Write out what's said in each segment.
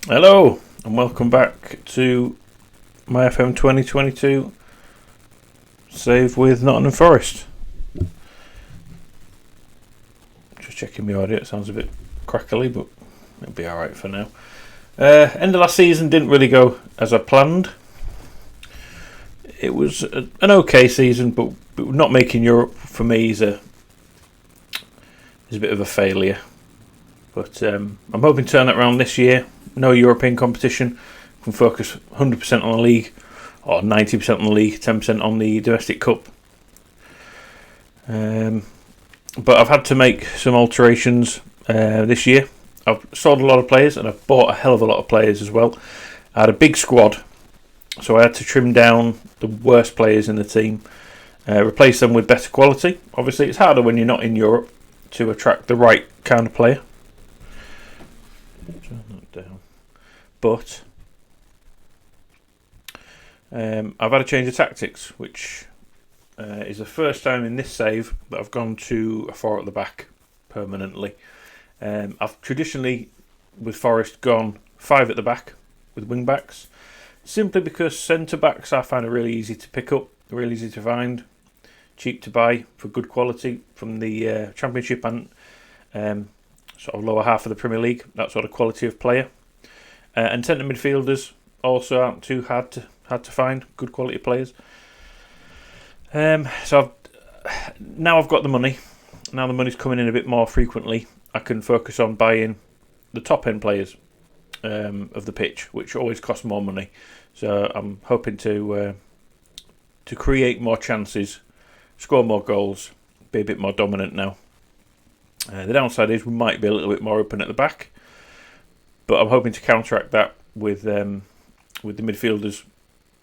Hello and welcome back to my FM22 save with Nottingham Forest. Just checking my audio, it sounds a bit crackly, but it'll be alright for now. End of last season didn't really go as I planned. It was an okay season, but not making Europe for me is a bit of a failure. But I'm hoping to turn it around this year. No European competition. Can focus 100% on the league, or 90% on the league, 10% on the domestic cup. But I've had to make some alterations this year. I've sold a lot of players and I've bought a hell of a lot of players as well. I had a big squad, so I had to trim down the worst players in the team, replace them with better quality. Obviously, it's harder when you're not in Europe to attract the right kind of player. Turn that down. But I've had a change of tactics, which is the first time in this save that I've gone to a 4 at the back permanently. I've traditionally, with Forest, gone 5 at the back with wing backs, simply because centre backs I find are really easy to pick up, really easy to find, cheap to buy for good quality from the Championship and sort of lower half of the Premier League, that sort of quality of player. And centre midfielders also aren't too hard to find, good quality players. So now I've got the money. Now the money's coming in a bit more frequently. I can focus on buying the top end players of the pitch, which always cost more money. So I'm hoping to create more chances, score more goals, be a bit more dominant now. The downside is we might be a little bit more open at the back, but I'm hoping to counteract that with the midfielders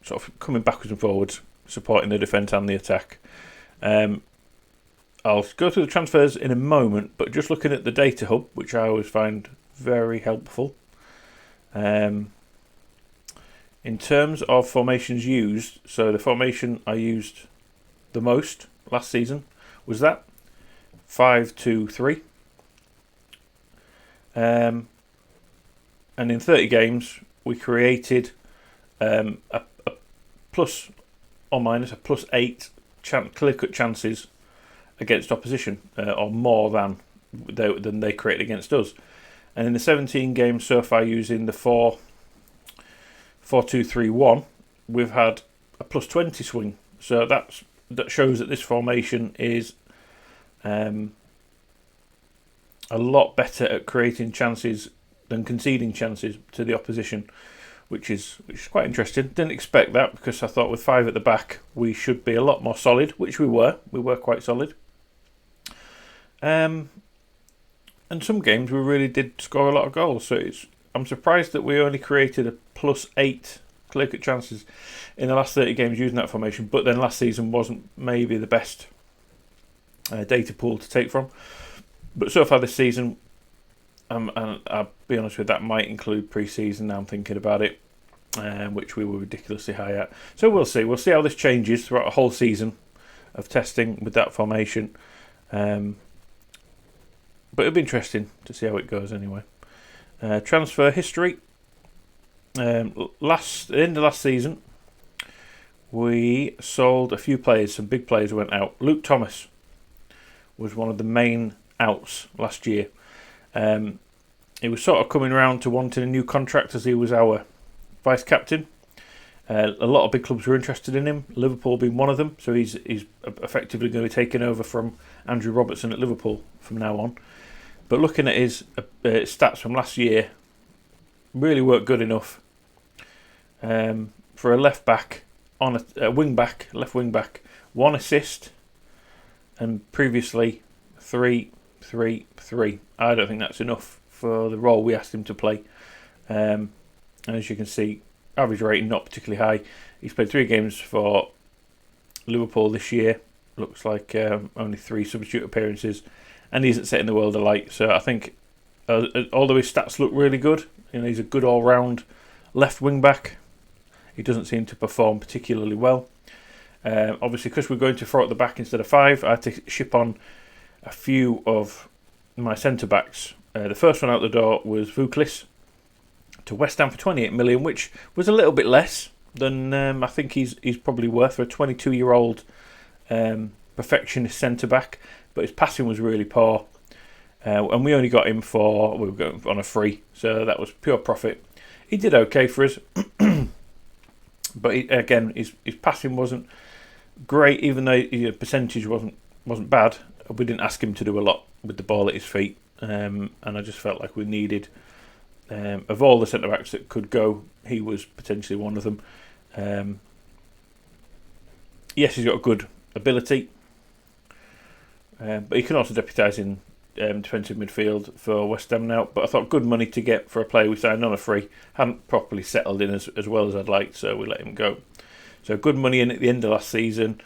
sort of coming backwards and forwards, supporting the defence and the attack. I'll go through the transfers in a moment, but just looking at the data hub, which I always find very helpful. In terms of formations used, so the formation I used the most last season was that 5-2-3. And in 30 games, we created a plus or minus a +8 clear-cut chances against opposition, or more than they created against us. And in the 17 games so far using the 4-2-3-1, we've had a +20 swing. So that shows that this formation is a lot better at creating chances than conceding chances to the opposition, which is quite interesting. Didn't expect that, because I thought with 5 at the back we should be a lot more solid, which we were. We were quite solid. And some games we really did score a lot of goals. So I'm surprised that we only created a +8 clear-cut chances in the last 30 games using that formation. But then last season wasn't maybe the best data pool to take from. But so far this season, and I'll be honest with that, might include pre-season now I'm thinking about it, which we were ridiculously high at. So we'll see. We'll see how this changes throughout a whole season of testing with that formation. But it'll be interesting to see how it goes anyway. Transfer history. At the end of last season, we sold a few players, some big players went out. Luke Thomas was one of the main outs last year. He was sort of coming around to wanting a new contract, as he was our vice captain. A lot of big clubs were interested in him, Liverpool being one of them. So he's effectively going to be taking over from Andrew Robertson at Liverpool from now on. But looking at his stats from last year, really weren't good enough for a left back on a wing back, left wing back. 1 assist, and previously 3-3-3. I don't think that's enough for the role we asked him to play. And as you can see, average rating not particularly high. He's played 3 games for Liverpool this year. Looks like only 3 substitute appearances, and he isn't setting the world alight. So I think, although his stats look really good, he's a good all-round left wing back, he doesn't seem to perform particularly well. Obviously, because we're going to 4 at the back instead of 5, I had to ship on a few of my centre backs. The first one out the door was Vuklis to West Ham for 28 million, which was a little bit less than I think he's probably worth for a 22-year-old perfectionist centre back. But his passing was really poor, and we only got him we were going on a free, so that was pure profit. He did okay for us, but his passing wasn't great, even though his percentage wasn't bad. We didn't ask him to do a lot with the ball at his feet, and I just felt like we needed, of all the centre backs that could go, he was potentially one of them. Yes, he's got good ability, but he can also deputise in defensive midfield for West Ham now. But I thought good money to get for a player we signed on a free. Hadn't properly settled in as well as I'd liked, so we let him go. So good money in at the end of last season.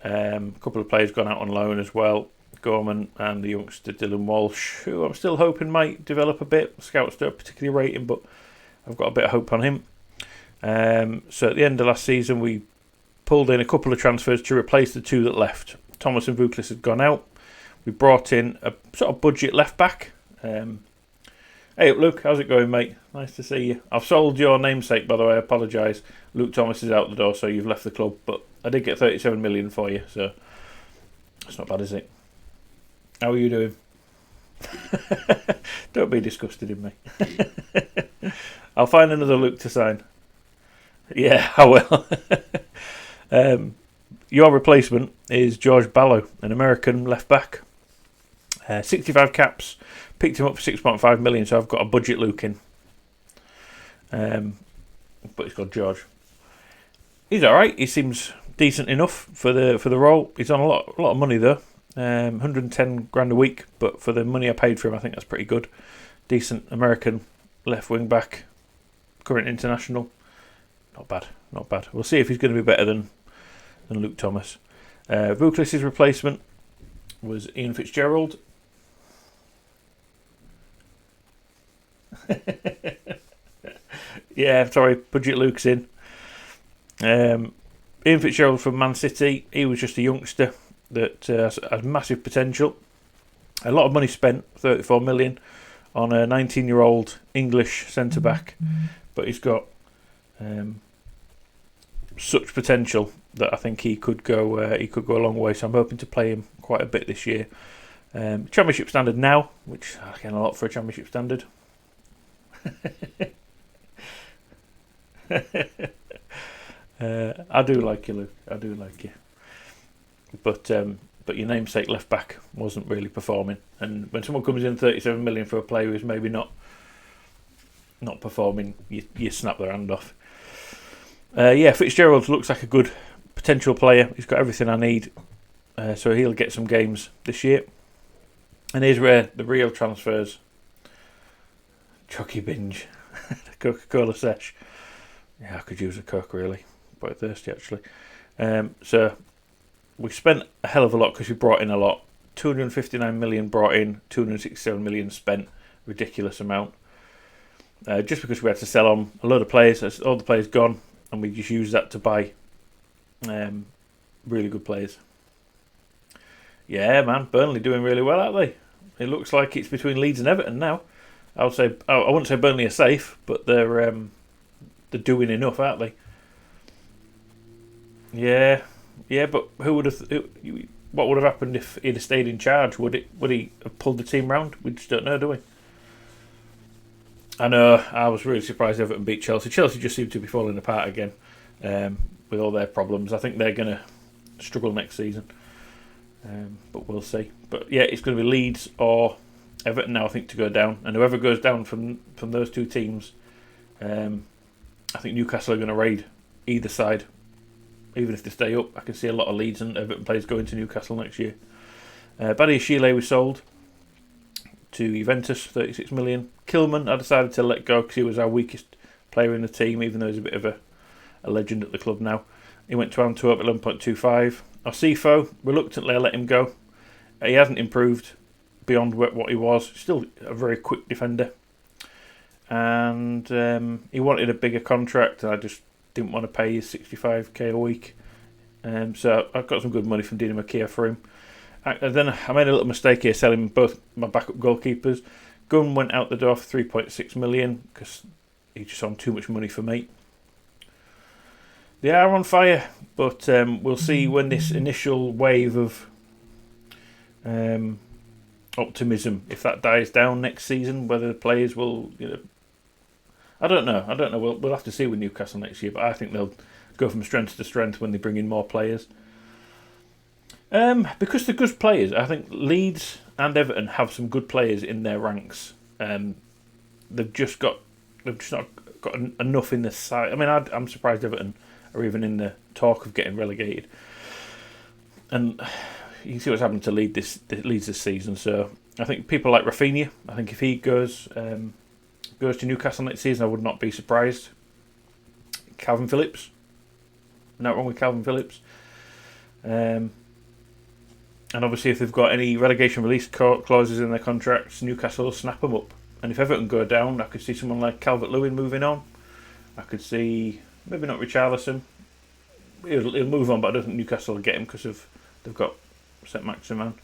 A couple of players gone out on loan as well. Gorman and the youngster Dylan Walsh, who I'm still hoping might develop a bit. Scouts don't particularly rate him, but I've got a bit of hope on him. So at the end of last season, we pulled in a couple of transfers to replace the two that left. Thomas and Vuklis had gone out. We brought in a sort of budget left back. Hey, Luke, how's it going, mate? Nice to see you. I've sold your namesake, by the way. I apologise. Luke Thomas is out the door, so you've left the club. But I did get 37 million for you, so that's not bad, is it? How are you doing? Don't be disgusted in me. I'll find another Luke to sign. Yeah, I will. Your replacement is George Ballo, an American left back. 65 caps. Picked him up for 6.5 million, so I've got a budget Luke in. But he's called George. He's all right. He seems decent enough for the role. He's on a lot of money though. 110 grand a week, but for the money I paid for him, I think that's pretty good. Decent American left wing back, current international. Not bad. We'll see if he's going to be better than Luke Thomas. Vuklis' replacement was Ian Fitzgerald. Yeah, sorry, budget Luke's in. Ian Fitzgerald from Man City. He was just a youngster that has massive potential. A lot of money spent, 34 million, on a 19-year-old English centre back, but he's got such potential that I think he could go a long way. So I'm hoping to play him quite a bit this year. Championship standard now, which again a lot for a championship standard. I do like you, Luke. I do like you. But your namesake left back wasn't really performing. And when someone comes in 37 million for a player who's maybe not performing, you snap their hand off. Fitzgerald looks like a good potential player. He's got everything I need, so he'll get some games this year. And here's where the real transfers. Chucky binge, Coca-Cola sesh. Yeah, I could use a Coke really. Quite thirsty actually. So we spent a hell of a lot because we brought in a lot. 259 million brought in, 267 million spent. Ridiculous amount. Just because we had to sell on a load of players, all the players gone, and we just used that to buy really good players. Yeah, man, Burnley doing really well, aren't they? It looks like it's between Leeds and Everton now. I wouldn't say Burnley are safe, but they're doing enough, aren't they? Yeah, but who would have? What would have happened if he'd have stayed in charge? Would he have pulled the team round? We just don't know, do we? I know. I was really surprised Everton beat Chelsea. Chelsea just seem to be falling apart again with all their problems. I think they're going to struggle next season, but we'll see. But yeah, it's going to be Leeds or Everton now, I think, to go down, and whoever goes down from those two teams, I think Newcastle are going to raid either side. Even if they stay up, I can see a lot of Leeds and Everton players going to Newcastle next year. Badiashile we sold to Juventus, 36 million. Kilman I decided to let go because he was our weakest player in the team, even though he's a bit of a legend at the club now. He went to Antwerp at 11.25. Osifo, reluctantly I let him go. He hasn't improved beyond what he was. Still a very quick defender. And he wanted a bigger contract, and I just didn't want to pay his 65k a week. So I got some good money from Dina Makia for him. And then I made a little mistake here selling both my backup goalkeepers. Gunn went out the door for 3.6 million because he's just on too much money for me. They are on fire, but we'll see when this initial wave of optimism, if that dies down next season, whether the players will, I don't know. We'll have to see with Newcastle next year, but I think they'll go from strength to strength when they bring in more players. Because they're good players, I think Leeds and Everton have some good players in their ranks. They've just not got enough in the side. I mean, I'm surprised Everton are even in the talk of getting relegated. And you can see what's happened to Leeds this season. So I think people like Rafinha, I think if he goes to Newcastle next season, I would not be surprised. Calvin Phillips, not wrong with Calvin Phillips. And obviously, if they've got any relegation release clauses in their contracts, Newcastle will snap them up. And if Everton go down, I could see someone like Calvert-Lewin moving on. I could see maybe not Richarlison. He'll move on, but I don't think Newcastle will get him because they've got Saint-Maximin.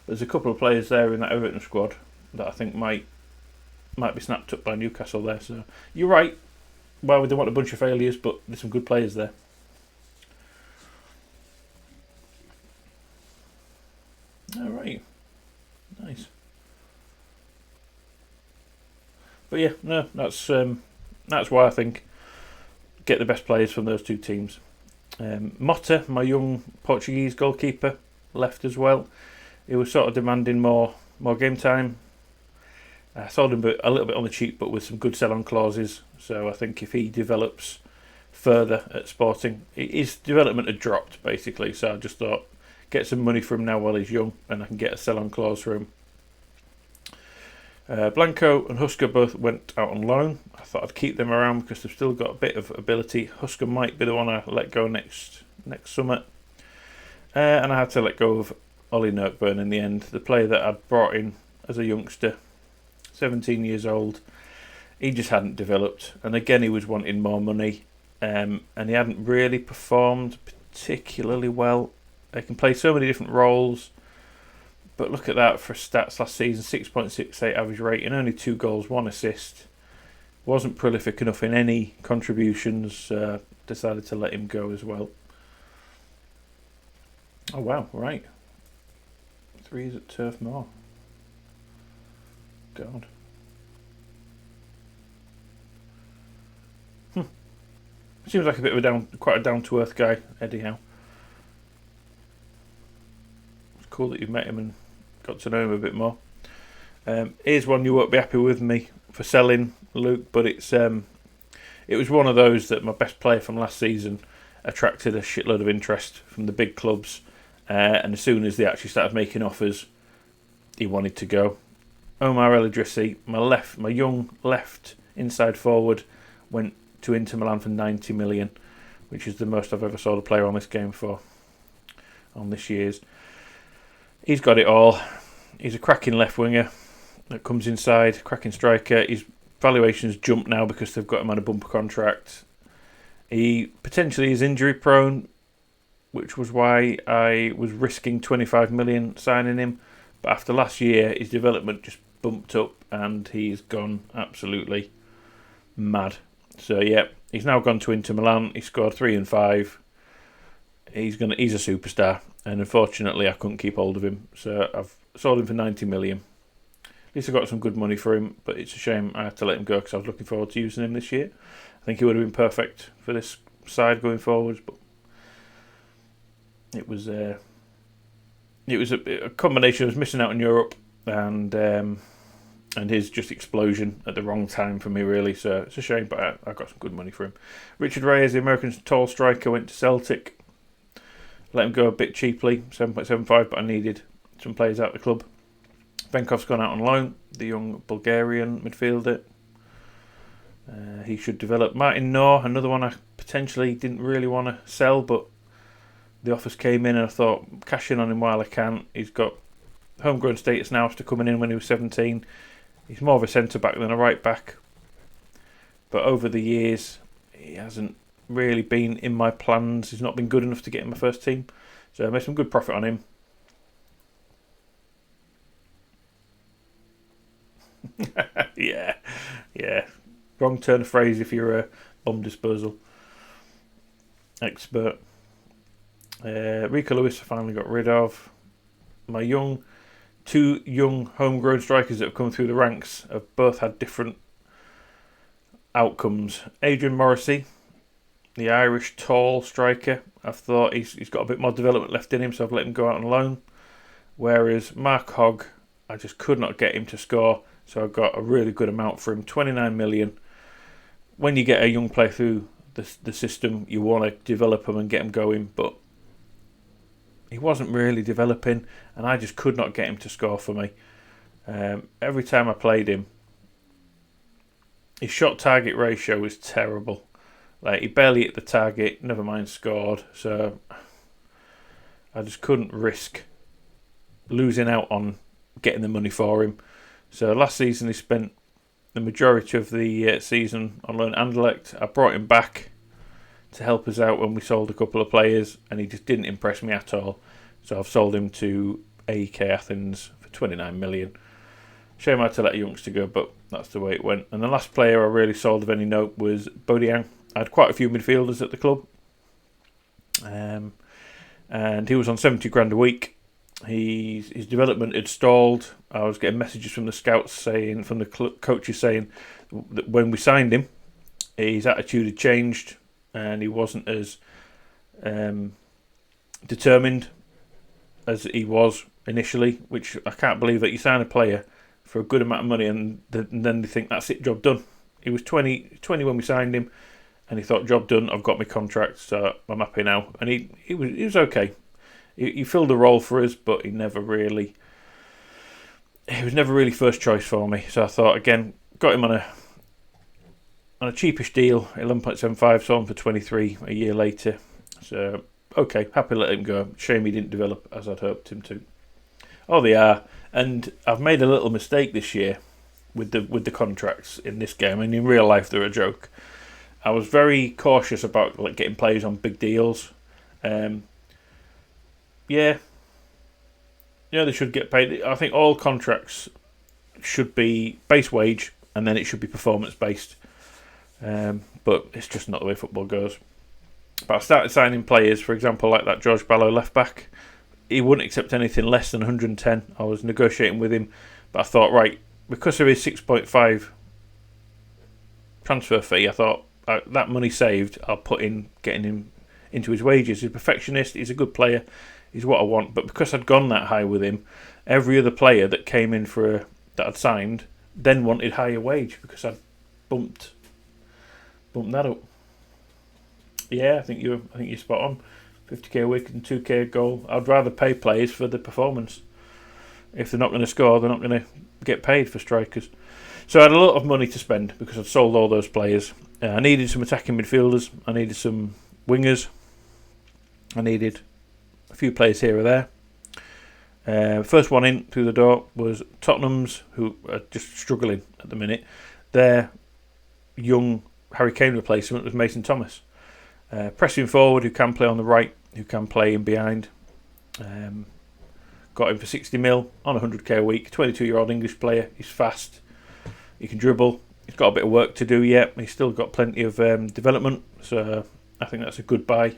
There's a couple of players there in that Everton squad that I think might be snapped up by Newcastle there. So you're right. Well, we don't want a bunch of failures, but there's some good players there. All right, nice. But yeah, no, that's why I think get the best players from those two teams. Mota, my young Portuguese goalkeeper, left as well. He was sort of demanding more game time. I sold him a little bit on the cheap, but with some good sell-on clauses. So I think if he develops further at Sporting, his development had dropped basically. So I just thought, get some money from him now while he's young, and I can get a sell-on clause for him. Blanco and Husker both went out on loan. I thought I'd keep them around because they've still got a bit of ability. Husker might be the one I let go next summer. And I had to let go of Ollie Nurkburn in the end, the player that I'd brought in as a youngster, 17 years old. He just hadn't developed, and again he was wanting more money, and he hadn't really performed particularly well. He can play so many different roles, but look at that for stats last season: 6.68 average rating, only 2 goals, 1 assist. Wasn't prolific enough in any contributions. Decided to let him go as well. Oh wow! Right, 3s at Turf Moor. God. Seems like a bit of quite a down to earth guy, Eddie Howe. It's cool that you've met him and got to know him a bit more. Here's one you won't be happy with me for selling, Luke, but it was one of those that my best player from last season attracted a shitload of interest from the big clubs, and as soon as they actually started making offers, he wanted to go. Omar El Idrissi, my young left inside forward, went to Inter Milan for 90 million, which is the most I've ever sold a player on this game for, on this year's. He's got it all. He's a cracking left winger that comes inside, cracking striker. His valuation's jumped now because they've got him on a bumper contract. He potentially is injury prone, which was why I was risking 25 million signing him. But after last year, his development just bumped up and he's gone absolutely mad. So yeah, he's now gone to Inter Milan. He scored 3 and 5. He's a superstar, and unfortunately I couldn't keep hold of him, so I've sold him for 90 million. At least I got some good money for him, but it's a shame I had to let him go because I was looking forward to using him this year. I think he would have been perfect for this side going forwards, but it was a combination of missing out in Europe and his just explosion at the wrong time for me, really. So it's a shame, but I got some good money for him. Richard Reyes, the American tall striker, went to Celtic. Let him go a bit cheaply, 7.75, but I needed some players out of the club. Venkov's gone out on loan, the young Bulgarian midfielder. He should develop. Martin Knorr, another one I potentially didn't really want to sell, but the offers came in and I thought, cash in on him while I can. He's got homegrown status now after coming in when he was 17. He's more of a centre-back than a right-back. But over the years, he hasn't really been in my plans. He's not been good enough to get in my first team. So I made some good profit on him. Yeah. Wrong turn of phrase if you're a bomb disposal expert. Rico Lewis I finally got rid of. My two young homegrown strikers that have come through the ranks have both had different outcomes. Adrian Morrissey, the Irish tall striker, I've thought he's got a bit more development left in him, so I've let him go out on loan. Whereas Mark Hogg, I just could not get him to score, so I got a really good amount for him, 29 million. When you get a young player through the system, you want to develop him and get him going, but he wasn't really developing, and I just could not get him to score for me. Every time I played him, his shot target ratio was terrible. Like, he barely hit the target, never mind scored. So I just couldn't risk losing out on getting the money for him. So last season he spent the majority of the season on loan at Anderlecht. I brought him back to help us out when we sold a couple of players, and he just didn't impress me at all. So I've sold him to AEK Athens for 29 million. Shame I had to let a youngster go, but that's the way it went. And the last player I really sold of any note was Bodiang. I had quite a few midfielders at the club, and he was on 70 grand a week. His development had stalled. I was getting messages from the scouts saying, from the coaches saying that when we signed him, his attitude had changed and he wasn't as determined as he was initially, which I can't believe that you sign a player for a good amount of money and then they think that's it, job done. He was 20 when we signed him, and he thought, job done, I've got my contract, so I'm happy now. And he was okay. He filled the role for us, but he was never really first choice for me. So I thought, again, got him on a cheapish deal, 11.75, sold him for 23 a year later. So, okay, happy to let him go. Shame he didn't develop as I'd hoped him to. Oh, they are. And I've made a little mistake this year with the contracts in this game. And in real life, they're a joke. I was very cautious about getting players on big deals. Yeah, they should get paid. I think all contracts should be base wage, and then it should be performance based. But it's just not the way football goes. But I started signing players, for example, like that George Ballo left back. He wouldn't accept anything less than 110. I was negotiating with him, but I thought, right, because of his 6.5 transfer fee, I thought that money saved, I'll put in getting him into his wages. He's a perfectionist. He's a good player. He's what I want. But because I'd gone that high with him, every other player that came in that I'd signed then wanted higher wage because I'd bumped that up. Yeah, I think you're spot on. 50k a week and 2k a goal. I'd rather pay players for the performance. If they're not going to score, they're not going to get paid for strikers. So I had a lot of money to spend because I'd sold all those players. I needed some attacking midfielders. I needed some wingers. I needed a few players here or there. First one in through the door was Tottenham's, who are just struggling at the minute. Their young Harry Kane replacement was Mason Thomas. Pressing forward, who can play on the right, who can play in behind. Got him for 60 mil on 100k a week. 22-year-old English player. He's fast. He can dribble. He's got a bit of work to do yet. He's still got plenty of development. So I think that's a good buy.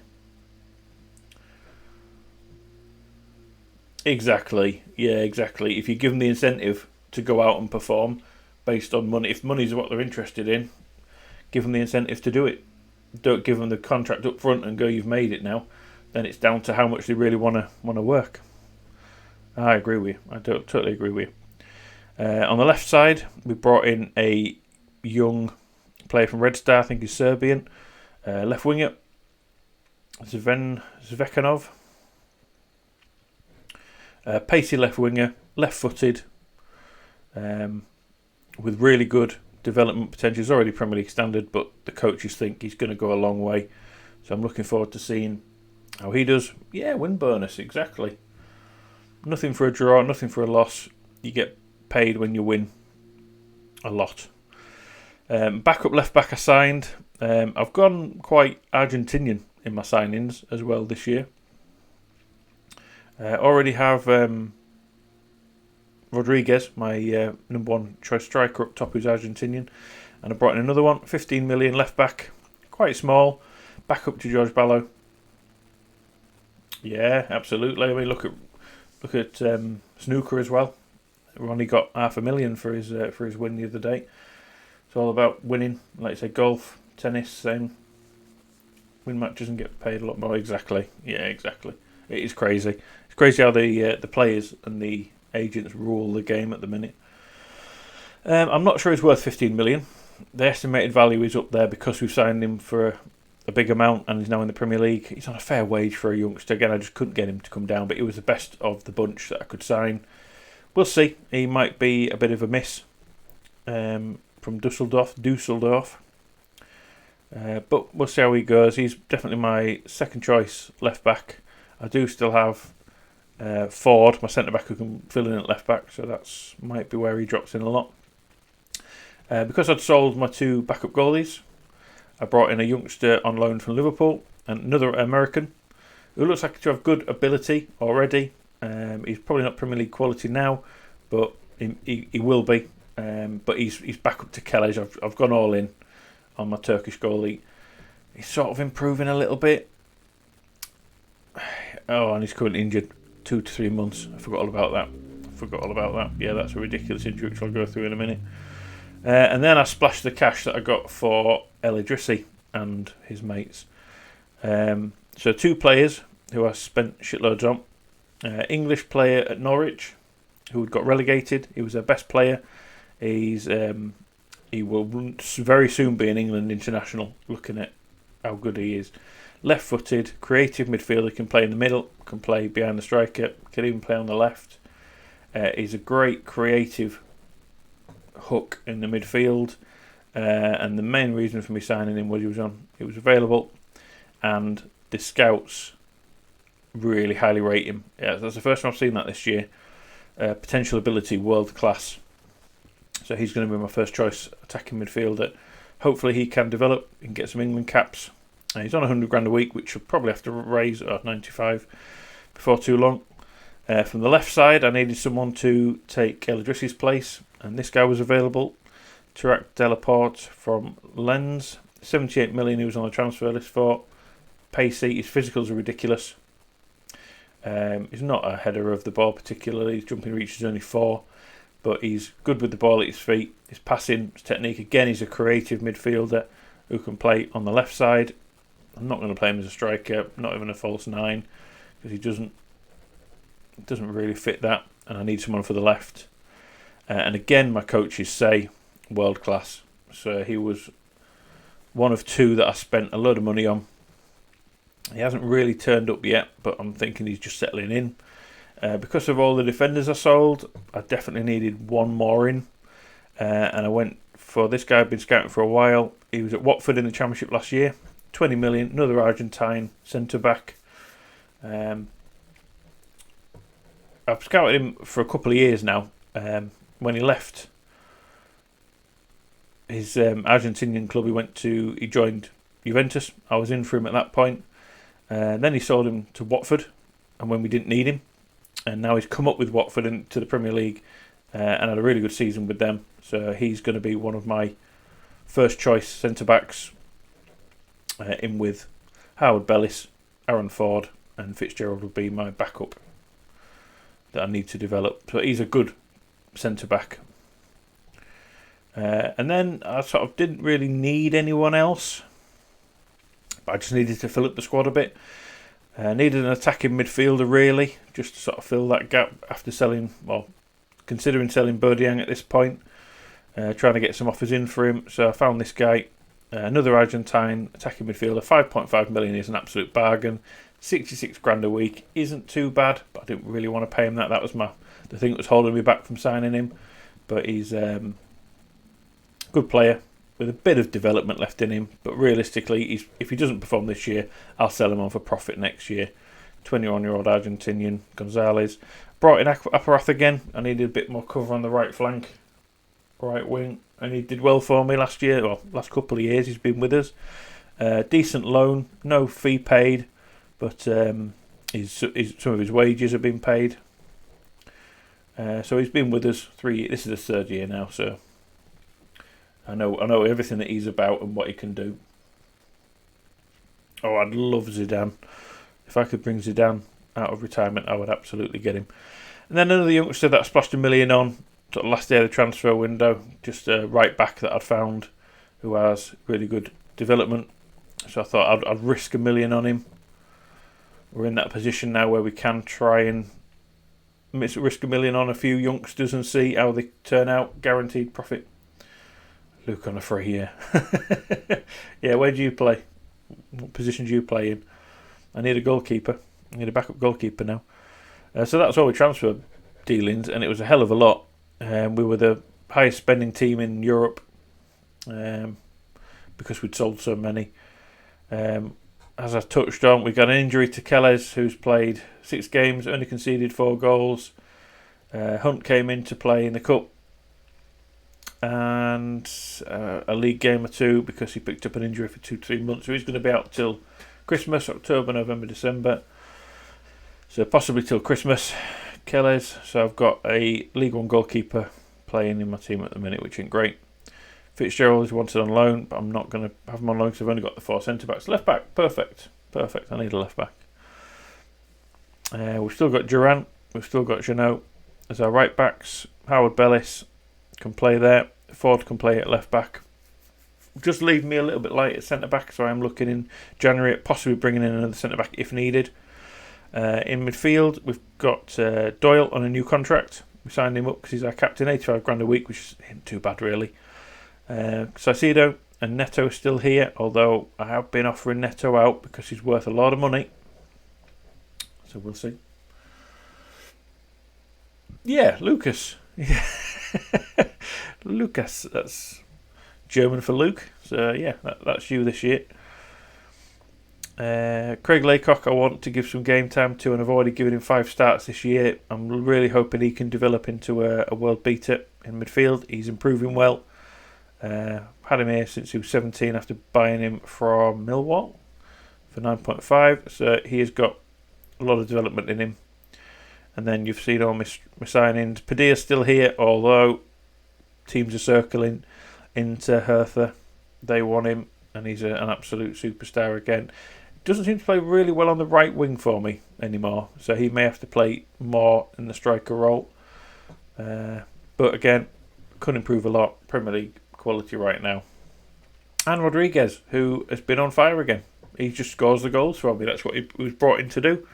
Exactly. Yeah, exactly. If you give them the incentive to go out and perform based on money, if money's what they're interested in, give them the incentive to do it. Don't give them the contract up front and go, you've made it now. Then it's down to how much they really want to work. I agree with you. I totally agree with you. On the left side, we brought in a young player from Red Star, I think he's Serbian. Left winger, Zvekanov. Pacey left winger, left-footed, with really good development potential. He's already Premier League standard, but the coaches think he's going to go a long way. So I'm looking forward to seeing how he does. Yeah, win bonus, exactly. Nothing for a draw, nothing for a loss. You get paid when you win a lot. Backup left back I signed. I've gone quite Argentinian in my signings as well this year. Already have Rodriguez, my number one choice striker up top, who's Argentinian. And I brought in another one, 15 million left back, quite small, back up to George Ballo. Yeah, absolutely. I mean, look at snooker as well. Ronnie got $500,000 for his win the other day. It's all about winning. Like I say, golf, tennis, same. Win matches and get paid a lot more. Exactly. Yeah, exactly. It is crazy. It's crazy how the players and the agents rule the game at the minute. I'm not sure he's worth 15 million. The estimated value is up there because we've signed him for a big amount and he's now in the Premier League. He's on a fair wage for a youngster. Again, I just couldn't get him to come down, but he was the best of the bunch that I could sign. We'll see. He might be a bit of a miss from Dusseldorf. But we'll see how he goes. He's definitely my second choice left back. I do still have Ford, my centre back, who can fill in at left back, so that's might be where he drops in a lot. Because I'd sold my two backup goalies, I brought in a youngster on loan from Liverpool and another American who looks like to have good ability already. He's probably not Premier League quality now, but he will be. But he's back up to Kelly. I've gone all in on my Turkish goalie. He's sort of improving a little bit. Oh, and he's currently injured 2 to 3 months. I forgot all about that. Yeah, that's a ridiculous injury, which I'll go through in a minute. And then I splashed the cash that I got for El Idrissi and his mates. So 2 players who I spent shitloads on. English player at Norwich who got relegated. He was their best player. He will very soon be an England international, looking at how good he is. Left-footed, creative midfielder, can play in the middle, can play behind the striker, can even play on the left. He's a great creative hook in the midfield, and the main reason for me signing him was he was available, and the scouts really highly rate him. Yeah, that's the first time I've seen that this year. Potential ability, world class. So he's going to be my first choice attacking midfielder. Hopefully he can develop and get some England caps. He's on $100,000 a week, which will probably have to raise 95 before too long. From the left side, I needed someone to take El Idrissi's place, and this guy was available. Tarak Delaporte from Lens, 78 million he was on the transfer list for. Pacey, his physicals are ridiculous. He's not a header of the ball particularly. His jumping reach is only 4, but he's good with the ball at his feet. His passing, his technique, again, he's a creative midfielder who can play on the left side. I'm not going to play him as a striker, not even a false 9, because he doesn't really fit that, and I need someone for the left. And again, my coaches say world class. So he was one of 2 that I spent a load of money on. He hasn't really turned up yet, but I'm thinking he's just settling in. Because of all the defenders I sold, I definitely needed one more in. And I went for this guy I've been scouting for a while. He was at Watford in the Championship last year. 20 million, another Argentine centre-back. I've scouted him for a couple of years now. When he left his Argentinian club, he joined Juventus. I was in for him at that point. Then he sold him to Watford, and when we didn't need him, and now he's come up with Watford into the Premier League and had a really good season with them. So he's going to be one of my first choice centre backs, in with Howard Bellis, Aaron Ford, and Fitzgerald will be my backup that I need to develop. So he's a good centre back. And then I sort of didn't really need anyone else. I just needed to fill up the squad a bit. Needed an attacking midfielder, really, just to sort of fill that gap after considering selling Berdiang at this point. Trying to get some offers in for him. So I found this guy, another Argentine attacking midfielder. 5.5 million is an absolute bargain. 66 grand a week isn't too bad, but I didn't really want to pay him that. That was the thing that was holding me back from signing him. But he's a good player with a bit of development left in him, but realistically, if he doesn't perform this year, I'll sell him on for profit next year. 21-year-old Argentinian, Gonzalez. Brought in Aparath again. I needed a bit more cover on the right flank, right wing, and he did well for me last year, last couple of years he's been with us. Decent loan, no fee paid, but some of his wages have been paid. So he's been with us 3 years. This is his 3rd year now, so I know everything that he's about and what he can do. Oh, I'd love Zidane. If I could bring Zidane out of retirement, I would absolutely get him. And then another youngster that I splashed $1 million on, sort of last day of the transfer window, just a right back that I'd found who has really good development. So I thought I'd risk $1 million on him. We're in that position now where we can try and risk $1 million on a few youngsters and see how they turn out. Guaranteed profit. Luke on a free, yeah. Yeah, where do you play? What position do you play in? I need a goalkeeper. I need a backup goalkeeper now. So that's all we transfer dealings, and it was a hell of a lot. We were the highest spending team in Europe because we'd sold so many. As I touched on, we got an injury to Kellez, who's played 6 games, only conceded 4 goals. Hunt came into play in the cup and a league game or 2 because he picked up an injury for 2-3 months. So he's going to be out till Christmas, October, November, December. So possibly till Christmas, Kellez. So I've got a League 1 goalkeeper playing in my team at the minute, which ain't great. Fitzgerald is wanted on loan, but I'm not going to have him on loan because I've only got the 4 centre-backs. Left back, perfect. I need a left back. We've still got Durant, we've still got Jeannot as our right backs. Howard Bellis can play there. Ford can play at left back. Just leave me a little bit light at centre back, so I'm looking in January at possibly bringing in another centre back if needed. In midfield, we've got Doyle on a new contract. We signed him up because he's our captain, £85,000 a week, which isn't too bad really. Saicedo and Neto are still here, although I have been offering Neto out because he's worth a lot of money. So we'll see. Yeah, Lucas. Lucas, that's German for Luke. So yeah, that's you this year. Craig Laycock I want to give some game time to, and I've already given him 5 starts this year. I'm really hoping he can develop into a world beater in midfield. He's improving well. Had him here since he was 17 after buying him from Millwall for 9.5. So he has got a lot of development in him. And then you've seen all my signings. Padilla's still here, although teams are circling into Hertha. They want him, and he's an absolute superstar again. Doesn't seem to play really well on the right wing for me anymore, so he may have to play more in the striker role. But again, could improve a lot. Premier League quality right now. And Rodriguez, who has been on fire again. He just scores the goals for me. That's what he was brought in to do.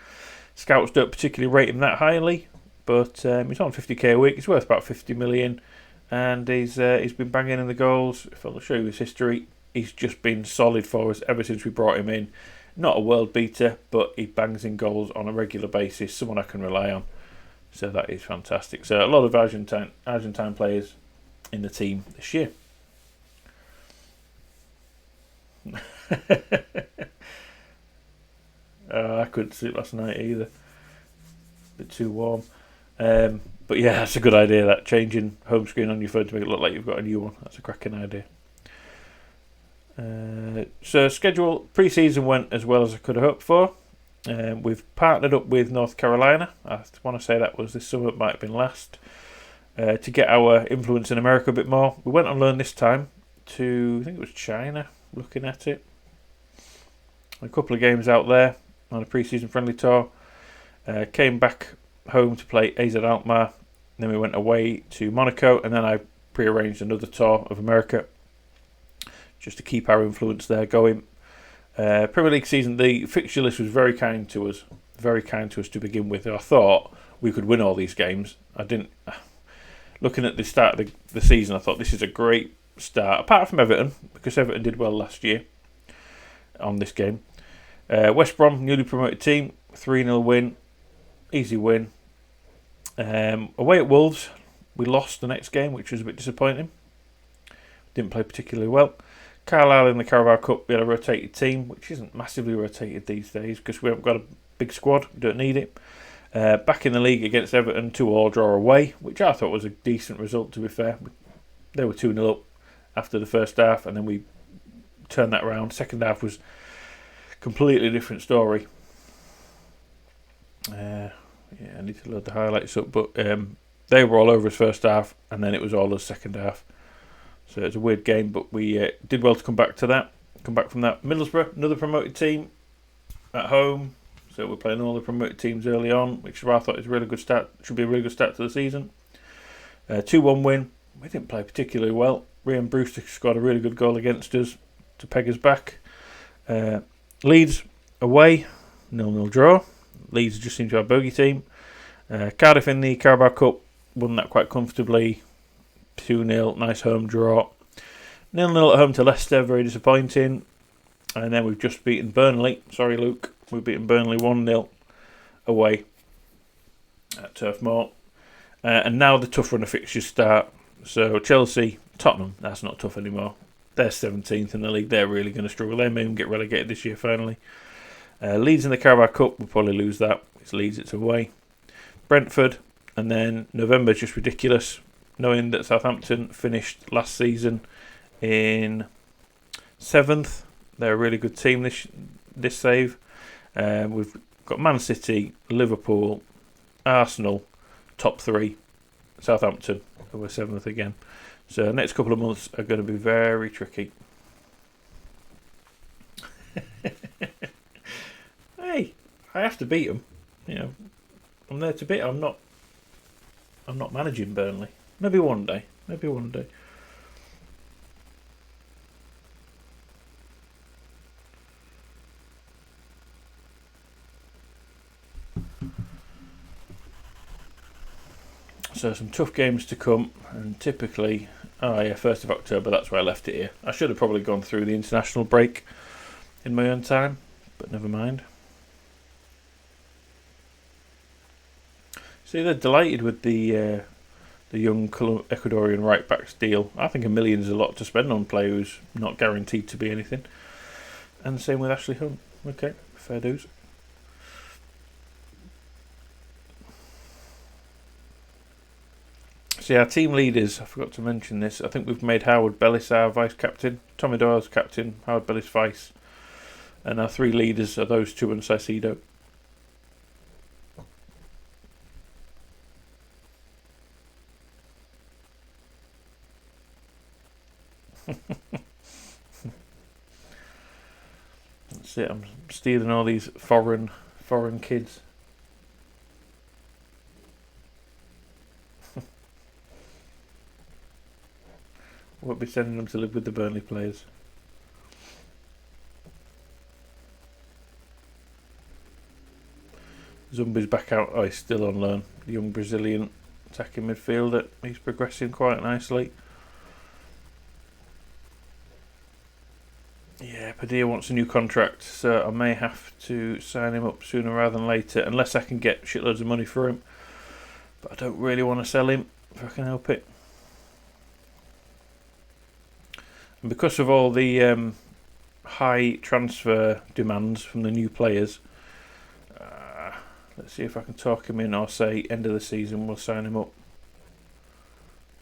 Scouts don't particularly rate him that highly, but he's on 50k a week. He's worth about 50 million, and he's been banging in the goals. If I'll show you his history, he's just been solid for us ever since we brought him in. Not a world beater, but he bangs in goals on a regular basis. Someone I can rely on. So that is fantastic. So a lot of Argentine players in the team this year. I couldn't sleep last night either. A bit too warm. But yeah, that's a good idea, that changing home screen on your phone to make it look like you've got a new one. That's a cracking idea. So schedule pre-season went as well as I could have hoped for. We've partnered up with North Carolina. I want to say that was this summer, it might have been last, to get our influence in America a bit more. We went on loan this time to, I think it was China, looking at it. A couple of games out there on a pre-season friendly tour. Came back home to play AZ Alkmaar. Then we went away to Monaco, and then I pre-arranged another tour of America just to keep our influence there going. Premier League season, the fixture list was very kind to us to begin with. I thought we could win all these games. I didn't. Looking at the start of the season, I thought this is a great start, apart from Everton, because Everton did well last year on this game. West Brom, newly promoted team, 3-0 win, easy win. Away at Wolves, we lost the next game, which was a bit disappointing. Didn't play particularly well. Carlisle in the Carabao Cup, we had a rotated team, which isn't massively rotated these days because we haven't got a big squad, we don't need it. Back in the league against Everton, 2-2 draw away, which I thought was a decent result, to be fair. They were 2-0 up after the first half, and then we turned that around. Second half was completely different story. I need to load the highlights up, but They were all over us first half, and then it was all us second half. So it's a weird game, but we did well to come back from that. Middlesbrough, another promoted team at home. So we're playing all the promoted teams early on, which I thought is a really good start. Should be a really good start to the season. 2-1 win. We didn't play particularly well. Ryan Brewster scored a really good goal against us to peg us back. Leeds away, 0-0 draw. Leeds just seem to have a bogey team. Cardiff in the Carabao Cup, won that quite comfortably. 2-0, nice home draw. 0-0 at home to Leicester, very disappointing. And then we've just beaten Burnley. Sorry, Luke. We've beaten Burnley 1-0 away at Turf Moor. And now the tough run of fixtures start. So Chelsea, Tottenham, that's not tough anymore. They're 17th in the league. They're really going to struggle. They may even get relegated this year finally. Leeds in the Carabao Cup, we'll probably lose that. It's Leeds, it's away. Brentford, and then November's just ridiculous, knowing that Southampton finished last season in 7th. They're a really good team this save. We've got Man City, Liverpool, Arsenal, top 3. Southampton, who are 7th again. So the next couple of months are going to be very tricky. Hey, I have to beat them. You know, I'm there to beat. I'm not managing Burnley. Maybe one day. So some tough games to come, and typically, 1st of October, that's where I left it here. I should have probably gone through the international break in my own time, but never mind. See, they're delighted with the young Ecuadorian right-backs deal. I think $1 million is a lot to spend on a player who's not guaranteed to be anything. And the same with Ashley Hunt. Okay, fair dues. See, our team leaders, I forgot to mention this, I think we've made Howard Bellis our vice-captain, Tommy Doyle's captain, Howard Bellis vice, and our 3 leaders are those 2 and Saicedo. That's it, I'm stealing all these foreign kids. Won't be sending them to live with the Burnley players. Zumbi's back out. Oh, he's still on loan. The young Brazilian attacking midfielder. He's progressing quite nicely. Yeah, Padilla wants a new contract, so I may have to sign him up sooner rather than later, unless I can get shitloads of money for him. But I don't really want to sell him if I can help it. And because of all the high transfer demands from the new players, let's see if I can talk him in or say end of the season we'll sign him up.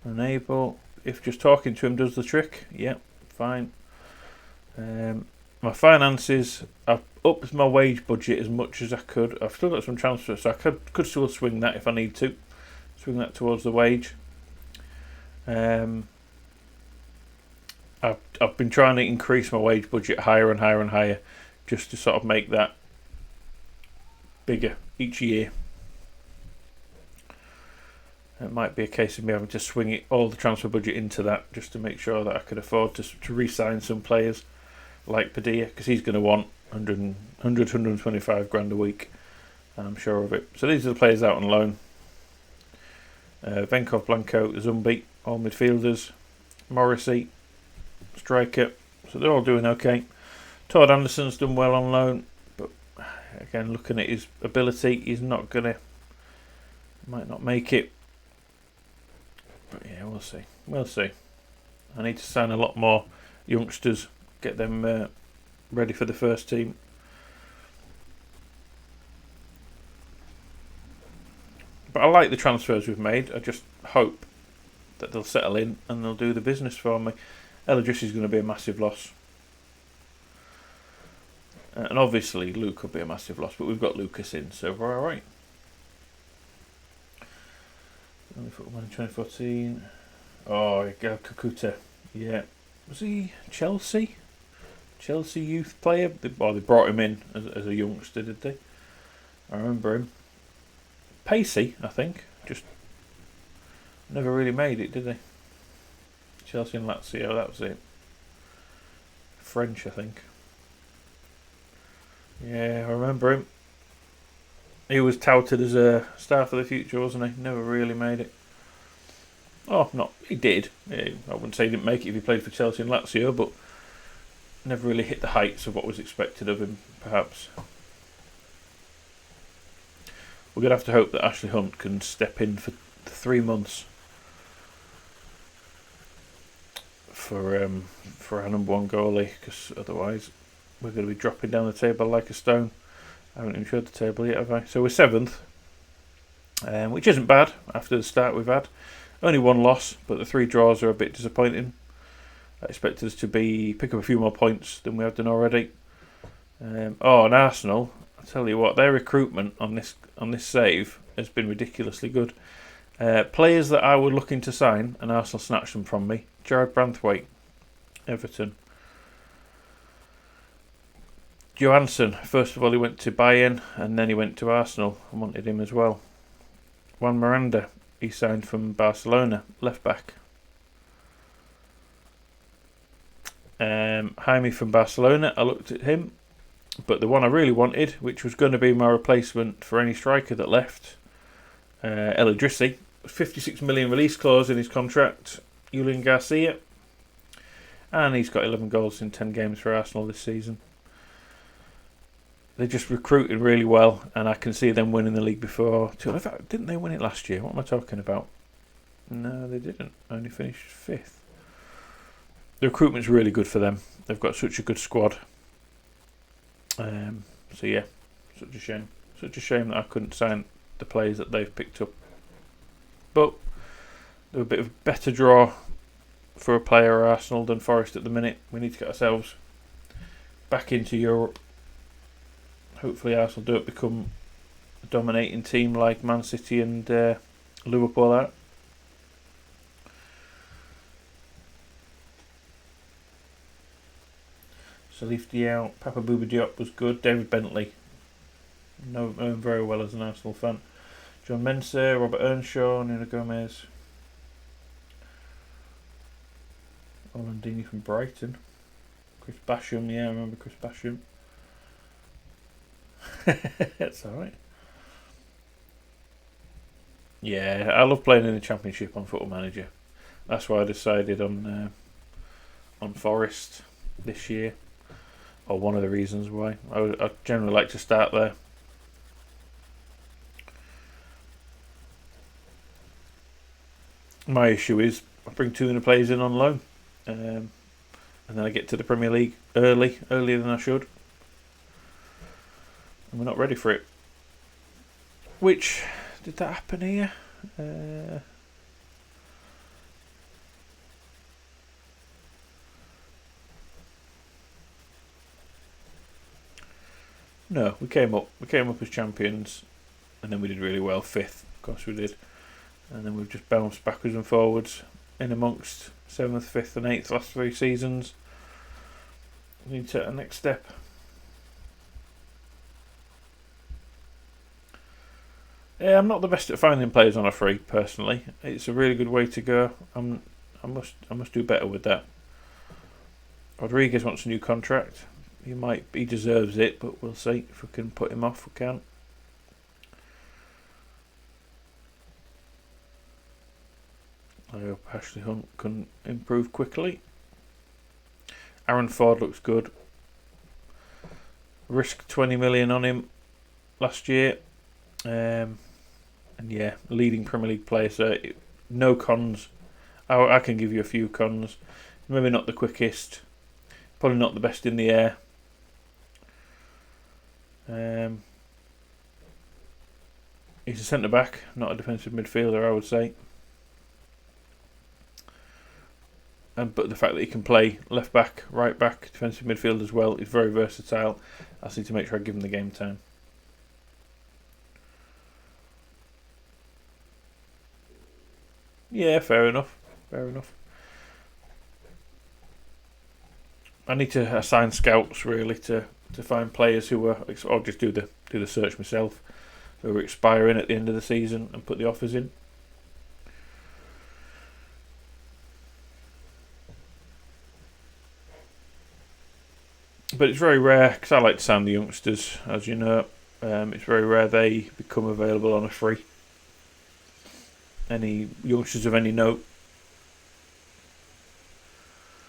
Enable. If just talking to him does the trick, yeah, fine. My finances, I've upped my wage budget as much as I could. I've still got some transfers, so I could still swing that if I need to. Swing that towards the wage. I've been trying to increase my wage budget higher and higher and higher, just to sort of make that bigger each year. It might be a case of me having to swing all the transfer budget into that, just to make sure that I could afford to re-sign some players like Padilla, because he's going to want 125 grand a week. I'm sure of it. So these are the players out on loan. Venkov, Blanco, Zumbi, all midfielders. Morrissey, striker. So they're all doing okay. Todd Anderson's done well on loan, but again, looking at his ability, he's not gonna, might not make it. But yeah, we'll see. We'll see. I need to sign a lot more youngsters, get them ready for the first team. But I like the transfers we've made. I just hope that they'll settle in and they'll do the business for me. Eladris is going to be a massive loss. And obviously Luke will be a massive loss, but we've got Lucas in, so we're alright. Only football in 2014. Oh, Kakuta. Yeah. Was he Chelsea? Chelsea youth player? They brought him in as a youngster, did they? I remember him. Pacey, I think. Just never really made it, did they? Chelsea and Lazio, that was it. French, I think. Yeah, I remember him. He was touted as a star for the future, wasn't he? Never really made it. Oh, not he did. I wouldn't say he didn't make it if he played for Chelsea and Lazio, but never really hit the heights of what was expected of him, perhaps. We're going to have to hope that Ashley Hunt can step in for 3 months for our number one goalie, because otherwise we're going to be dropping down the table like a stone. I haven't even showed the table yet, have I? So we're 7th, which isn't bad after the start we've had. Only 1 loss, but the 3 draws are a bit disappointing. I expected us to pick up a few more points than we have done already. And Arsenal, I tell you what, their recruitment on this save has been ridiculously good. Players that I were looking to sign, and Arsenal snatched them from me. Jared Branthwaite, Everton. Johansson, first of all he went to Bayern and then he went to Arsenal and wanted him as well. Juan Miranda, he signed from Barcelona, left back. Jaime from Barcelona, I looked at him, but the one I really wanted, which was going to be my replacement for any striker that left, El Idrissi, 56 million release clause in his contract, Julian Garcia, and he's got 11 goals in 10 games for Arsenal this season. They just recruited really well, and I can see them winning the league before. In fact, didn't they win it last year? What am I talking about? No, they didn't. Only finished 5th. The recruitment's really good for them. They've got such a good squad. So yeah, such a shame. Such a shame that I couldn't sign the players that they've picked up. But they're a bit of a better draw for a player at Arsenal than Forest at the minute. We need to get ourselves back into Europe. Hopefully Arsenal don't become a dominating team like Man City and Liverpool are. Salif Diao, Papa Bouba Diop was good. David Bentley, know him very well as an Arsenal fan. John Mensah, Robert Earnshaw, Nuno Gomez. Orlandini from Brighton. Chris Basham, yeah, I remember Chris Basham. That's alright. Yeah, I love playing in the Championship on Football Manager. That's why I decided on Forest this year, or one of the reasons why. I generally like to start there. My issue is I bring 200 players in on loan, and then I get to the Premier League earlier than I should. And we're not ready for it. Which, did that happen here? No, we came up. We came up as champions, and then we did really well. 5th, of course we did. And then we've just bounced backwards and forwards in amongst 7th, 5th, and 8th last 3 seasons. We need to take the next step. Yeah, I'm not the best at finding players on a free, personally. It's a really good way to go. I must do better with that. Rodriguez wants a new contract. He deserves it, but we'll see if we can put him off. We can. I hope Ashley Hunt can improve quickly. Aaron Ford looks good. Risked 20 million on him last year. And yeah, leading Premier League player, so no cons. I can give you a few cons. Maybe not the quickest, probably not the best in the air. He's a centre back, not a defensive midfielder, I would say. But the fact that he can play left back, right back, defensive midfield as well, is very versatile. I just need to make sure I give him the game time. Yeah, fair enough. I need to assign scouts really to find players who are, or just do the search myself, who are expiring at the end of the season and put the offers in. But it's very rare, because I like to sign the youngsters, as you know. It's very rare they become available on a free. Any youngsters of any note.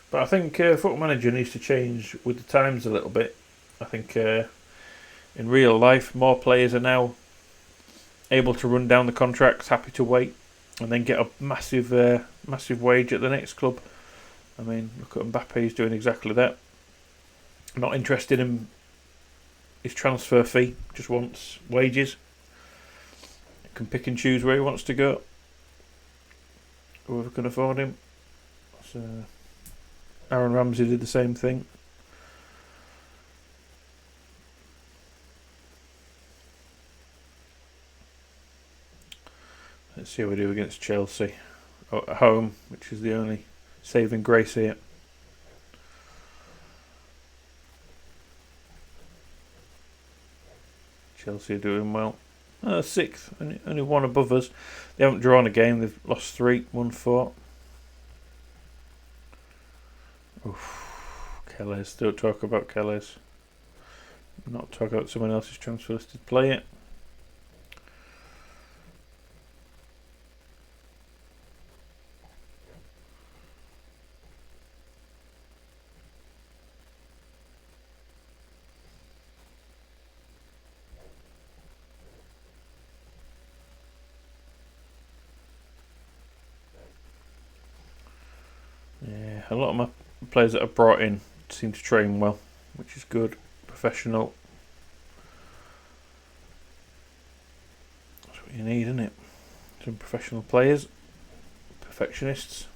But I think Football Manager needs to change with the times a little bit. I think in real life, more players are now able to run down the contracts, happy to wait, and then get a massive wage at the next club. I mean, look at Mbappe, he's doing exactly that. Not interested in his transfer fee, just wants wages. Can pick and choose where he wants to go. Whoever can afford him. So Aaron Ramsey did the same thing. Let's see how we do against Chelsea at home, which is the only saving grace here. Chelsea are doing well. 6th, only one above us. They haven't drawn a game, they've lost 3, won 4. Kellers, don't talk about Kellers. Not talk about someone else's transfer listed player. Yeah, a lot of my players that I've brought in seem to train well, which is good. Professional. That's what you need, isn't it? Some professional players, perfectionists,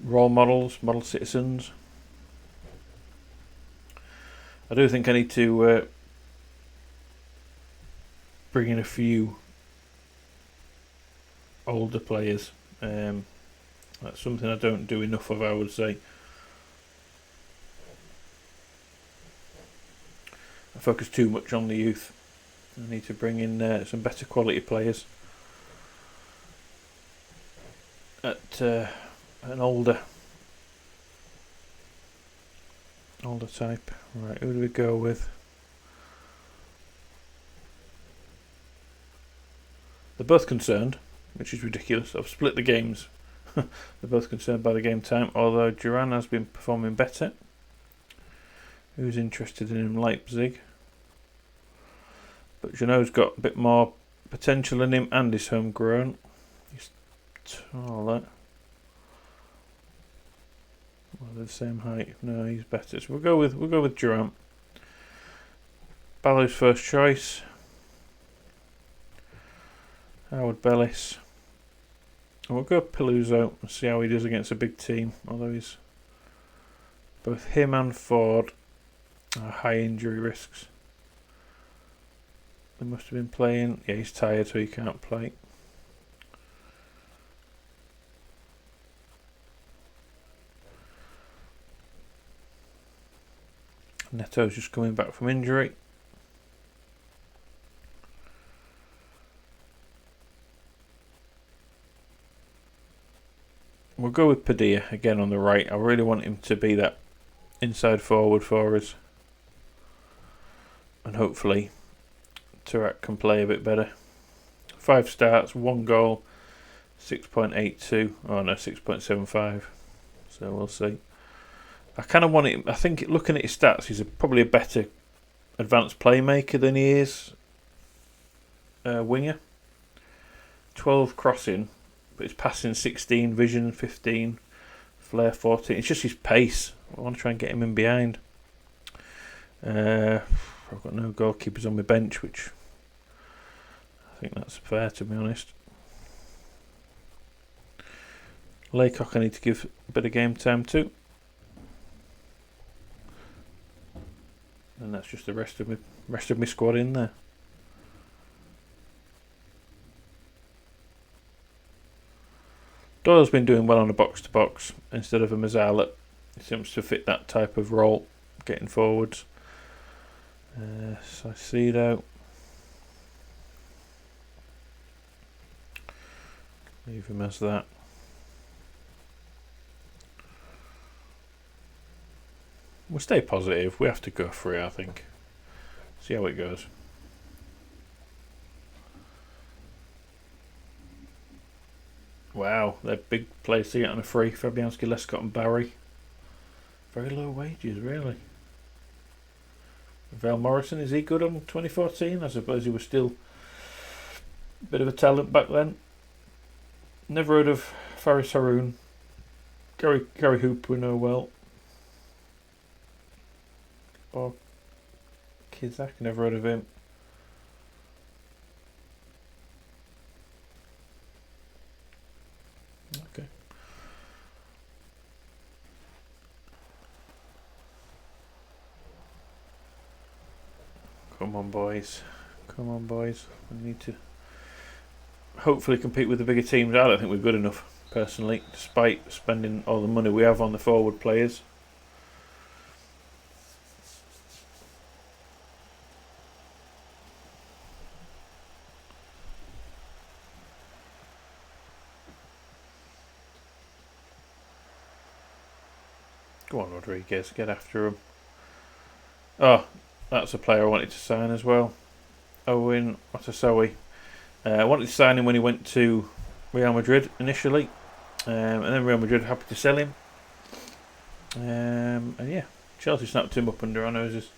role models, model citizens. I do think I need to bring in a few older players. That's something I don't do enough of, I would say. I focus too much on the youth. I need to bring in some better quality players at an older type. Right, who do we go with? They're both concerned, which is ridiculous. I've split the games. They're both concerned by the game time, although Duran has been performing better. Who's interested in him? Leipzig. But Jeannot's got a bit more potential in him, and he's homegrown. He's taller. Well, they're the same height. No, he's better. So we'll go with Duran. Ballow's first choice. Howard Bellis. And we'll go Peluso and see how he does against a big team. Although he's both him and Ford are high injury risks. They must have been playing. Yeah, he's tired, so he can't play. Neto's just coming back from injury. We'll go with Padilla again on the right. I really want him to be that inside forward for us. And hopefully Turak can play a bit better. 5 starts, 1 goal, 6.82. Oh no, 6.75. So we'll see. I kind of want him. I think looking at his stats, he's probably a better advanced playmaker than he is winger. 12 crossing, but his passing 16, vision 15, flair 14. It's just his pace. I want to try and get him in behind. I've got no goalkeepers on my bench, which I think that's fair, to be honest. Laycock I need to give a bit of game time to. And that's just the rest of my squad in there. Doyle's been doing well on a box-to-box instead of a Mazzala. He seems to fit that type of role, getting forwards. So I see it out. Leave him as that. We'll stay positive. We have to go for it, I think. See how it goes. Wow, they're big players to get on a free. Fabianski, Lescott and Barry. Very low wages, really. Val Morrison, is he good on 2014? I suppose he was still a bit of a talent back then. Never heard of Faris Haroun. Gary Hoop we know well. Or Kizak, never heard of him. Okay. Come on, boys. Come on, boys. We need to hopefully compete with the bigger teams. I don't think we're good enough, personally, despite spending all the money we have on the forward players. Go on, Rodriguez, get after him. Oh, that's a player I wanted to sign as well. Owen Otasowie. I wanted to sign him when he went to Real Madrid initially, and then Real Madrid happy to sell him. And yeah, Chelsea snapped him up under our noses.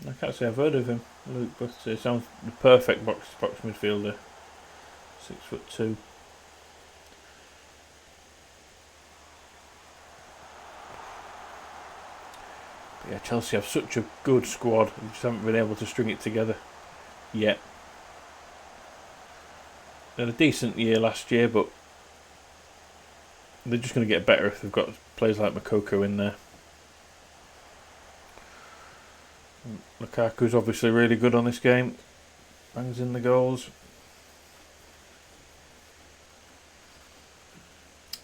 I can't say I've heard of him, Luke, but he sounds the perfect box-to-box midfielder. 6'2". But yeah, Chelsea have such a good squad. We just haven't been able to string it together yet. They had a decent year last year, but they're just going to get better if they've got players like Makoko in there. Lukaku's obviously really good on this game. Bangs in the goals.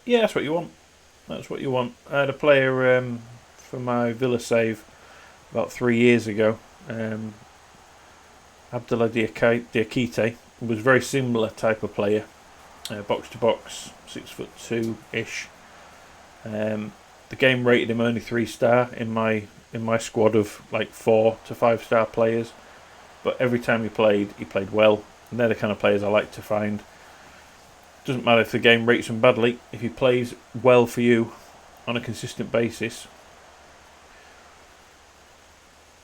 Yeah, that's what you want. That's what you want. I had a player for my Villa save about 3 years ago. Abdullah Diakite was a very similar type of player. Box to box, 6'2" The game rated him only 3-star in my squad of like 4 to 5-star players. But every time he played well. And they're the kind of players I like to find. Doesn't matter if the game rates him badly. If he plays well for you on a consistent basis,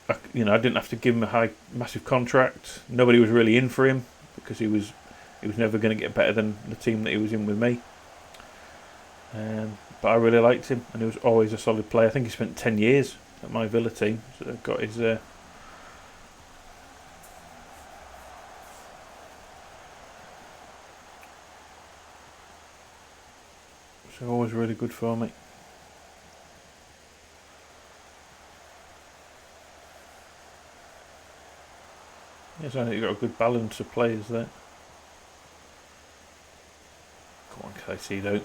I didn't have to give him a massive contract. Nobody was really in for him because he was never going to get better than the team that he was in with me. But I really liked him, and he was always a solid player. I think he spent 10 years at my Villa team, so got his. So always really good for me. Yes, I think you've got a good balance of players there. Come on, Caicedo.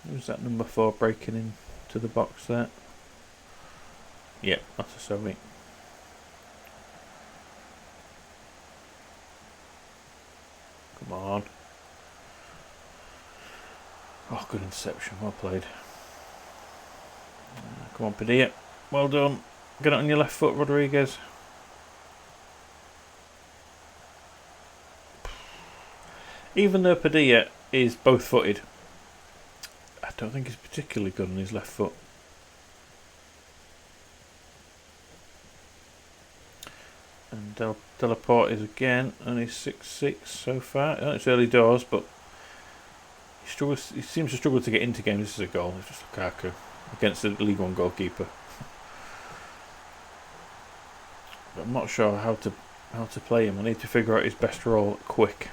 Who's that number 4 breaking into the box there? Yep, that's a Soviet. Come on. Oh, good interception. Well played. Come on, Padilla. Well done. Get it on your left foot, Rodriguez. Even though Padilla is both-footed, I don't think he's particularly good on his left foot. And Delaporte is again only 6'6" so far. It's early doors, but he seems to struggle to get into games. This is a goal. It's just Lukaku against the League One goalkeeper. But I'm not sure how to play him. I need to figure out his best role quick.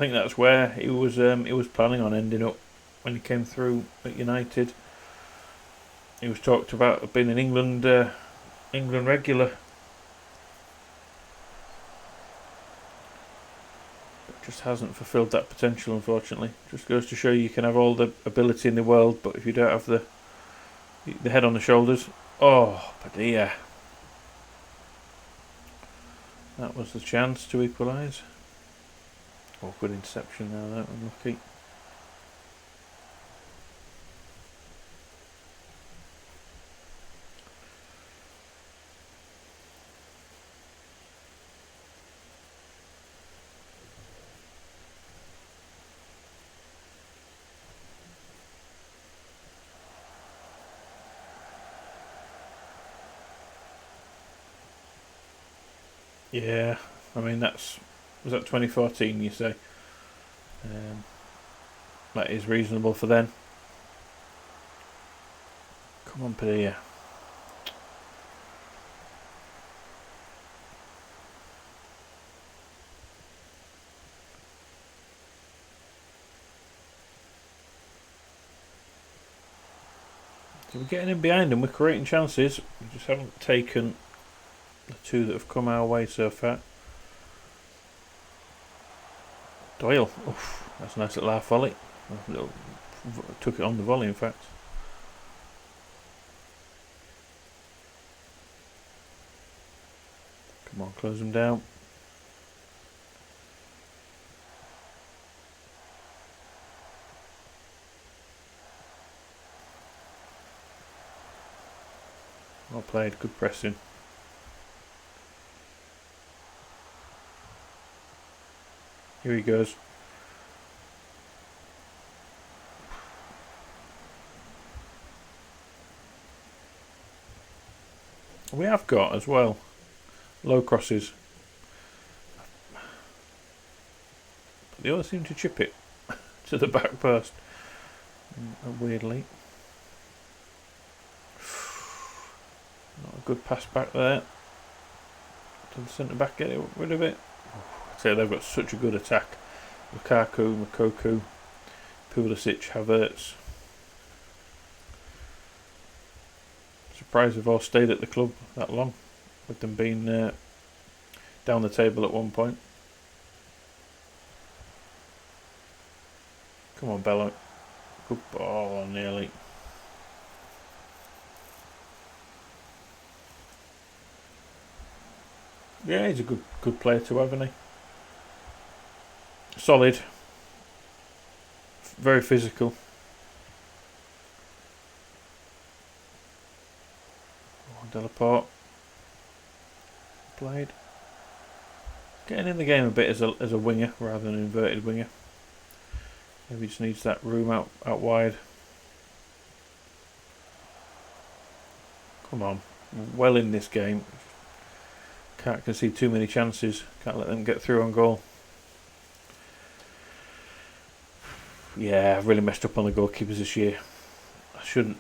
think that's where he was planning on ending up when he came through at United. He was talked about being an England regular. But just hasn't fulfilled that potential, unfortunately. Just goes to show you can have all the ability in the world, but if you don't have the head on the shoulders. Oh, Padilla. That was the chance to equalise. Oh, good interception now, that one, lucky. Yeah, I mean was that 2014 you say? That is reasonable for then. Come on, Padilla. So we're getting in behind them, we're creating chances, we just haven't taken the two that have come our way so far. Doyle, oof, that's a nice little half volley. Took it on the volley, in fact. Come on, close them down. Well played, good pressing. Here he goes. We have got as well low crosses. But they all seem to chip it to the back post. Weirdly. Not a good pass back there. To the centre back, get rid of it. I'd say they've got such a good attack. Lukaku, Mokoku, Pulisic, Havertz. Surprised they've all stayed at the club that long, with them being down the table at one point. Come on, Bello. Good ball, nearly. Yeah, he's a good player to have, isn't he? Solid. Very physical. Delaport. Played. Getting in the game a bit as a winger rather than an inverted winger. Maybe just needs that room out wide. Come on. Well in this game. Can't concede too many chances. Can't let them get through on goal. Yeah, I've really messed up on the goalkeepers this year. I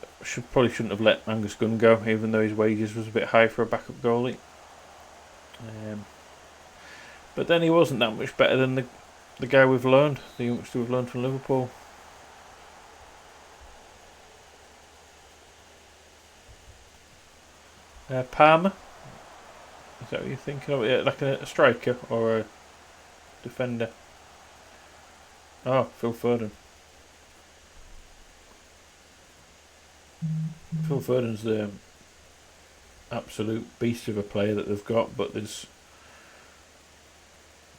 probably shouldn't have let Angus Gunn go, even though his wages was a bit high for a backup goalie. But then he wasn't that much better than the guy we've loaned, the youngster we've loaned from Liverpool. Palmer. Is that what you're thinking of? Yeah, like a striker or a defender? Oh, Phil Foden. Phil Foden's the absolute beast of a player that they've got, but there's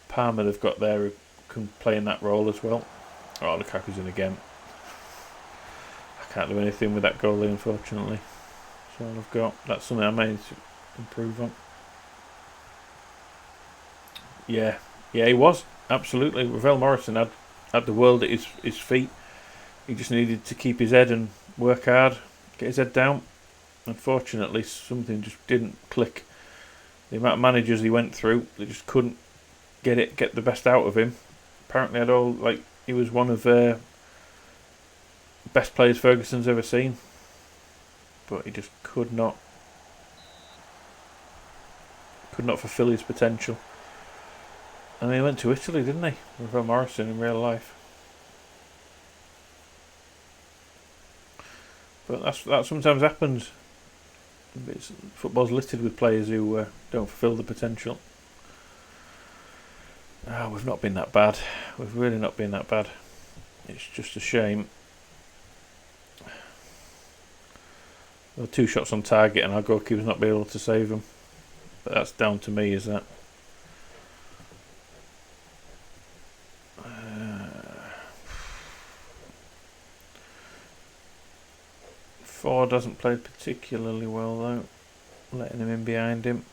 Palmer they've got there who can play in that role as well. Oh, Lukaku's in again. I can't do anything with that goalie, unfortunately. That's all I've got. That's something I may need to improve on. Yeah, he was absolutely. Ravel Morrison had the world at his feet. He just needed to keep his head and work hard, get his head down. Unfortunately, something just didn't click. The amount of managers he went through, they just couldn't get the best out of him. Apparently, he was one of the best players Ferguson's ever seen, but he just could not fulfil his potential. And he went to Italy, didn't he? With Morrison in real life. But that sometimes happens. Football's littered with players who don't fulfil the potential. We've not been that bad. We've really not been that bad. It's just a shame. There were 2 shots on target and our goalkeeper's not been able to save them. But that's down to me, is that? Ford hasn't played particularly well though. Letting him in behind him.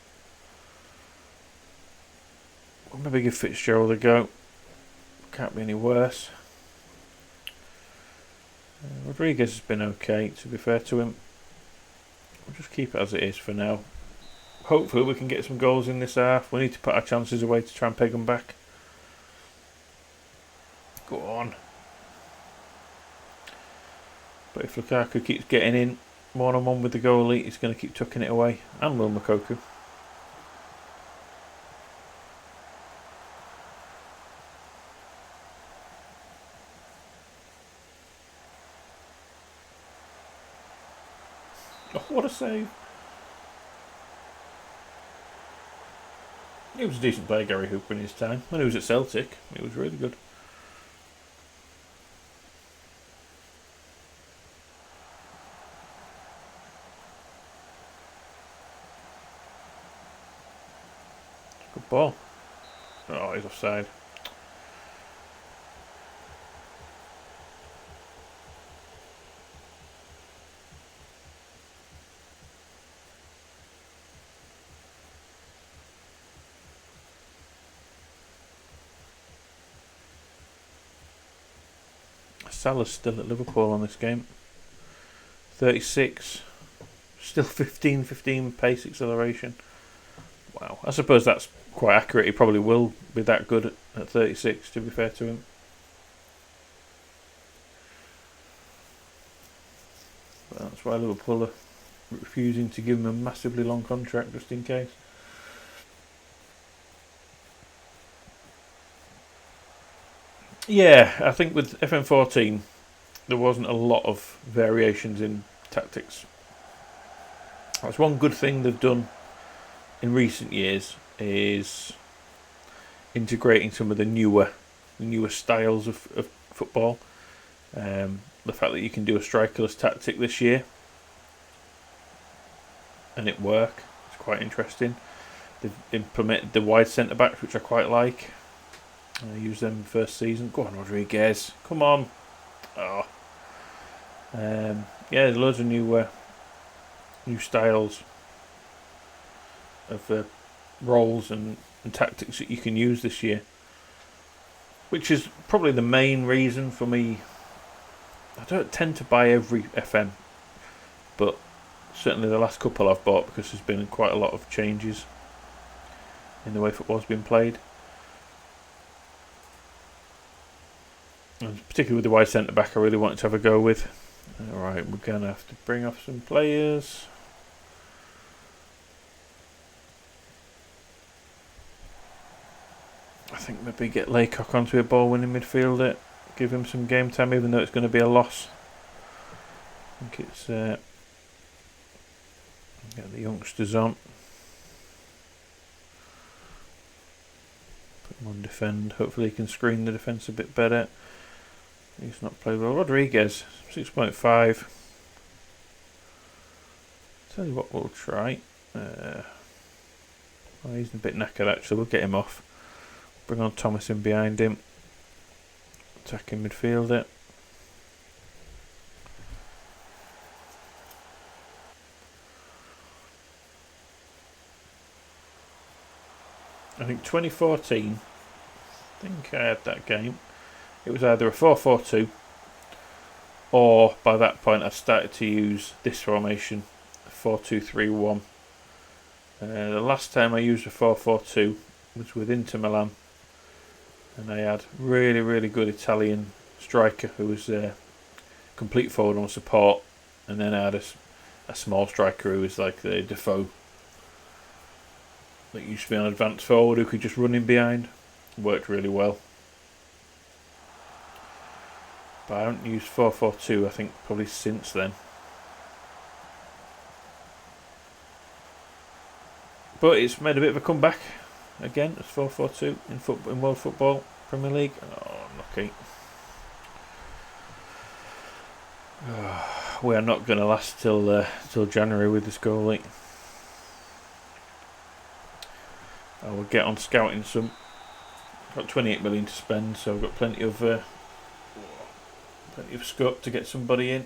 We'll maybe give Fitzgerald a go. Can't be any worse. Rodriguez has been okay, to be fair to him. We'll just keep it as it is for now. Hopefully we can get some goals in this half. We need to put our chances away to try and peg them back. Go on. But if Lukaku keeps getting in one-on-one with the goalie, he's going to keep tucking it away. And Will Makoku. Oh, what a save. He was a decent player, Gary Hooper, in his time. When he was at Celtic, he was really good. Good ball. Oh, he's offside. Salah's still at Liverpool on this game. 36. Still 15 pace acceleration. Wow. I suppose that's quite accurate. He probably will be that good at 36, to be fair to him. But that's why Liverpool are refusing to give him a massively long contract just in case. Yeah, I think with FM14 there wasn't a lot of variations in tactics. That's one good thing they've done in recent years, is integrating some of the newer styles of football. The fact that you can do a strikerless tactic this year and it work, it's quite interesting. They've implemented the wide centre backs, which I quite like. I used them first season. Go on, Rodriguez. Come on. Oh. Yeah, there's loads of new styles of roles and tactics that you can use this year, which is probably the main reason for me. I don't tend to buy every FM, but certainly the last couple I've bought because there's been quite a lot of changes in the way football's been played. And particularly with the wide centre back, I really wanted to have a go with. Alright, we're going to have to bring off some players. I think maybe get Laycock onto a ball-winning midfielder. Give him some game time, even though it's going to be a loss. I think it's... get the youngsters on. Put him on defend. Hopefully he can screen the defence a bit better. He's not played well. Rodriguez, 6.5. Tell you what, we'll try. Well, he's a bit knackered actually. We'll get him off. Bring on Thomas in behind him. Attacking midfielder. I think 2014. I think I had that game. It was either a 4-4-2 or by that point I started to use this formation, 4-2-3-1. The last time I used a 4-4-2 was with Inter Milan, and I had really good Italian striker who was complete forward on support, and then I had a small striker who was like the Defoe that used to be on advanced forward who could just run in behind. worked really well. But I haven't used 442, I think, probably since then. But it's made a bit of a comeback again as 442 in World Football Premier League. Oh, unlucky. We are not going to last till January with this goalie. I will get on scouting some. Got 28 million to spend, so I've got plenty of scope to get somebody in.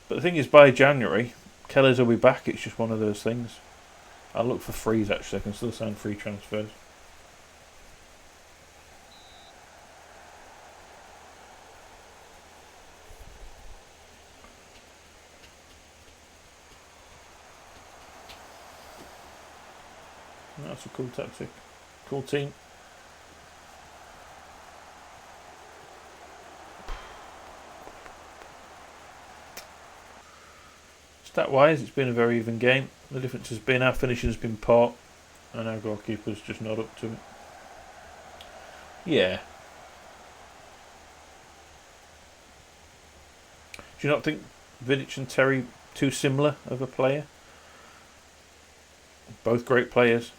But the thing is, by January, Kelly's will be back. It's just one of those things. I'll look for frees actually. I can still sign free transfers. That's a cool tactic. Cool team. Stat-wise, it's been a very even game. The difference has been our finishing has been poor, and our goalkeeper's just not up to it. Yeah. Do you not think Vidic and Terry too similar of a player? Both great players.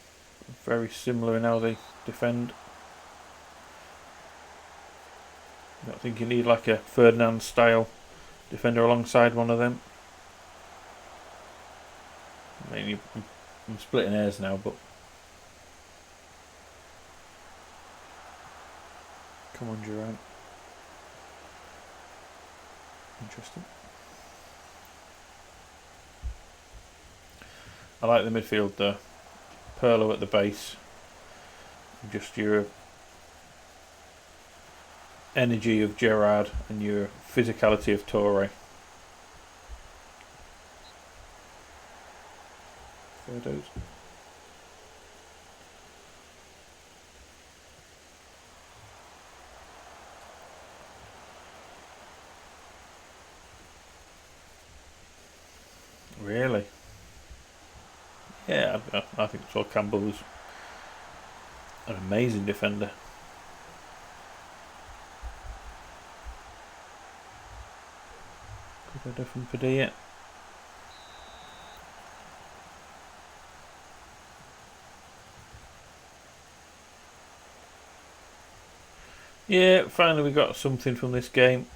Very similar in how they defend. I don't think you need like a Ferdinand style defender alongside one of them. I mean, I'm splitting hairs now, but come on, Jerome. Interesting. I like the midfield though. Perlo at the base. Just your energy of Gerrard and your physicality of Torre. Photos. Really? Yeah, I think Sol Campbell was an amazing defender. Could have done Padilla. Yeah, finally we got something from this game.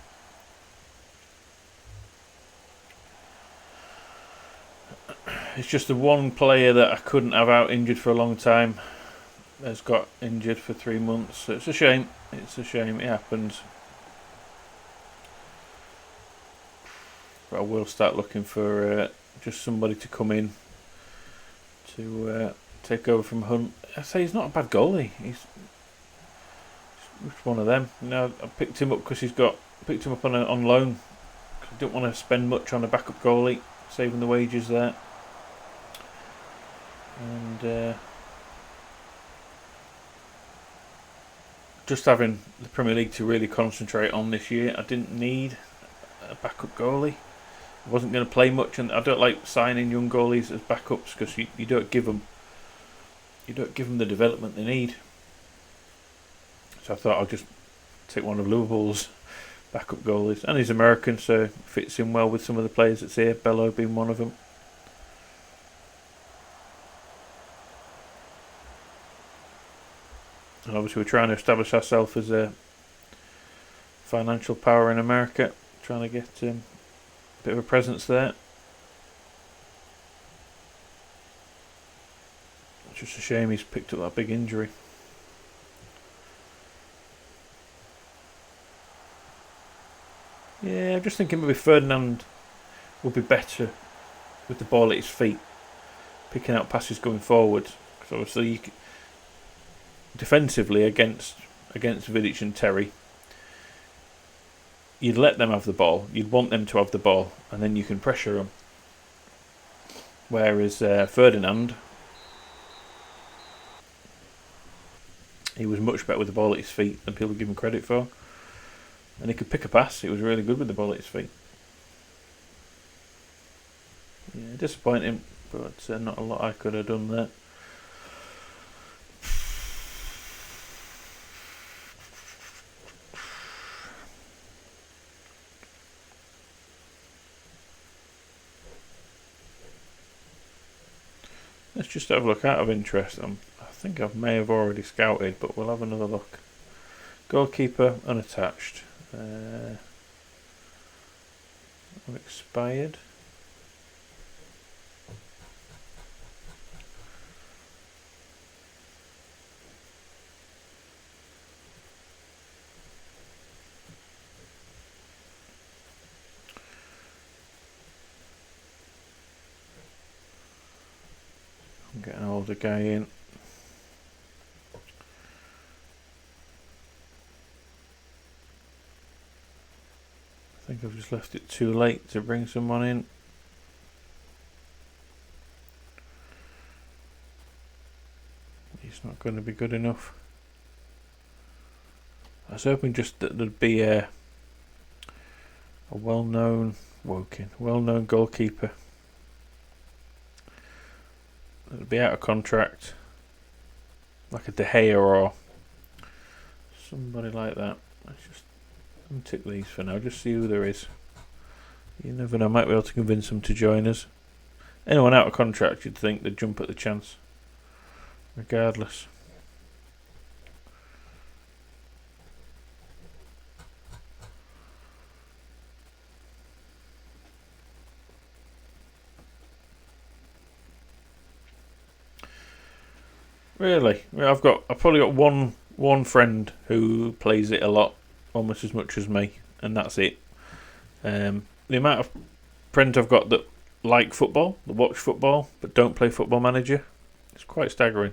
It's just the one player that I couldn't have out injured for a long time has got injured for 3 months. So it's a shame. It's a shame. It happens. But I will start looking for just somebody to come in to take over from Hunt. I say he's not a bad goalie. He's one of them. You know, I picked him up because picked him up on loan. I didn't want to spend much on a backup goalie, saving the wages there. And just having the Premier League to really concentrate on this year, I didn't need a backup goalie. I wasn't going to play much, and I don't like signing young goalies as backups because you don't give them the development they need. So I thought I'll just take one of Liverpool's backup goalies, and he's American, so fits in well with some of the players that's here. Bello being one of them. And obviously we're trying to establish ourselves as a financial power in America, trying to get a bit of a presence there. It's just a shame he's picked up that big injury. Yeah, I'm just thinking maybe Ferdinand would be better with the ball at his feet, picking out passes going forward. Because obviously you defensively against Vidic and Terry, you'd let them have the ball, you'd want them to have the ball, and then you can pressure them. Whereas Ferdinand, he was much better with the ball at his feet than people give him credit for, and he could pick a pass. He was really good with the ball at his feet. Yeah, disappointing, but not a lot I could have done there. Let's just have a look out of interest. I think I may have already scouted, but we'll have another look. Goalkeeper unattached. Expired. I'm getting an older guy in. I think I've just left it too late to bring someone in. He's not going to be good enough. I was hoping just that there'd be a well-known goalkeeper. That'd be out of contract, like a De Gea or somebody like that. Let's just untick these for now, just see who there is. You never know, I might be able to convince them to join us. Anyone out of contract, you'd think they'd jump at the chance, regardless. Really? I've probably got one friend who plays it a lot, almost as much as me, and that's it. The amount of friends I've got that like football, that watch football, but don't play Football Manager, it's quite staggering.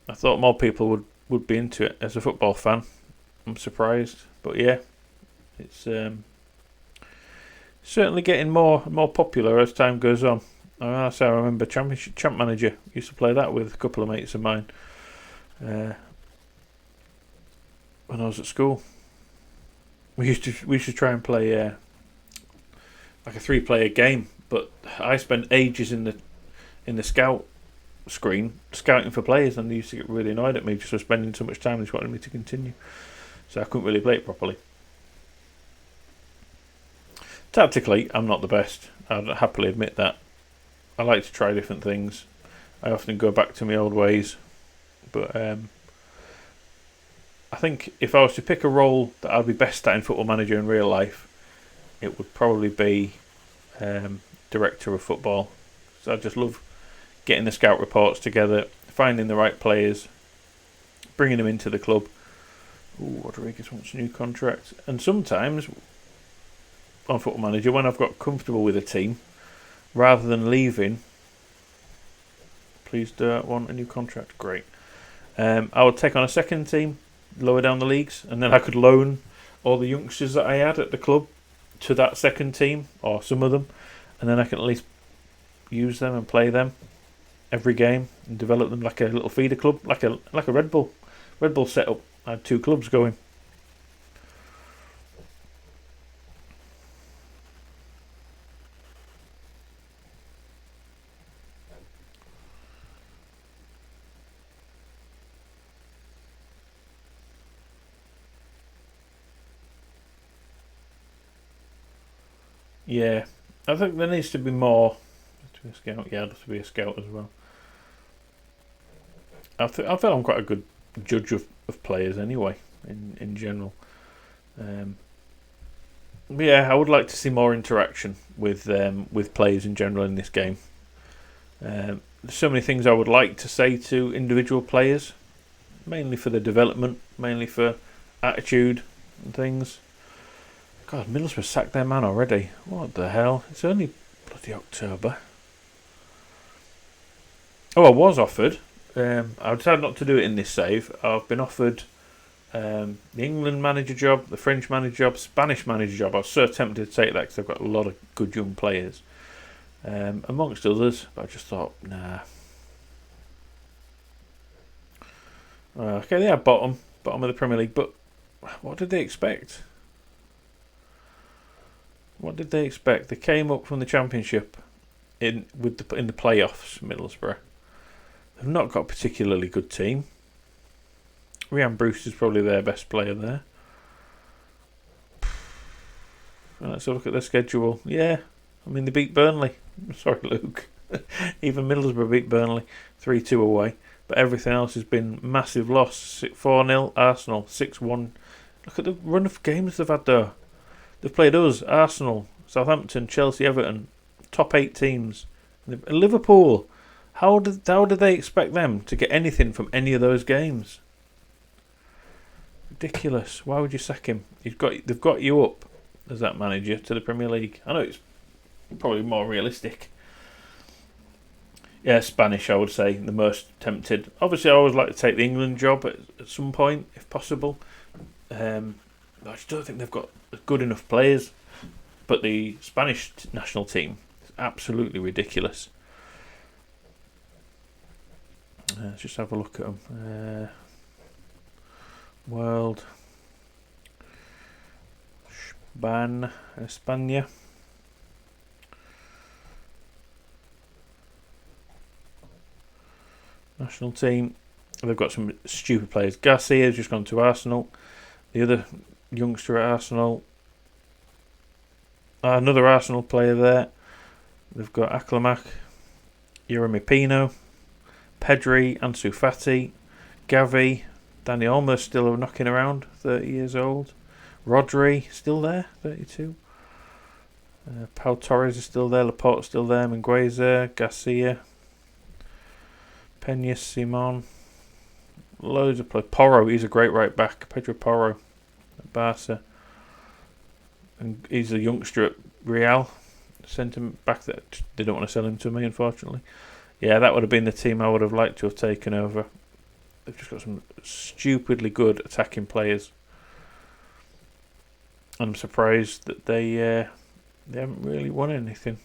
I thought more people would be into it. As a football fan, I'm surprised, but yeah, it's certainly getting more popular as time goes on. I remember Champ Manager. Used to play that with a couple of mates of mine when I was at school. We used to try and play like a 3-player game, but I spent ages in the scout screen scouting for players, and they used to get really annoyed at me just for spending so much time. They just wanted me to continue, so I couldn't really play it properly. Tactically, I'm not the best. I'd happily admit that. I like to try different things. I often go back to my old ways, but I think if I was to pick a role that I'd be best at in Football Manager in real life, it would probably be director of football. So I just love getting the scout reports together, finding the right players, bringing them into the club. Ooh, Rodriguez wants a new contract. And sometimes on Football Manager, when I've got comfortable with a team, rather than leaving, please don't want a new contract. Great. I would take on a second team lower down the leagues, and then I could loan all the youngsters that I had at the club to that second team, or some of them, and then I can at least use them and play them every game and develop them like a little feeder club, like a Red Bull setup. I had 2 clubs going. Yeah, I think there needs to be more. To be a scout, yeah, I'd love to be a scout as well. I feel I'm quite a good judge of players anyway, in general. But yeah, I would like to see more interaction with players in general in this game. There's so many things I would like to say to individual players, mainly for the development, mainly for attitude and things. God, Middlesbrough sacked their man already. What the hell? It's only bloody October. Oh, I was offered. I decided not to do it in this save. I've been offered the England manager job, the French manager job, Spanish manager job. I was so tempted to take that because I've got a lot of good young players, amongst others. But I just thought, nah. Okay, they are bottom of the Premier League. But what did they expect? What did they expect? They came up from the Championship in the playoffs, Middlesbrough. They've not got a particularly good team. Ryan Brewster's probably their best player there. Let's have a look at their schedule. Yeah, I mean, they beat Burnley. Sorry, Luke. Even Middlesbrough beat Burnley 3-2 away. But everything else has been massive loss. 4-0, Arsenal, 6-1. Look at the run of games they've had though. They've played us, Arsenal, Southampton, Chelsea, Everton, top 8 teams. Liverpool. How did they expect them to get anything from any of those games? Ridiculous. Why would you sack him? They've got you up as that manager to the Premier League. I know it's probably more realistic. Yeah, Spanish, I would say, the most tempted. Obviously, I always like to take the England job at some point, if possible. I just don't think they've got good enough players. But the Spanish national team is absolutely ridiculous. Let's just have a look at them. World. España. National team. They've got some stupid players. Garcia's just gone to Arsenal. The other youngster at Arsenal. Another Arsenal player there. They've got Aclamac, Yeremy Pino, Pedri, Ansu Fati, Gavi, Dani Olmo still knocking around, 30 years old. Rodri still there, 32. Pau Torres is still there, Laporte's still there, Mingueza, Garcia, Peña Simon. Loads of players. Porro, he's a great right back. Pedro Porro at Barca. And he's a youngster at Real. Sent him back there. They don't want to sell him to me, unfortunately. Yeah, that would have been the team I would have liked to have taken over. They've just got some stupidly good attacking players. I'm surprised that they haven't really won anything.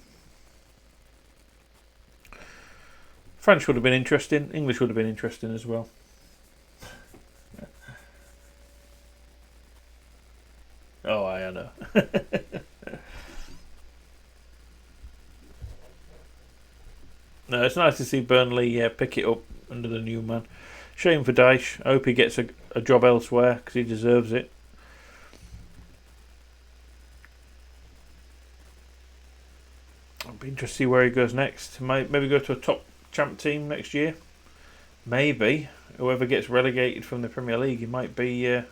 French would have been interesting. English would have been interesting as well. Oh, I know. No, it's nice to see Burnley pick it up under the new man. Shame for Dyche. I hope he gets a job elsewhere because he deserves it. I'll be interested to see where he goes next. Maybe go to a top champ team next year. Maybe whoever gets relegated from the Premier League, he might be in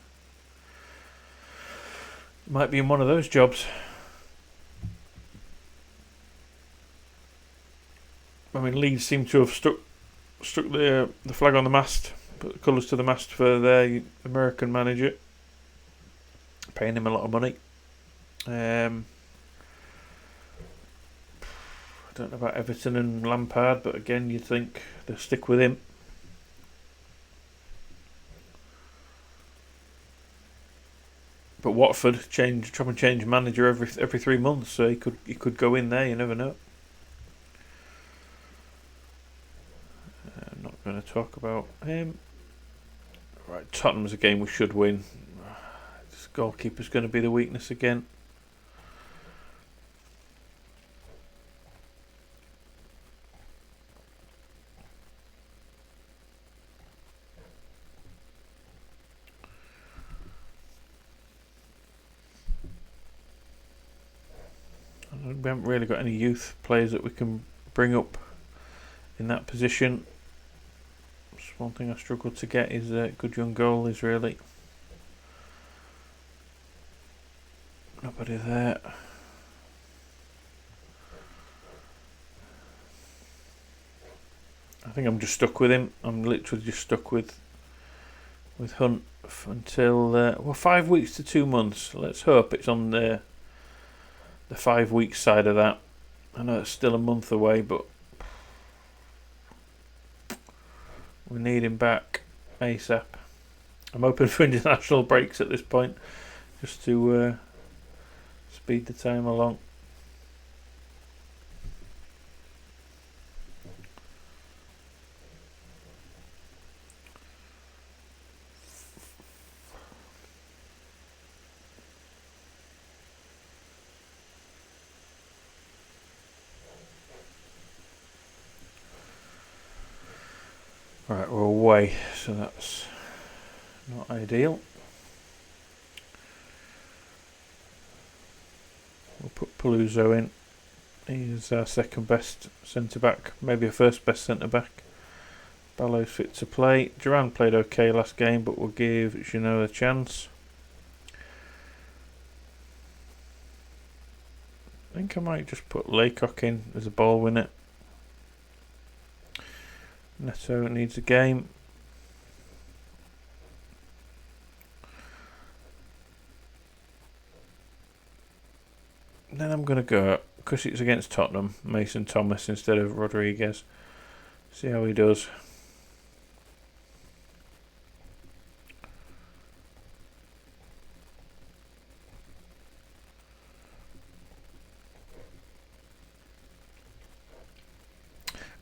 one of those jobs. I mean, Leeds seem to have stuck the flag on the mast, put the colours to the mast for their American manager, paying him a lot of money. I don't know about Everton and Lampard, but again, you'd think they'll stick with him. But Watford chop and change manager every 3 months, so he could go in there. You never know. I'm not going to talk about him. Right, Tottenham's a game we should win. This goalkeeper's going to be the weakness again. We haven't really got any youth players that we can bring up in that position. Just one thing I struggle to get is good young goalies, really. Nobody there. I think I'm just stuck with him. I'm literally just stuck with Hunt until 5 weeks to 2 months. Let's hope it's on the 5 week side of that. I know it's still a month away, but we need him back ASAP. I'm hoping for international breaks at this point, just to speed the time along. Right, we're away, so that's not ideal. We'll put Paluzzo in. He's our second best centre back, maybe a first best centre back. Ballow's fit to play. Duran played okay last game, but we'll give Jeannot a chance. I think I might just put Laycock in as a ball winner. Neto needs a game. Then I'm going to go, because it's against Tottenham, Mason Thomas instead of Rodriguez. See how he does.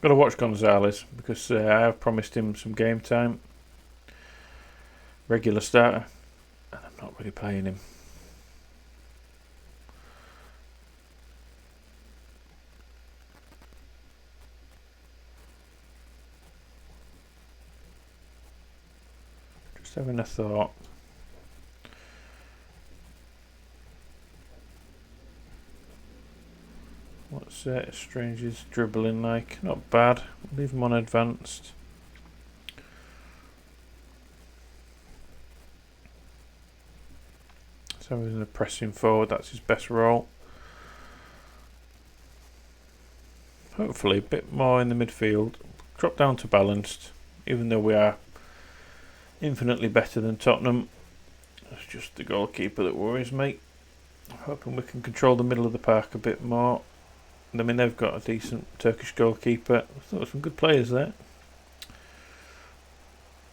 Got to watch Gonzalez because I have promised him some game time. Regular starter. And I'm not really playing him. Just having a thought. What's Strange's dribbling like? Not bad. Leave him on advanced. So he's in a pressing forward. That's his best role. Hopefully a bit more in the midfield. Drop down to balanced. Even though we are infinitely better than Tottenham. It's just the goalkeeper that worries me. I'm hoping we can control the middle of the park a bit more. I mean, they've got a decent Turkish goalkeeper. I thought there were some good players there.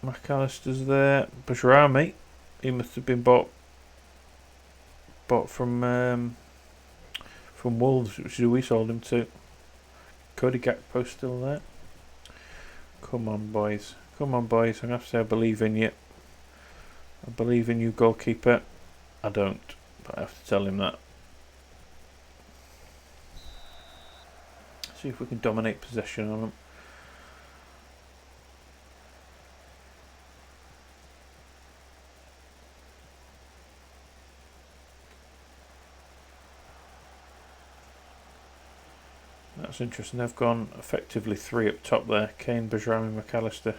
McAllister's there. Bajrami, he must have been bought from Wolves, which is who we sold him to. Cody Gakpo's still there. Come on, boys. Come on, boys. I'm going to have to say I believe in you. I believe in you, goalkeeper. I don't, but I have to tell him that. See if we can dominate possession on them. That's interesting. They've gone effectively 3 up top there. Kane, Bajrami, McAllister.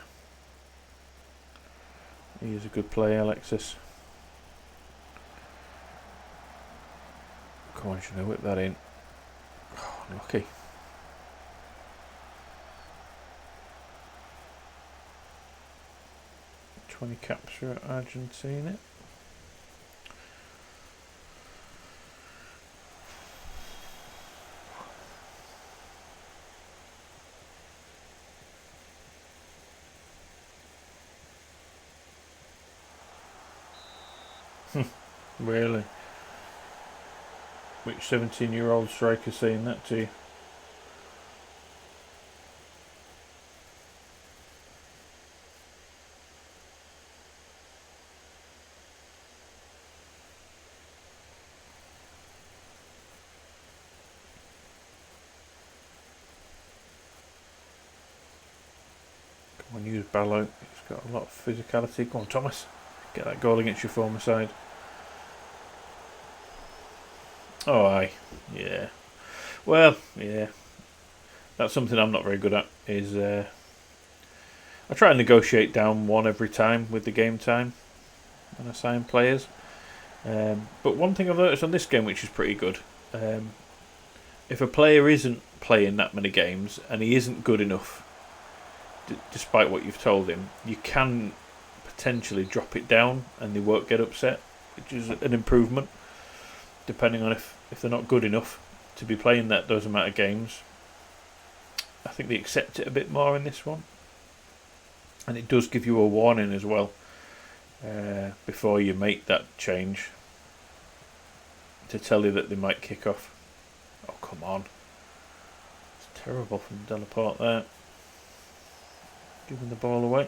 He is a good player, Alexis. Come on, Jeannot, whip that in. Oh, lucky. Twenty caps for Argentina. Really? Which 17-year-old striker saying that to you? Come on, use Ballo. He's got a lot of physicality. Go on, Thomas. Get that goal against your former side. Oh, aye. Yeah. Well, yeah. That's something I'm not very good at, is I try and negotiate down one every time with the game time when I sign players. But one thing I've noticed on this game, which is pretty good, if a player isn't playing that many games and he isn't good enough, despite what you've told him, you can potentially drop it down and they won't get upset, which is an improvement, depending on if they're not good enough to be playing those amount of games. I think they accept it a bit more in this one. And it does give you a warning as well before you make that change, to tell you that they might kick off. Oh, come on. It's terrible from Delaporte there. Giving the ball away.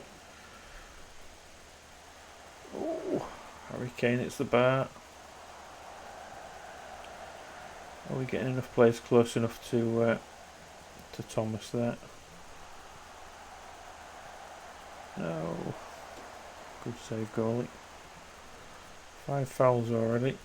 Oh, Harry Kane hits the bar. Are we getting enough players close enough to Thomas there? No. Good save, goalie. 5 fouls already.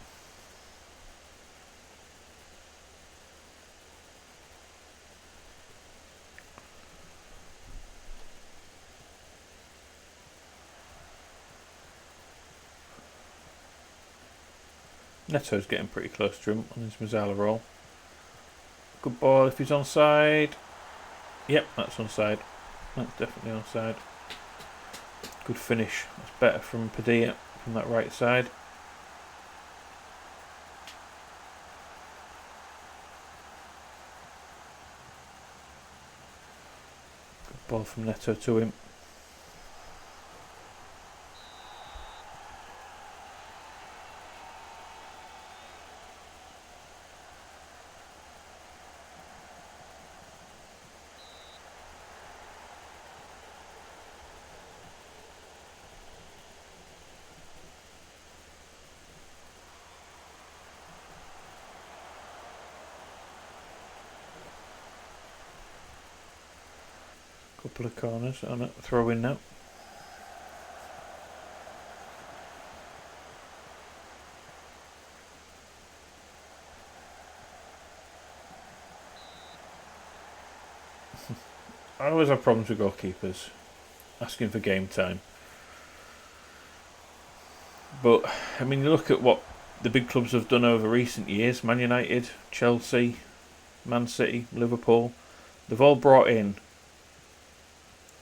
Neto's getting pretty close to him on his Mazzala roll. Good ball if he's onside. Yep, that's onside. That's definitely onside. Good finish. That's better from Padilla from that right side. Good ball from Neto to him. Couple of corners on it. Throw in now. I always have problems with goalkeepers asking for game time. But, I mean, you look at what the big clubs have done over recent years. Man United, Chelsea, Man City, Liverpool. They've all brought in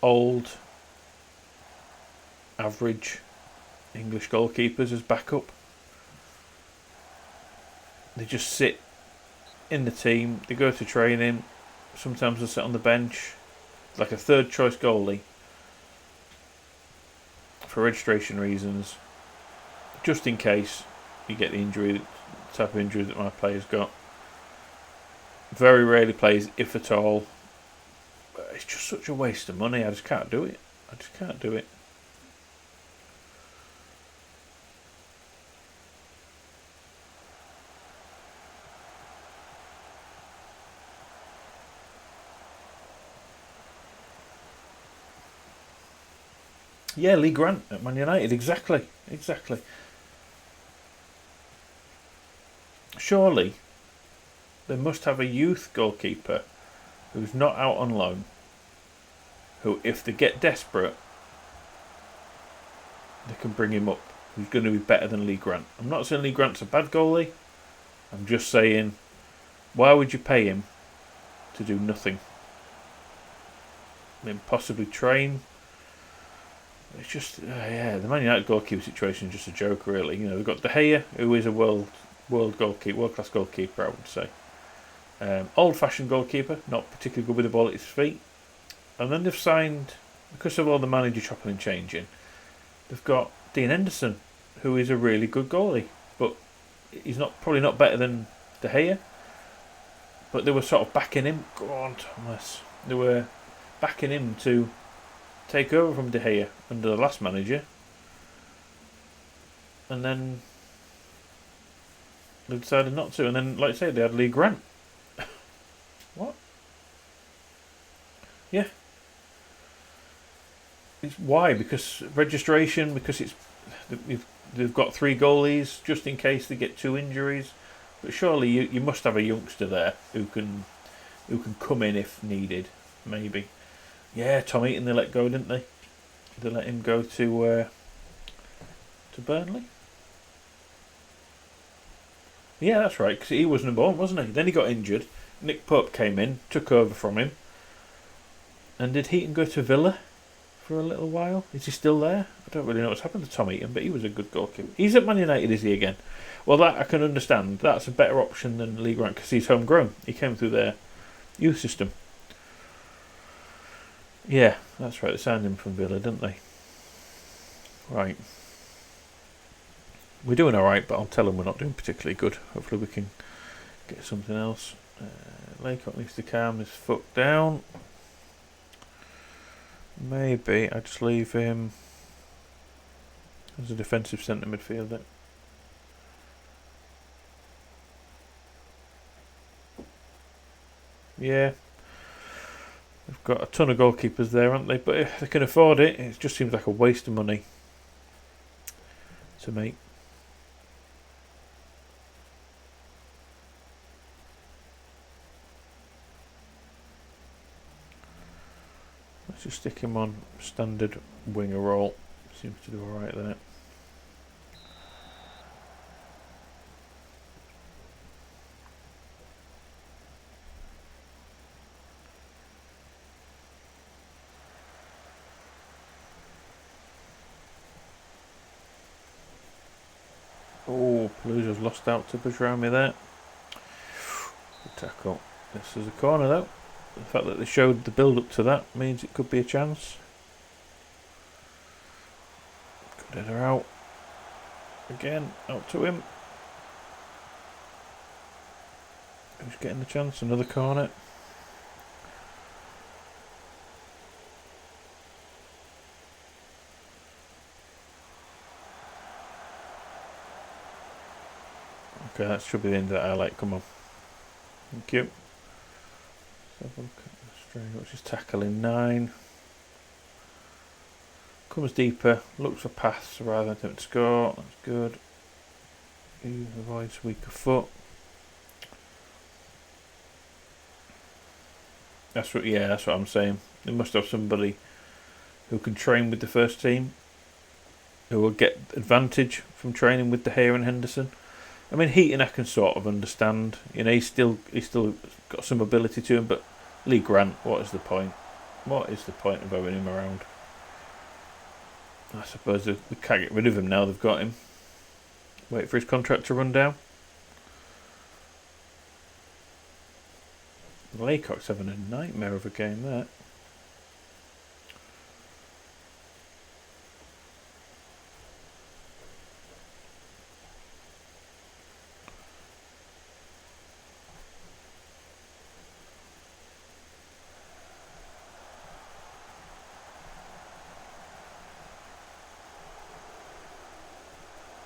old, average English goalkeepers as backup. They just sit in the team. They go to training. Sometimes they'll sit on the bench. Like a third choice goalie. For registration reasons. Just in case you get the injury, the type of injury that my player's got. Very rarely plays, if at all. But it's just such a waste of money. I just can't do it. I just can't do it. Yeah, Lee Grant at Man United. Exactly. Surely they must have a youth goalkeeper who's not out on loan, who, if they get desperate, they can bring him up, who's going to be better than Lee Grant. I'm not saying Lee Grant's a bad goalie. I'm just saying, why would you pay him to do nothing? I mean, possibly train. It's just, the Man United goalkeeper situation is just a joke, really. You know, they've got De Gea, who is a world class goalkeeper, I would say. Old-fashioned goalkeeper, not particularly good with the ball at his feet. And then they've signed, because of all the manager chopping and changing, they've got Dean Henderson, who is a really good goalie, but he's probably not better than De Gea. But they were sort of backing him. Go on, Thomas. They were backing him to take over from De Gea under the last manager, and then they decided not to. And then, like I say, they had Lee Grant. What? Yeah. Why? Because registration. Because they've got 3 goalies just in case they get 2 injuries. But surely you must have a youngster there who can come in if needed. Maybe. Yeah, Tom Eaton they let go, didn't they? They let him go to Burnley. Yeah, that's right, because he was number 1, wasn't he? Then he got injured. Nick Pope came in, took over from him. And did Heaton go to Villa for a little while? Is he still there? I don't really know what's happened to Tom Eaton, but he was a good goalkeeper. He's at Man United, is he, again? Well, that I can understand. That's a better option than Lee Grant, because he's homegrown. He came through their youth system. Yeah, that's right. They signed him from Villa, didn't they? Right. We're doing alright, but I'll tell them we're not doing particularly good. Hopefully we can get something else. Laycock needs to calm his foot down. Maybe I just leave him as a defensive centre midfielder. Yeah. They've got a ton of goalkeepers there, haven't they? But if they can afford it, it just seems like a waste of money to make. Let's just stick him on standard winger role. Seems to do alright there. Peluso's lost out to Bajrami there. Good tackle. This is a corner though. The fact that they showed the build up to that means it could be a chance. Good header out. Again, out to him. Who's getting the chance? Another corner. Okay, that should be the end of that highlight. Come on. Thank you. Let's have a look at the string. What's his tackling? 9. Comes deeper. Looks for paths rather than attempt to score. That's good. He avoids weaker foot. That's what I'm saying. They must have somebody who can train with the first team, who will get advantage from training with De Gea and Henderson. I mean, Heaton I can sort of understand. You know, he's still got some ability to him, but Lee Grant, what is the point? What is the point of having him around? I suppose they can't get rid of him now they've got him. Wait for his contract to run down. Laycock's having a nightmare of a game there.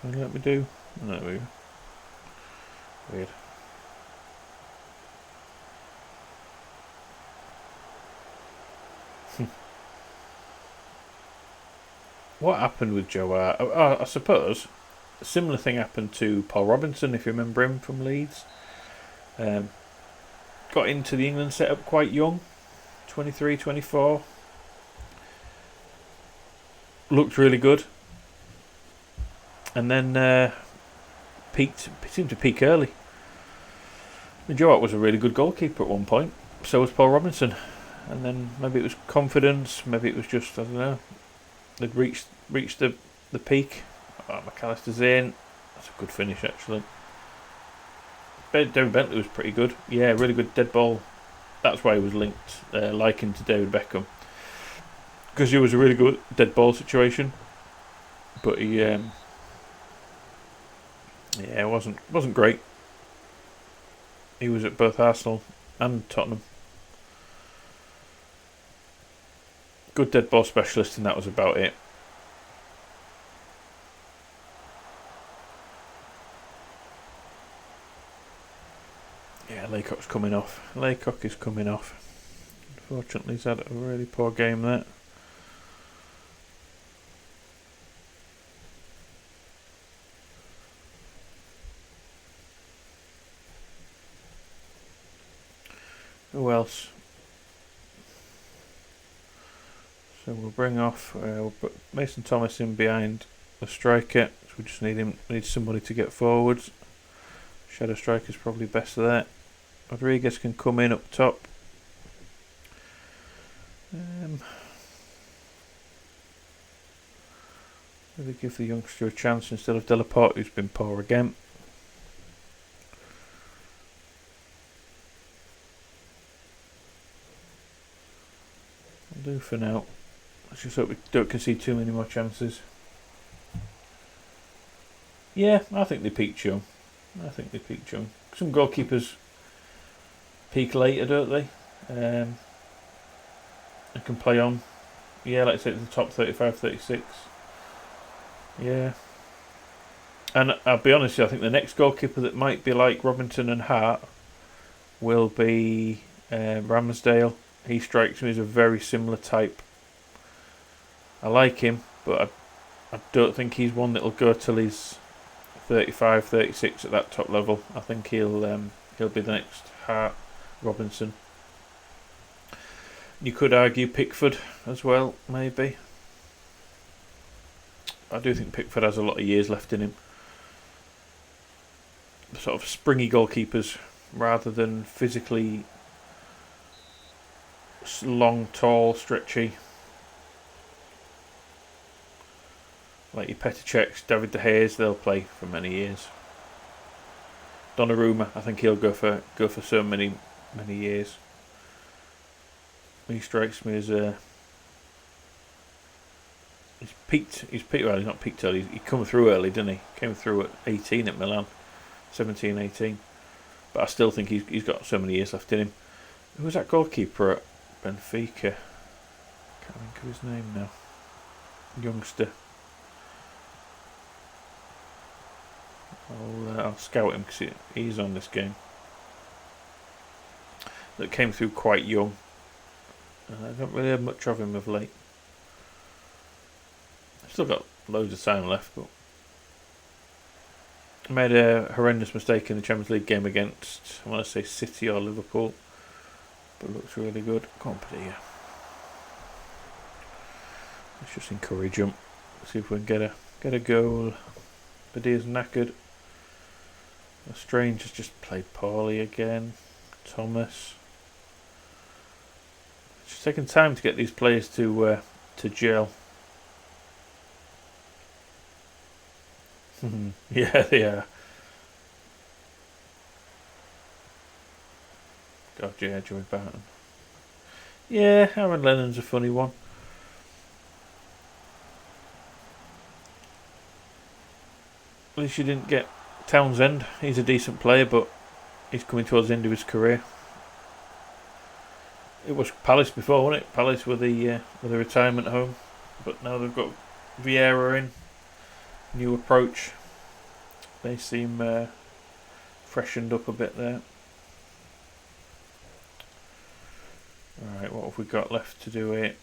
What let me do? No, weird. What happened with Joe Hart? I suppose a similar thing happened to Paul Robinson, if you remember him from Leeds. Got into the England setup quite young, 23, 24. Looked really good. And then seemed to peak early. Joe Hart was a really good goalkeeper at one point. So was Paul Robinson. And then maybe it was confidence, maybe it was just, I don't know, they'd reached the peak. Oh, McAllister's in. That's a good finish, actually. David Bentley was pretty good. Yeah, really good dead ball. That's why he was likened to David Beckham. Because he was a really good dead ball situation. But he, it wasn't great. He was at both Arsenal and Tottenham. Good dead ball specialist, and that was about it. Yeah, Laycock's coming off. Laycock is coming off. Unfortunately, he's had a really poor game there. Who else? So we'll bring off. We'll put Mason Thomas in behind the striker. So we just need somebody to get forwards. Shadow striker's probably best there. Rodriguez can come in up top. Maybe give the youngster a chance instead of Delaporte, who's been poor again. I'll do for now. Let's just hope we don't concede too many more chances. Yeah, I think they peaked young. Some goalkeepers peak later, don't they? And can play on. Yeah, like I said, the top 35, 36. Yeah. And I'll be honest with you, I think the next goalkeeper that might be like Robinson and Hart will be Ramsdale. He strikes me as a very similar type. I like him, but I don't think he's one that'll go till he's 35, 36 at that top level. I think he'll be the next Hart, Robinson. You could argue Pickford as well, maybe. I do think Pickford has a lot of years left in him. Sort of springy goalkeepers rather than physically long, tall, stretchy. Like your Petr Cechs, David De Gea's, they'll play for many years. Donnarumma, I think he'll go for so many years. He strikes me as he's peaked. Well, he's not peaked early. He come through early, didn't he? Came through at 18 at Milan, 17, 18. But I still think he's got so many years left in him. Who was that goalkeeper at Benfica? Can't think of his name now. Youngster. I'll scout him because he's on this game. That came through quite young. I don't really have much of him of late. I've still got loads of time left, but I made a horrendous mistake in the Champions League game against, I want to say City or Liverpool, but it looks really good. Come on, Padilla. Let's just encourage him. See if we can get a goal. Padilla's knackered. Strange has just played poorly again. Thomas. It's just taking time to get these players to gel. Yeah, they are. God, yeah, Joey Barton. Yeah, Aaron Lennon's a funny one. At least you didn't get Townsend. He's a decent player, but he's coming towards the end of his career. It was Palace before, wasn't it? Palace with the retirement home, but now they've got Vieira in. New approach. They seem freshened up a bit there. Alright, what have we got left to do here?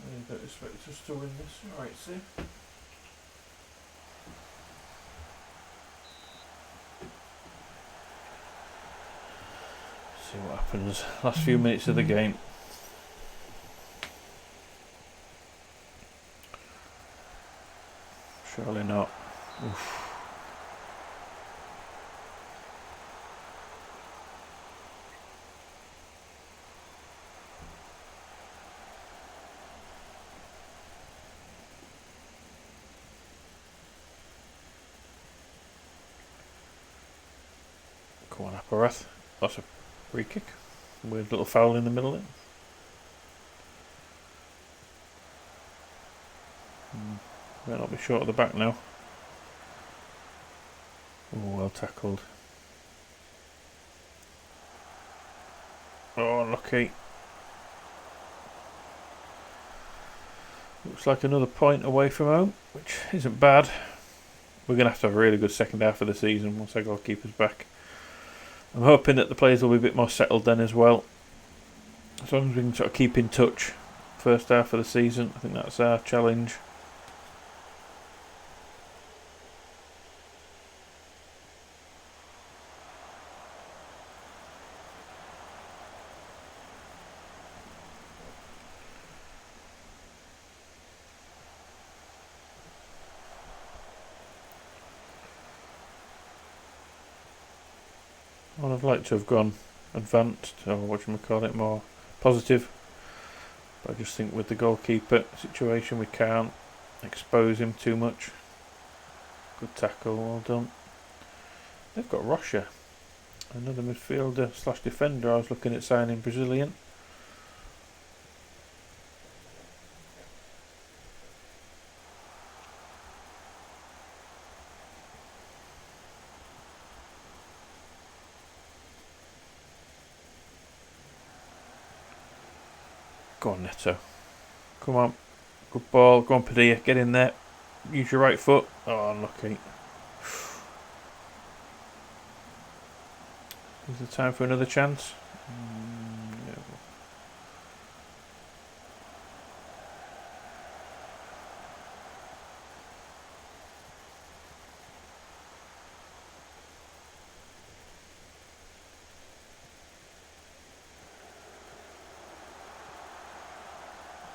I don't expect us to win this. Alright, see. See what happens. Last few minutes of the game. Surely not. Oof. Come on, Apparath. That's a free kick. Weird little foul in the middle there. Might not be short at the back now. Oh, well tackled. Oh, unlucky. Looks like another point away from home, which isn't bad. We're going to have a really good second half of the season once our goalkeeper's back. I'm hoping that the players will be a bit more settled then as well. As long as we can sort of keep in touch first half of the season, I think that's our challenge. Well, I'd like to have gone advanced, or what you call it, more positive. But I just think with the goalkeeper situation, we can't expose him too much. Good tackle, well done. They've got Rocha, another midfielder slash defender. I was looking at signing Brazilian. Go on, Neto. Come on. Good ball. Go on, Padilla. Get in there. Use your right foot. Oh, unlucky. Is there time for another chance? No.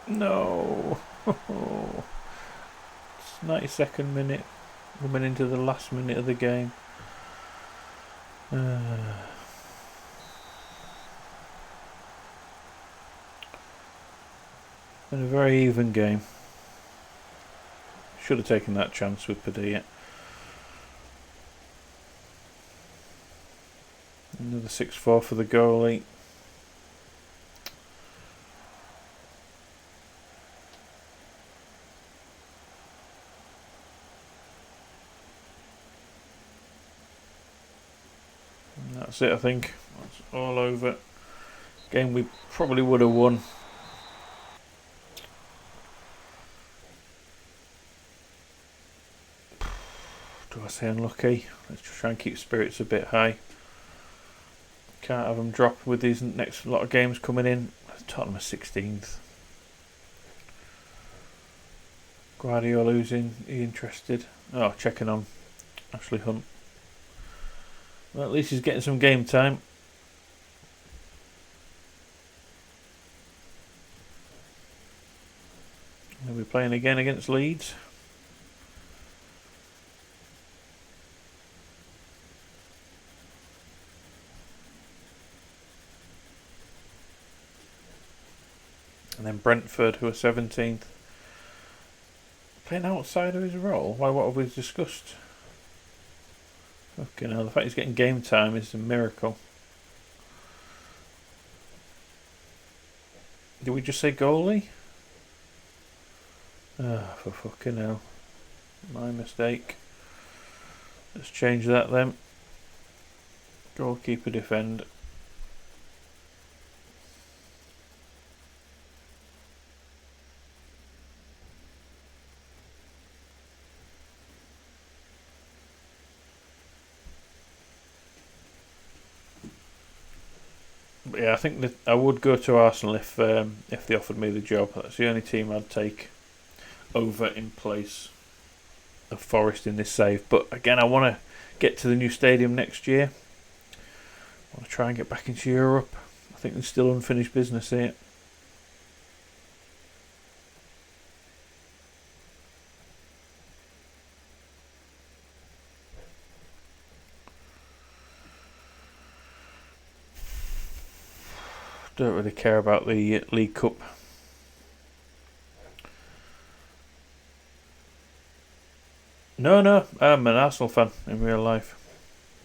No. It's 92nd minute. Coming into the last minute of the game. Been a very even game. Should have taken that chance with Padilla. Another 6-4 for the goalie. And that's it, I think. That's all over. Game we probably would have won. Do I say unlucky? Let's just try and keep spirits a bit high. Can't have them drop with these next lot of games coming in. Tottenham are 16th. Guardiola, who's in? Are you interested? Oh, checking on Ashley Hunt. Well, at least he's getting some game time. He'll be playing again against Leeds. And then Brentford, who are 17th. Playing outside of his role? Why, what have we discussed? Okay, now the fact he's getting game time is a miracle. Did we just say goalie? Ah, for fucking hell. My mistake. Let's change that then. Goalkeeper defend. But yeah, I think that I would go to Arsenal if they offered me the job. That's the only team I'd take over in place of Forest in this save. But again, I want to get to the new stadium next year. I want to try and get back into Europe. I think there's still unfinished business here. Don't really care about the League Cup. No, I'm an Arsenal fan in real life.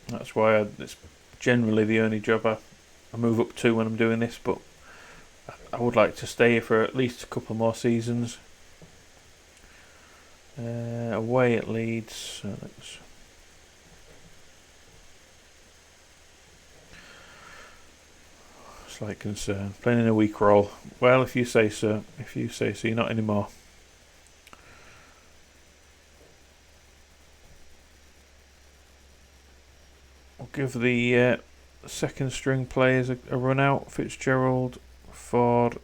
That's why it's generally the only job I move up to when I'm doing this, but I would like to stay here for at least a couple more seasons. Away at Leeds, so that's slight concern. Playing in a weak role. Well, if you say so. If you say so, you're not anymore. We'll give the second string players a run out. Fitzgerald, Ford.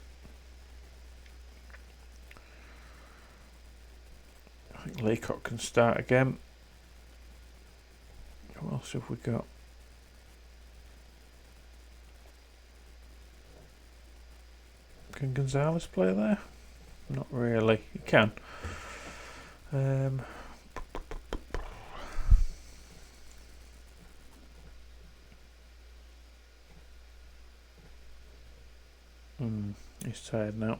I think Laycock can start again. What else have we got? Can Gonzalez play there? Not really. He can. He's tired now.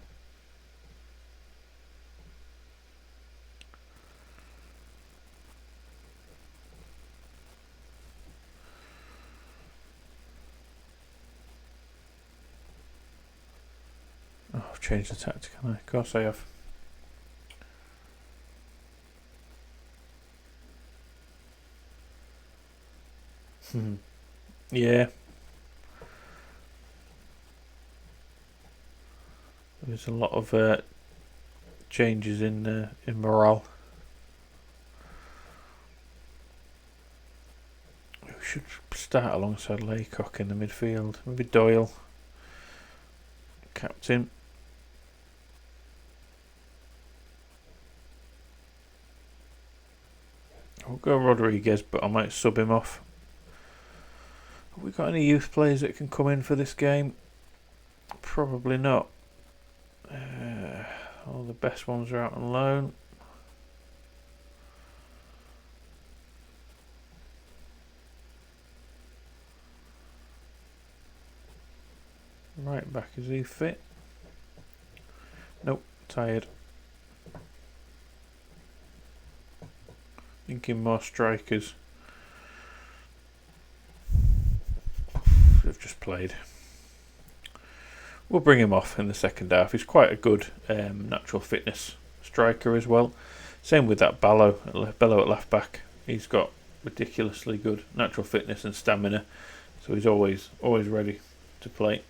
Oh, I've changed the tactic, haven't I? Of course I have. Yeah. There's a lot of changes in morale. We should start alongside Laycock in the midfield. Maybe Doyle, captain. I'll go Rodriguez, but I might sub him off. Have we got any youth players that can come in for this game? Probably not. All the best ones are out on loan. Right back, is he fit? Nope, tired. Thinking more strikers. They've just played. We'll bring him off in the second half. He's quite a good natural fitness striker as well. Same with that Bello at left back. He's got ridiculously good natural fitness and stamina, so he's always ready to play.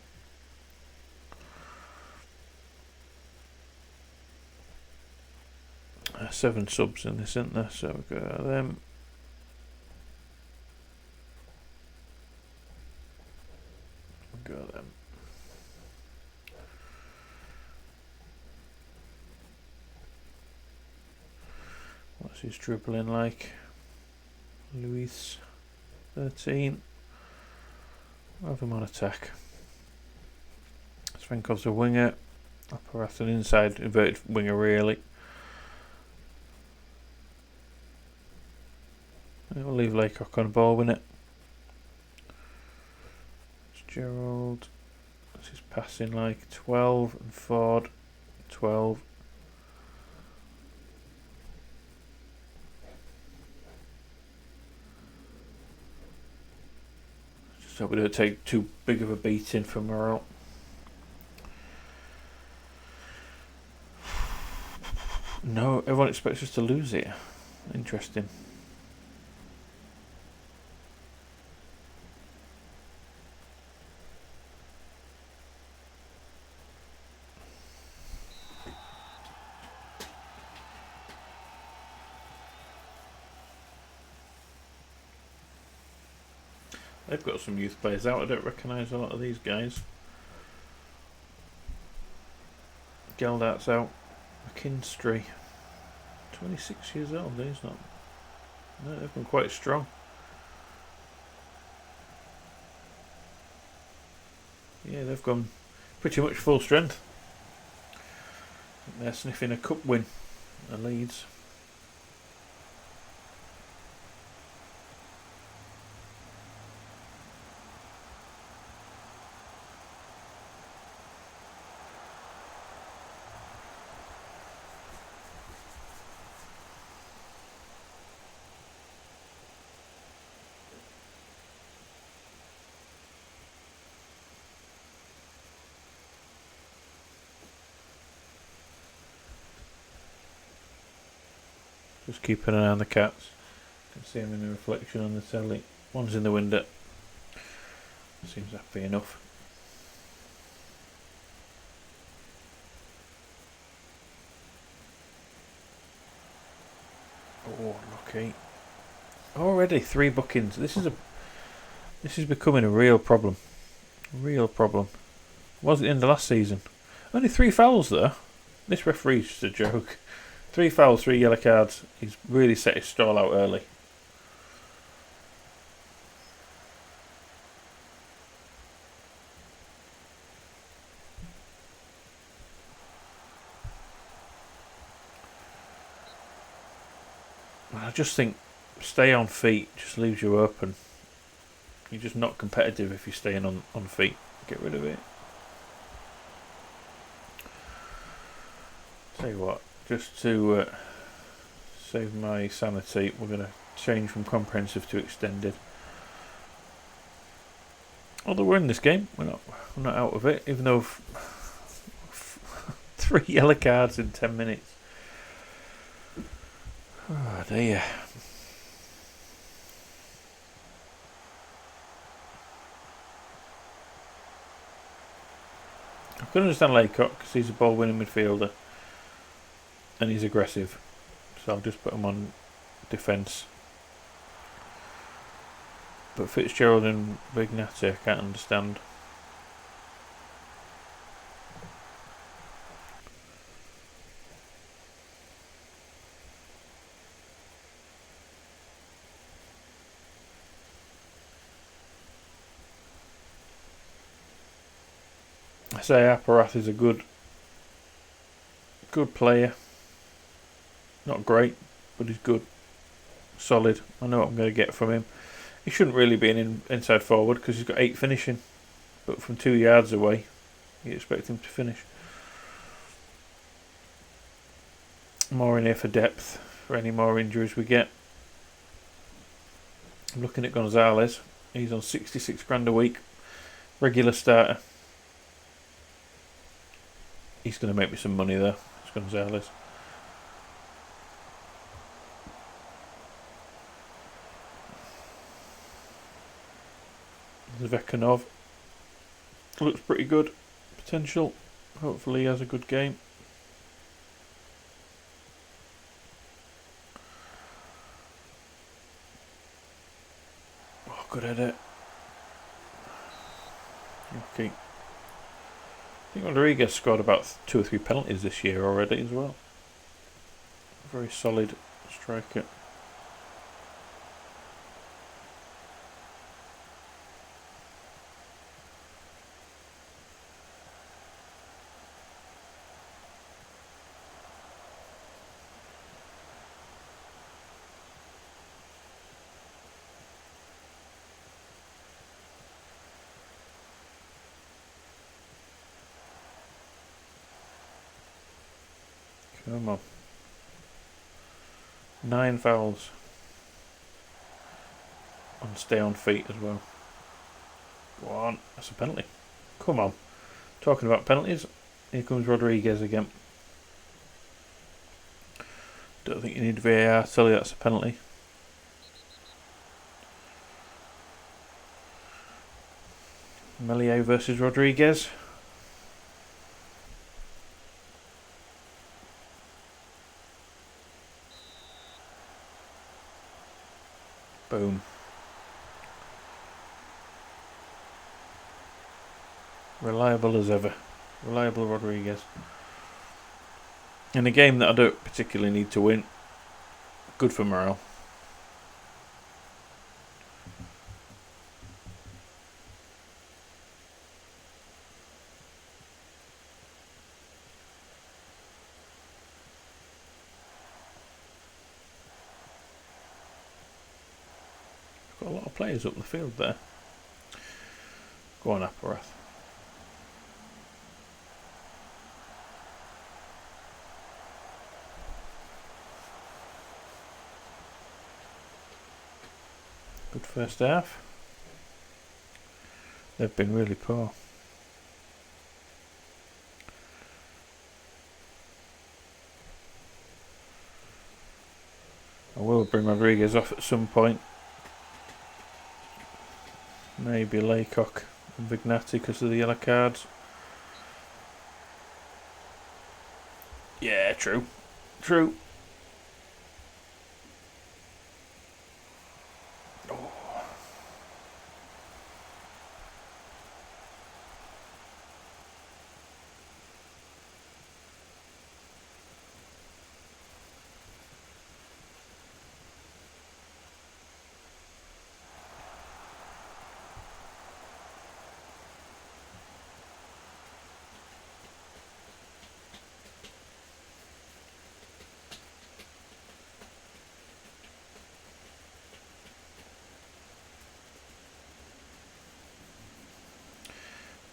Seven subs in this, isn't there? So we've got them. We've got them. What's his dribbling like? Luis, 13. We'll have him on attack. Svenkov's a winger. Apparath an inside inverted winger, really. We'll leave Laycock on ball, win it. Gerald. What's his passing like? 12. And Ford, 12. Just hope we don't take too big of a beating from morale. No, everyone expects us to lose it. Interesting. They've got some youth players out. I don't recognise a lot of these guys. Geldart's out. McKinstry, 26 years old. He's not. No, they've been quite strong. Yeah, they've gone pretty much full strength. They're sniffing a cup win at Leeds. Just keeping an eye on the cats. You can see them in the reflection on the telly. One's in the window. Seems happy enough. Oh, lucky. Already 3 bookings. This is becoming a real problem. Real problem. Was it in the last season? Only 3 fouls there. This referee's just a joke. 3 fouls, 3 yellow cards. He's really set his stall out early. I just think stay on feet just leaves you open. You're just not competitive if you're staying on feet. Get rid of it. Tell you what, just to save my sanity, we're going to change from comprehensive to extended. Although we're in this game, we're not out of it, even though 3 yellow cards in 10 minutes. Oh dear. I can understand Laycock because he's a ball-winning midfielder and he's aggressive, so I'll just put him on defence. But Fitzgerald and Bignati I can't understand. I say Apparath is a good Good player. Not great, but he's good. Solid. I know what I'm going to get from him. He shouldn't really be an inside forward because he's got 8 finishing. But from 2 yards away, you expect him to finish. More in here for depth, for any more injuries we get. I'm looking at Gonzalez. He's on 66 grand a week. Regular starter. He's going to make me some money there. It's Gonzalez. Zvekanov. Looks pretty good. Potential. Hopefully he has a good game. Oh, good header. Okay. I think Rodriguez scored about 2 or 3 penalties this year already as well. Very solid striker. Come on. 9 fouls. And stay on feet as well. Go on. That's a penalty. Come on. Talking about penalties. Here comes Rodriguez again. Don't think you need VAR to tell you that's a penalty. Melier versus Rodriguez. Boom. Reliable as ever. Reliable Rodriguez. In a game that I don't particularly need to win. Good for morale. Got a lot of players up the field there. Go on, Apparath. Good first half. They've been really poor. I will bring Rodriguez off at some point. Maybe Laycock and Vignati because of the yellow cards. Yeah, true. True.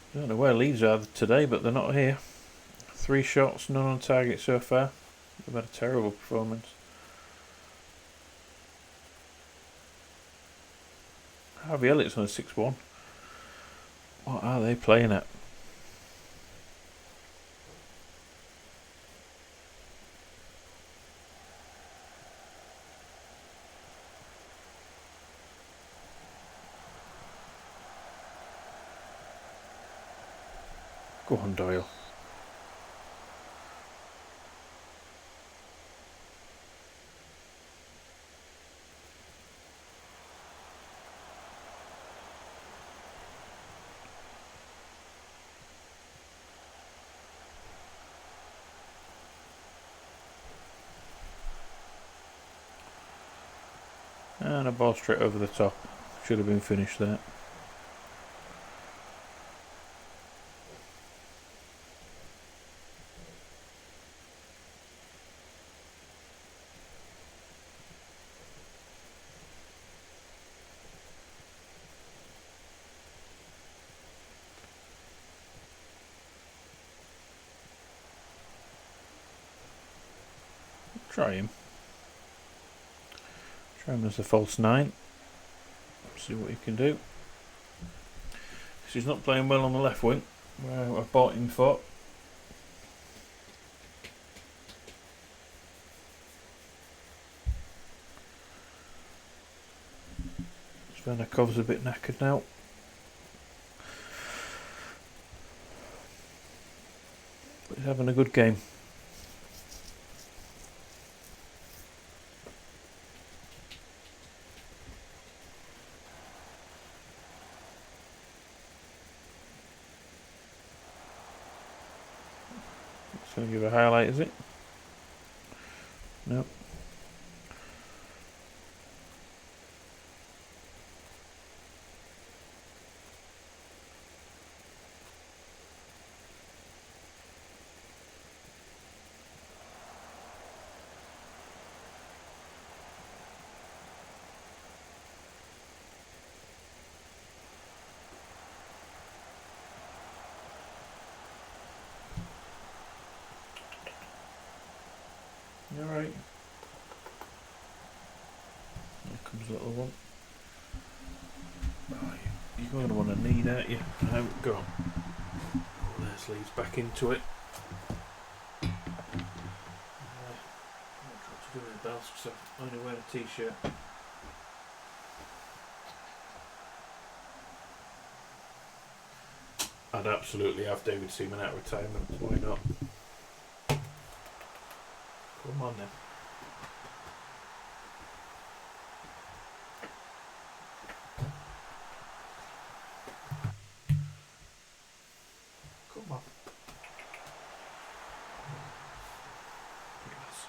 I don't know where Leeds are today, but they're not here. 3 shots, none on target so far. They've had a terrible performance. Harvey Elliott's on a 6-1. What are they playing at? Go on, Doyle. And a ball straight over the top. Should have been finished there. Try him. Try him as a false 9. See what he can do. He's not playing well on the left wing, where I bought him for. Svenikov's a bit knackered now. But he's having a good game. It's going to give a highlight, is it? No. Alright. Here comes a little one. Oh, you're going to want a knee, aren't you? No, go on. Oh, there's Leeds back into it. I'm not trying to do any bells because I'm only wearing a t-shirt. I'd absolutely have David Seaman out of retirement. Why not? Come on then. Come on. Yes.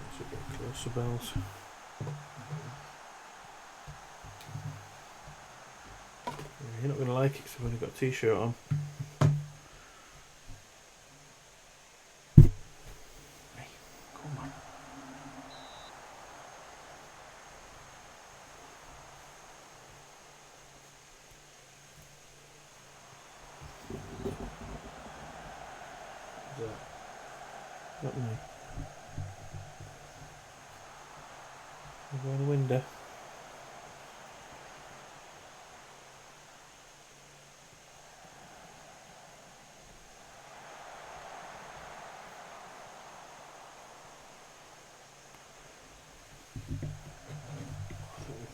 It's a bit closer, bells. You're not going to like it because I've only got a t-shirt on. Hey, come on. What's that? Not me. Over on the window.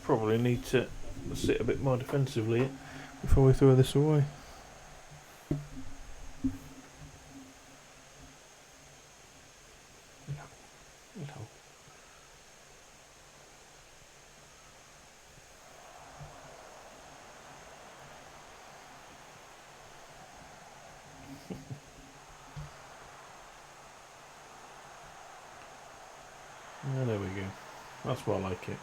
Probably need to sit a bit more defensively before we throw this away. No. Oh, there we go. That's more like it.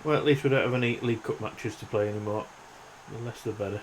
Well, at least we don't have any League Cup matches to play anymore. The less the better.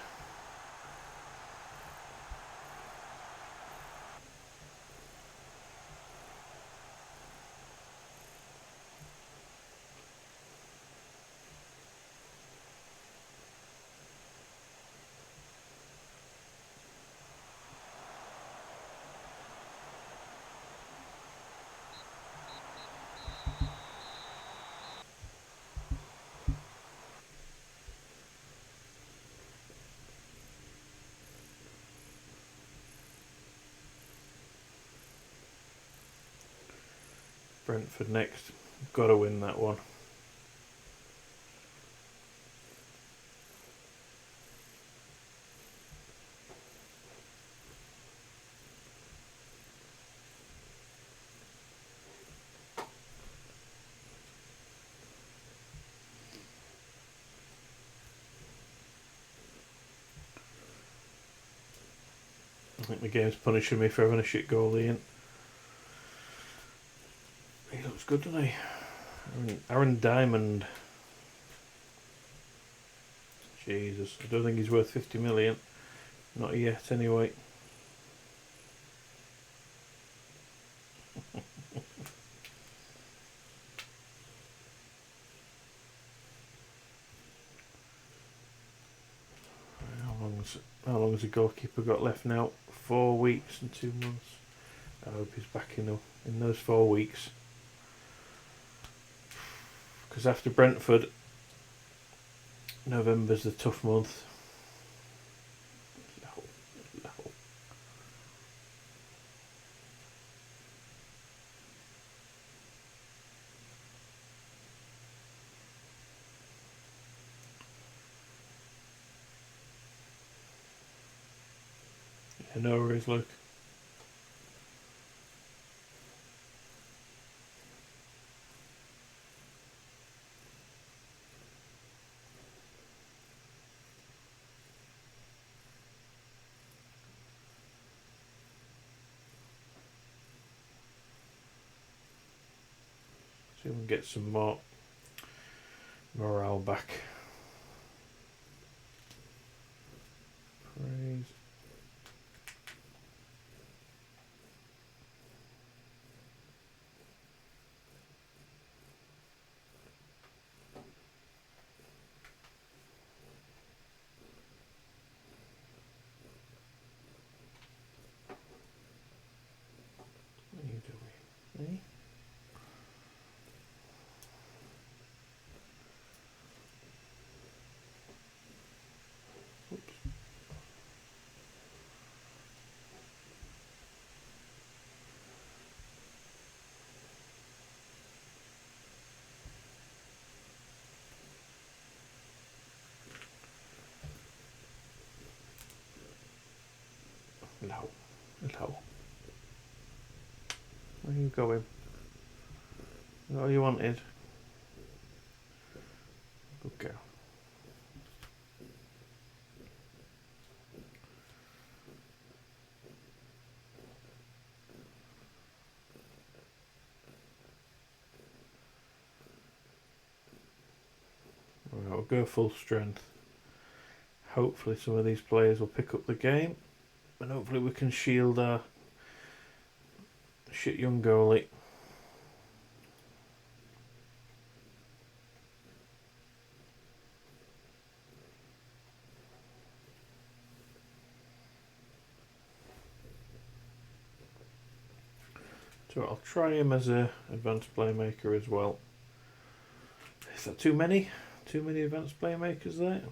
Brentford next. Got to win that one. I think the game's punishing me for having a shit goalie in. He looks good, doesn't he? Aaron Diamond. Jesus, I don't think he's worth 50 million. Not yet, anyway. How long has the goalkeeper got left now? 4 weeks and 2 months. I hope he's back in those 4 weeks. Because after Brentford, November's the tough month. No. Yeah, no worries, look. See if we can get some more morale back. Praise. What are you doing? Eh? No. Where are you going? Is that all you wanted? Good girl. Right, we'll go full strength. Hopefully some of these players will pick up the game. And hopefully we can shield our shit young goalie. So I'll try him as a advanced playmaker as well. Is that too many? Too many advanced playmakers there?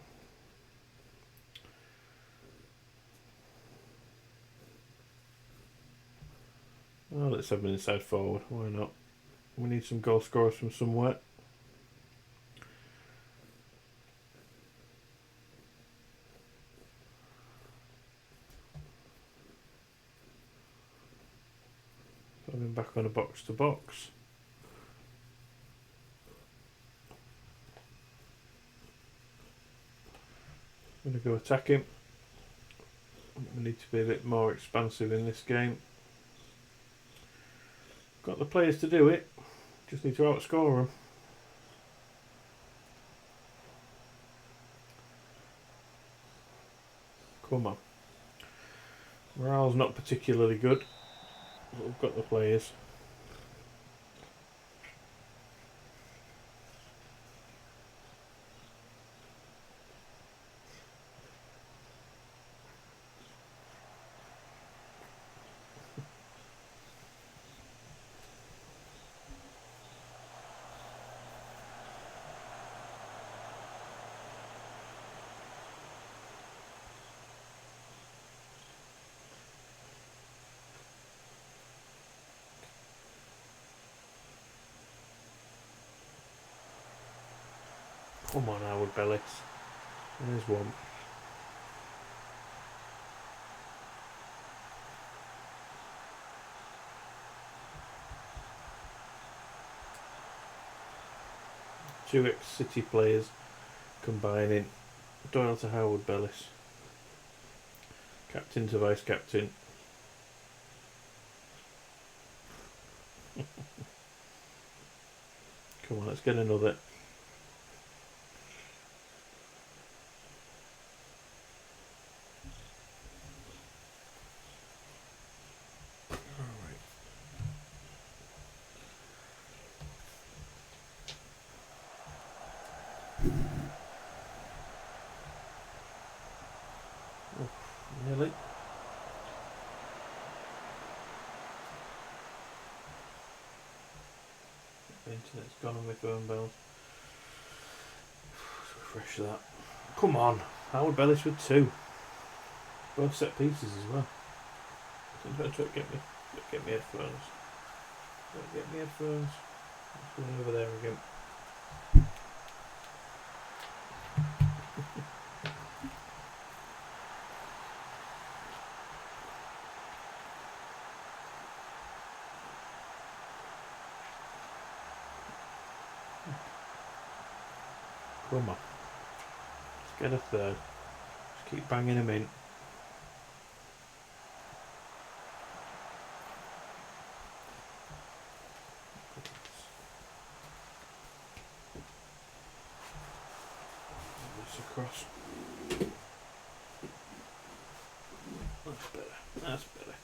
Oh, let's have an inside forward. Why not? We need some goal scorers from somewhere. Going back on a box to box. I'm going to go attack him. We need to be a bit more expansive in this game. Got the players to do it. Just need to outscore them. Come on. Morale's not particularly good, but we've got the players. Come on, Howard Bellis. There's one. Two ex-City players combining. Doyle to Howard Bellis. Captain to vice-captain. Come on, let's get another. Oh, nearly. The internet's gone on my phone bells. Refresh that. Come on, Howard Bellis with 2. Both set pieces as well. Don't get me headphones. Don't get me headphones. It's going over there again. Come on. Let's get a third. Just keep banging them in. This across. That's better. That's better.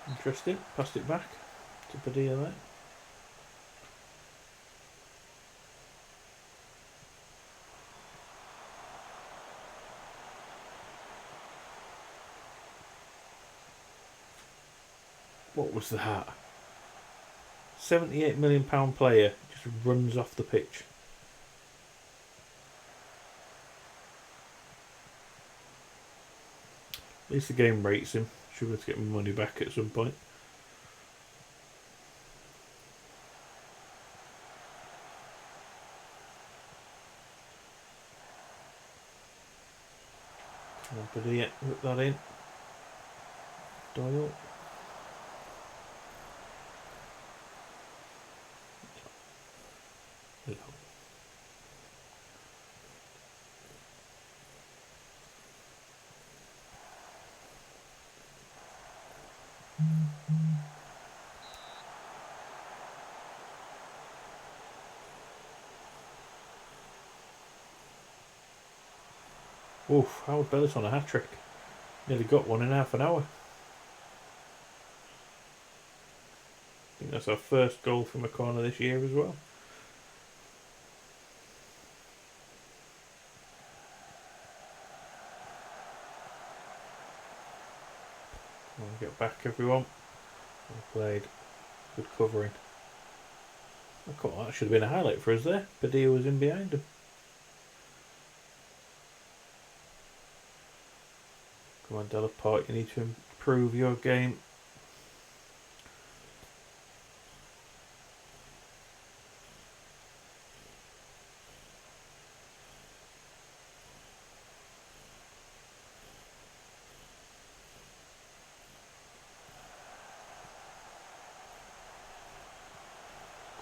Interesting. Passed it back to Padilla there. What was that? £78 million player just runs off the pitch. At least the game rates him. Should be able to get my money back at some point. Come on, Padilla, whip that in. Doyle. Oof, Howard Bellis on a hat-trick. Nearly got one in half an hour. I think that's our first goal from a corner this year as well. Come on, get back everyone. Well played. Good covering. Oh, that should have been a highlight for us there. Padilla was in behind him. Come on, Delaport, you need to improve your game.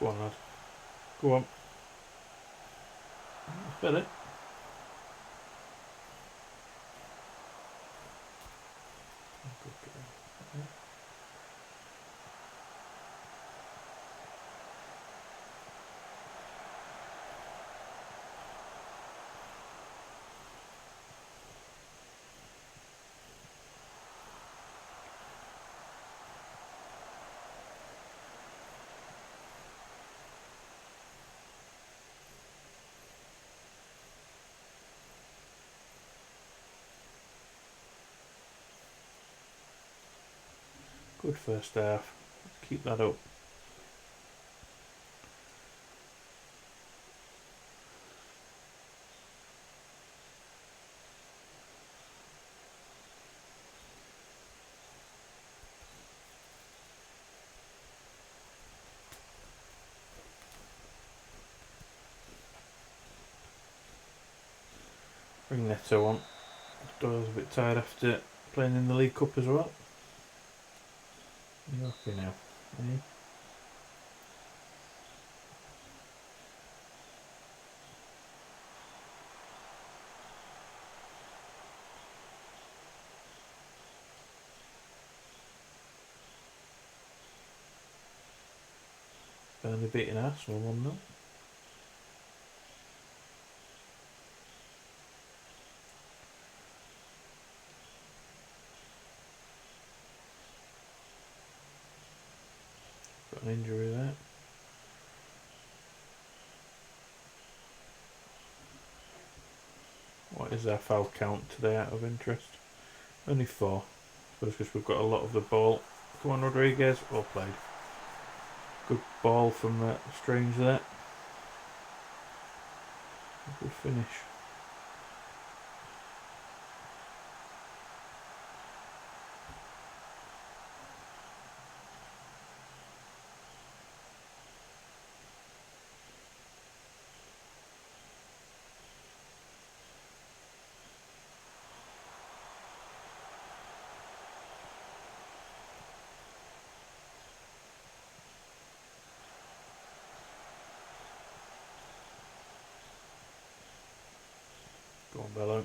Go on, lad. Go on. That's better. Good first half. Let's keep that up. Bring Neto on. Doyle's a bit tired after playing in the League Cup as well. You're happy now, eh? Burnley beating Arsenal 1-0. Got an injury there. What is our foul count today out of interest? Only 4. I suppose because we've got a lot of the ball. Come on, Rodriguez. Well played. Good ball from Strange there. Good finish. Go on, Bello.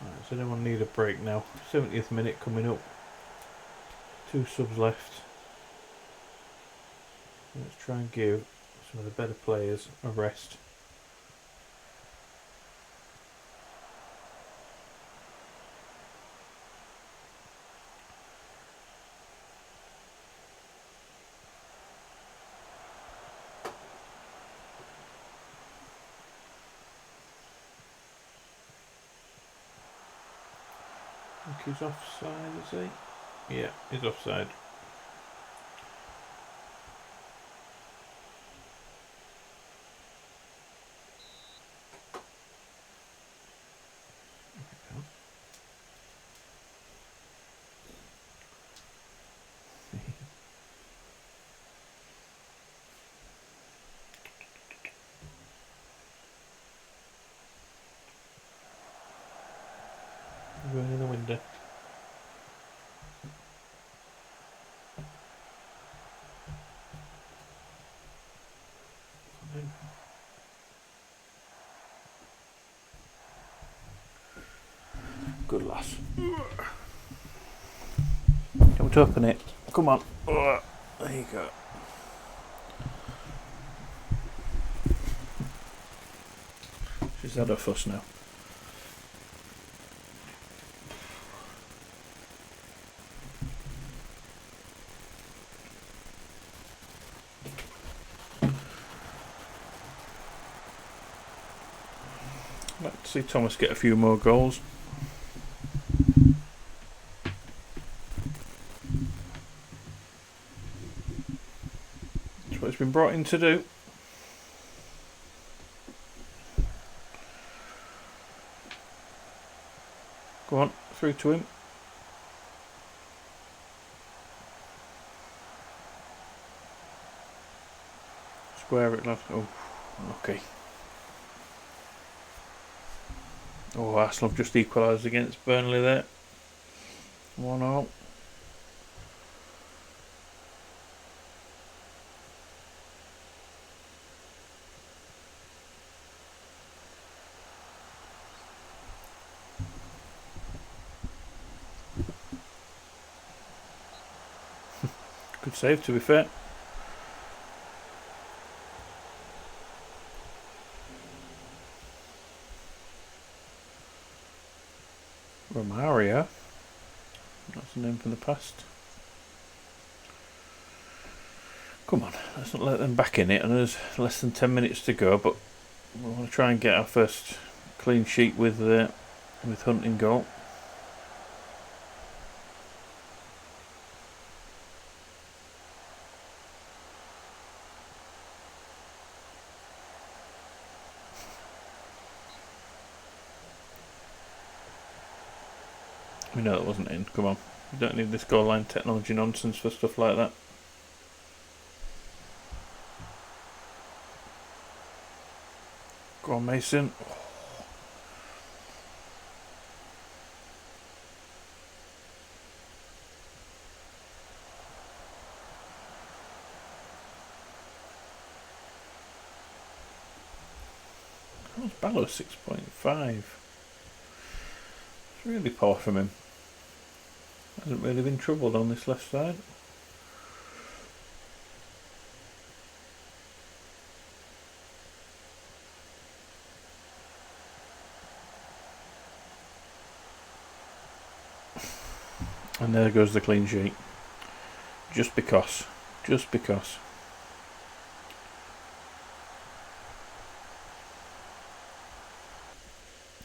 Right, does anyone need a break now? 70th minute coming up. 2 subs left. Let's try and give some of the better players a rest. I think he's offside, is he? Yeah, he's offside. Going in the window. Good lass. Don't open it. Come on. There you go. She's had her fuss now. I'd like to see Thomas get a few more goals. That's what he's been brought in to do. Go on, through to him. Square it left. Oh, okay. Oh, Arsenal have just equalised against Burnley there. 1-0. Good save, to be fair. Romario. That's a name from the past. Come on, let's not let them back in it. And there's less than 10 minutes to go, but We want to try and get our first clean sheet with Hunt in goal. We know that wasn't in. Come on. We don't need this goal line technology nonsense for stuff like that. Go on, Mason. How's Ballo 6.5? It's really poor from him. Hasn't really been troubled on this left side. And there goes the clean sheet. Just because. Just because.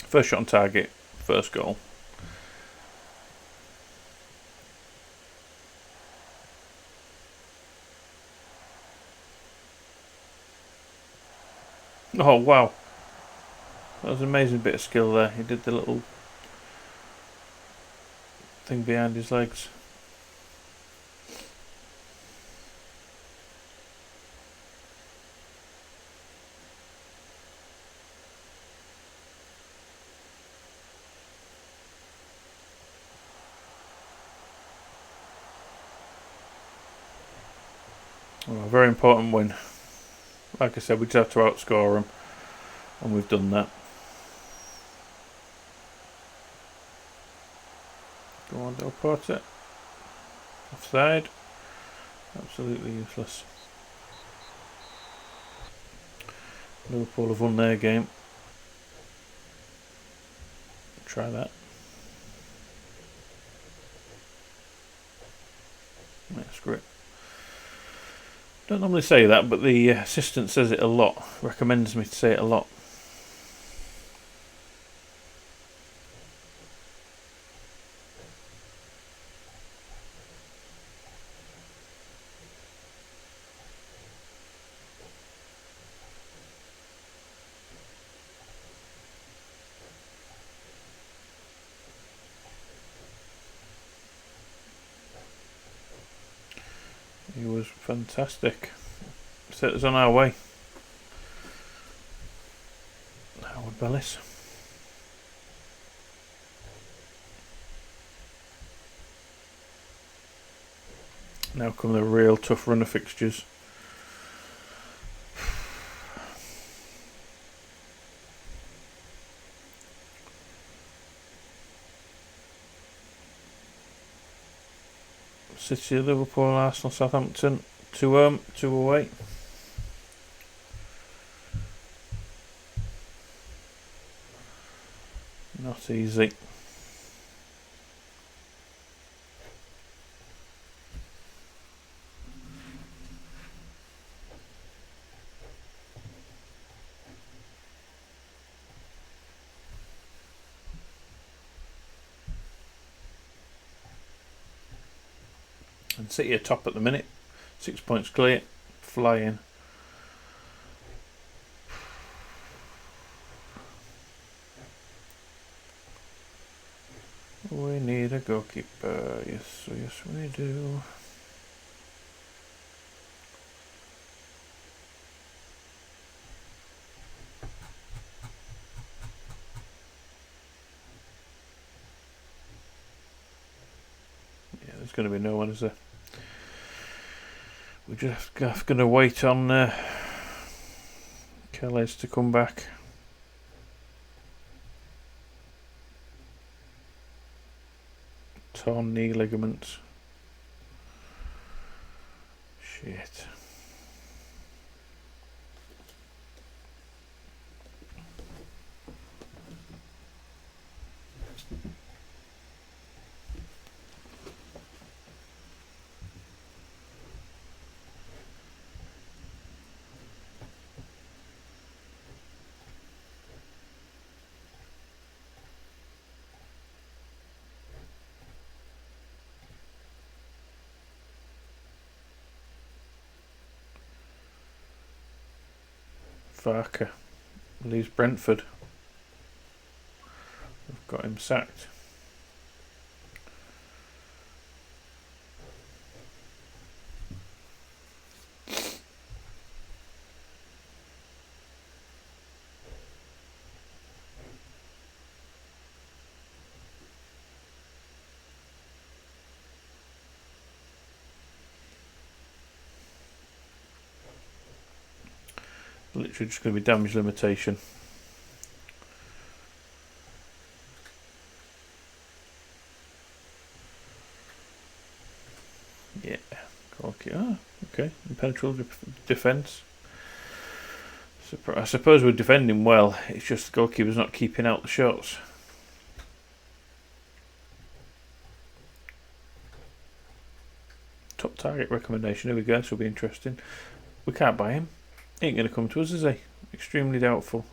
First shot on target. First goal. Oh wow. That was an amazing bit of skill there. He did the little thing behind his legs. Well, a very important win. Like I said, we just have to outscore them, and we've done that. Go on, Del Porter. Offside. Absolutely useless. Liverpool have won their game. Try that. That's great. Don't normally say that, but the assistant says it a lot. Recommends me to say it a lot. He was fantastic. Set us on our way. Howard Bellis. Now come the real tough run of fixtures. City, Liverpool, Arsenal, Southampton. 2 home, 2 away. Not easy. And City are top at the minute. 6 points clear. Flying. We need a goalkeeper. Yes, yes we do. Yeah, there's going to be no one, is there? We're just going to wait on Kelly's to come back. Torn knee ligaments. Shit. Farker leaves Brentford. We've got him sacked. Literally just going to be damage limitation. Yeah, oh, okay. Impenetrable defence. I suppose we're defending well. It's just the goalkeeper's not keeping out the shots. Top target recommendation. Here we go. This will be interesting. We can't buy him. He ain't going to come to us, is he? Extremely doubtful.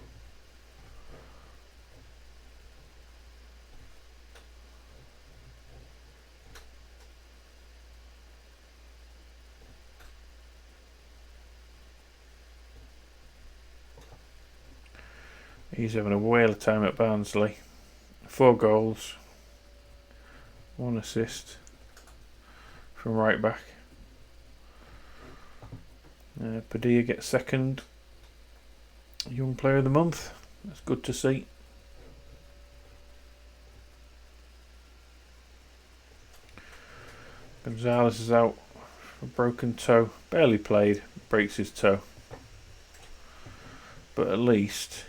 He's having a whale of time at Barnsley. 4 goals. 1 assist. From right back. Padilla gets second Young Player of the Month. That's good to see. Gonzalez is out for a broken toe. Barely played. Breaks his toe. But at least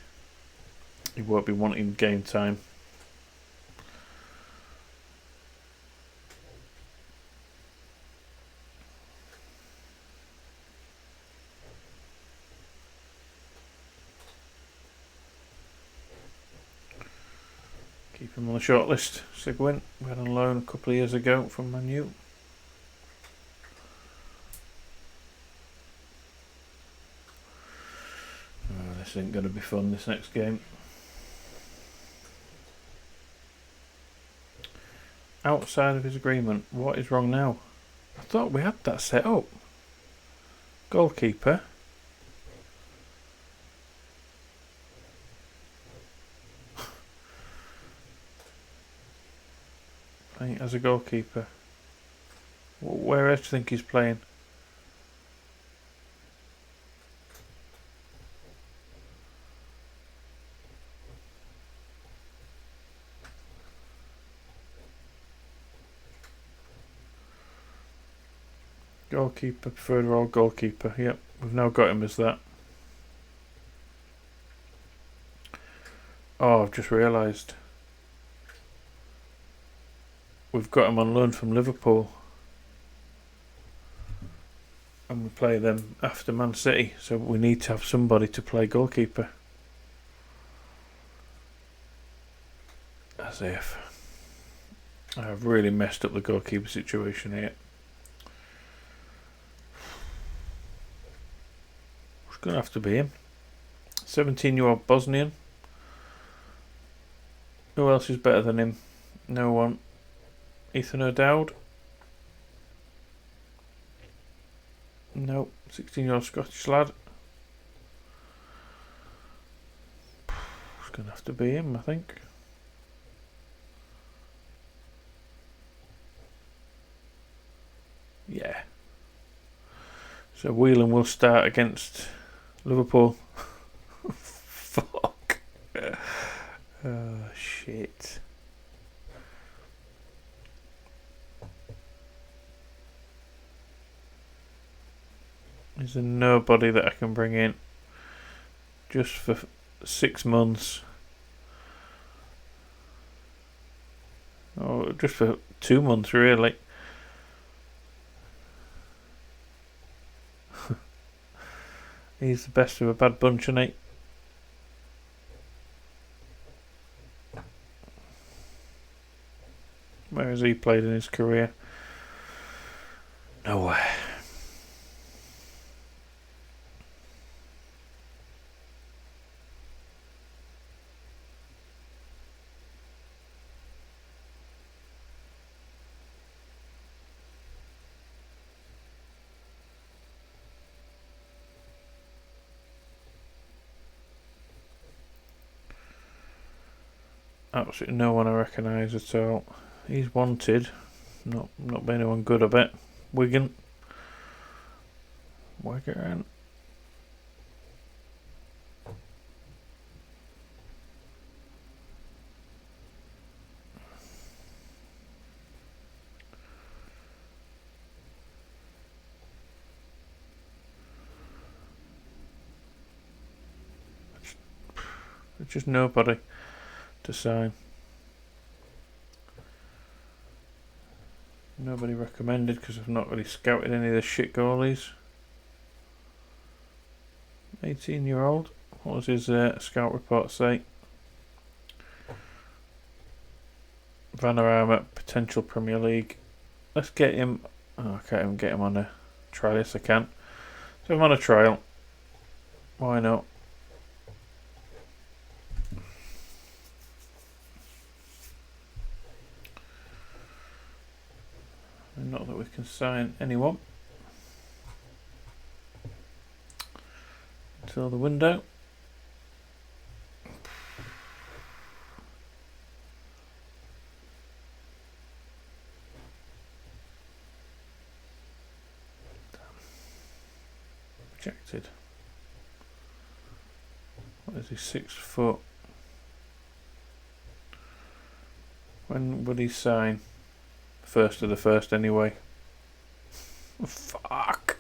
he won't be wanting game time. Keep him on the shortlist. Sigwin, we had on loan a couple of years ago from Man U. Oh, this ain't going to be fun, this next game. Outside of his agreement. What is wrong now? I thought we had that set up. Goalkeeper. Playing as a goalkeeper. Where else do you think he's playing? Goalkeeper, preferred role goalkeeper. Yep, we've now got him as that. Oh, I've just realised. We've got him on loan from Liverpool. And we play them after Man City, so we need to have somebody to play goalkeeper. As if. I have really messed up the goalkeeper situation here. It's going to have to be him. 17-year-old Bosnian. Who else is better than him? No one. Ethan O'Dowd. No. 16-year-old Scottish lad. It's going to have to be him, I think. Yeah. So Whelan will start against Liverpool. Fuck. Oh, shit. Is there nobody that I can bring in just for 6 months? Or just for 2 months, really? He's the best of a bad bunch, isn't he? Where has he played in his career? Nowhere. Absolutely no one I recognise at all. He's wanted. Not been anyone good, I bet. Wigan. Wigan. There's just nobody to sign. Nobody recommended because I've not really scouted any of the shit goalies. 18-year-old. What was his scout report say? Vanarama, potential Premier League. Let's get him. Oh, I can't even get him on a trial. Yes, I can. So I'm on a trial. Why not? Not that we can sign anyone until the window. Rejected. What is he, 6 foot? When would he sign? First of the first anyway. Fuck.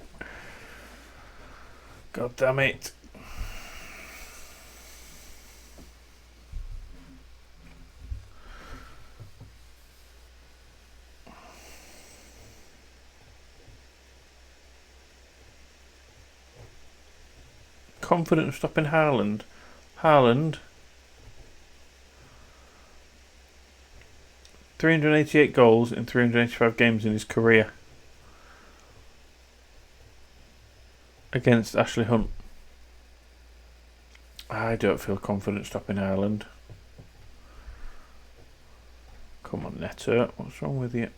God damn it. Confident of stopping Haaland. Haaland. 388 goals in 385 games in his career. Against Ashley Hunt. I don't feel confident stopping Haaland. Come on, Neto. What's wrong with you?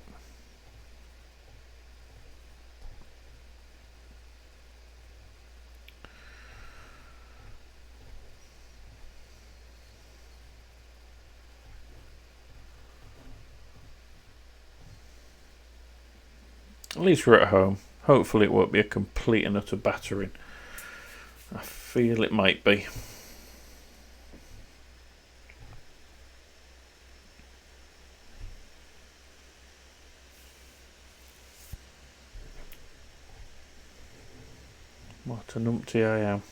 At least we're at home. Hopefully it won't be a complete and utter battering. I feel it might be. What a numpty I am.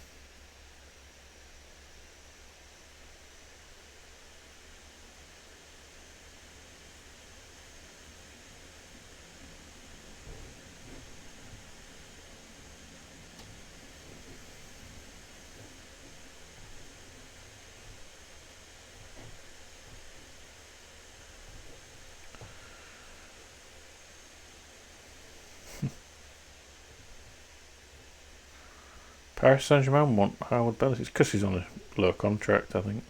Paris Saint-Germain want Howard Bellis. It's because he's on a low contract, I think.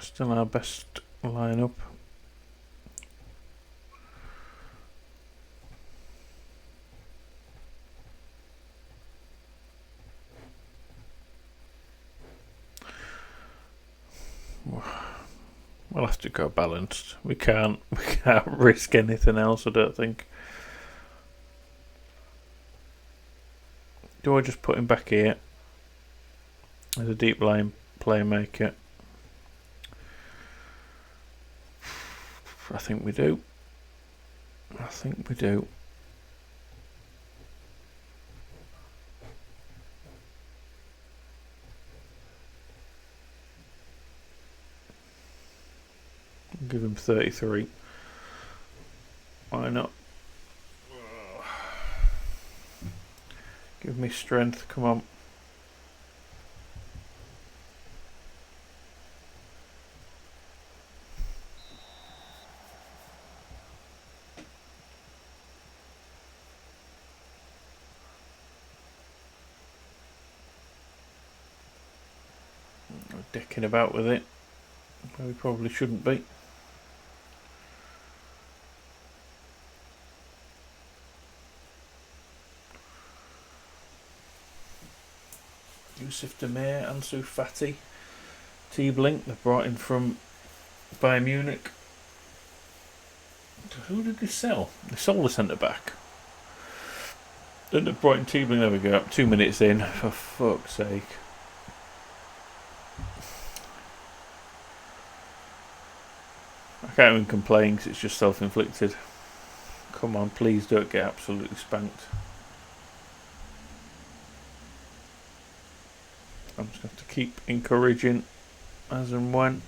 Still our best lineup. We'll have to go balanced. We can't risk anything else, I don't think. Do I just put him back here as a deep line playmaker? I think we do. I think we do. Give him 33. Why not? Give me strength, come on. Dicking about with it. where we probably shouldn't be. Yusuf Demir, Ansu Fati, T-Blink, they're brought in from Bayern Munich. Who did they sell? They sold the centre-back. Then they brought in T-Blink, there we go, 2 minutes in, for fuck's sake. I can't even complain because it's just self-inflicted. Come on, please don't get absolutely spanked. I'm just going to have to keep encouraging as and when.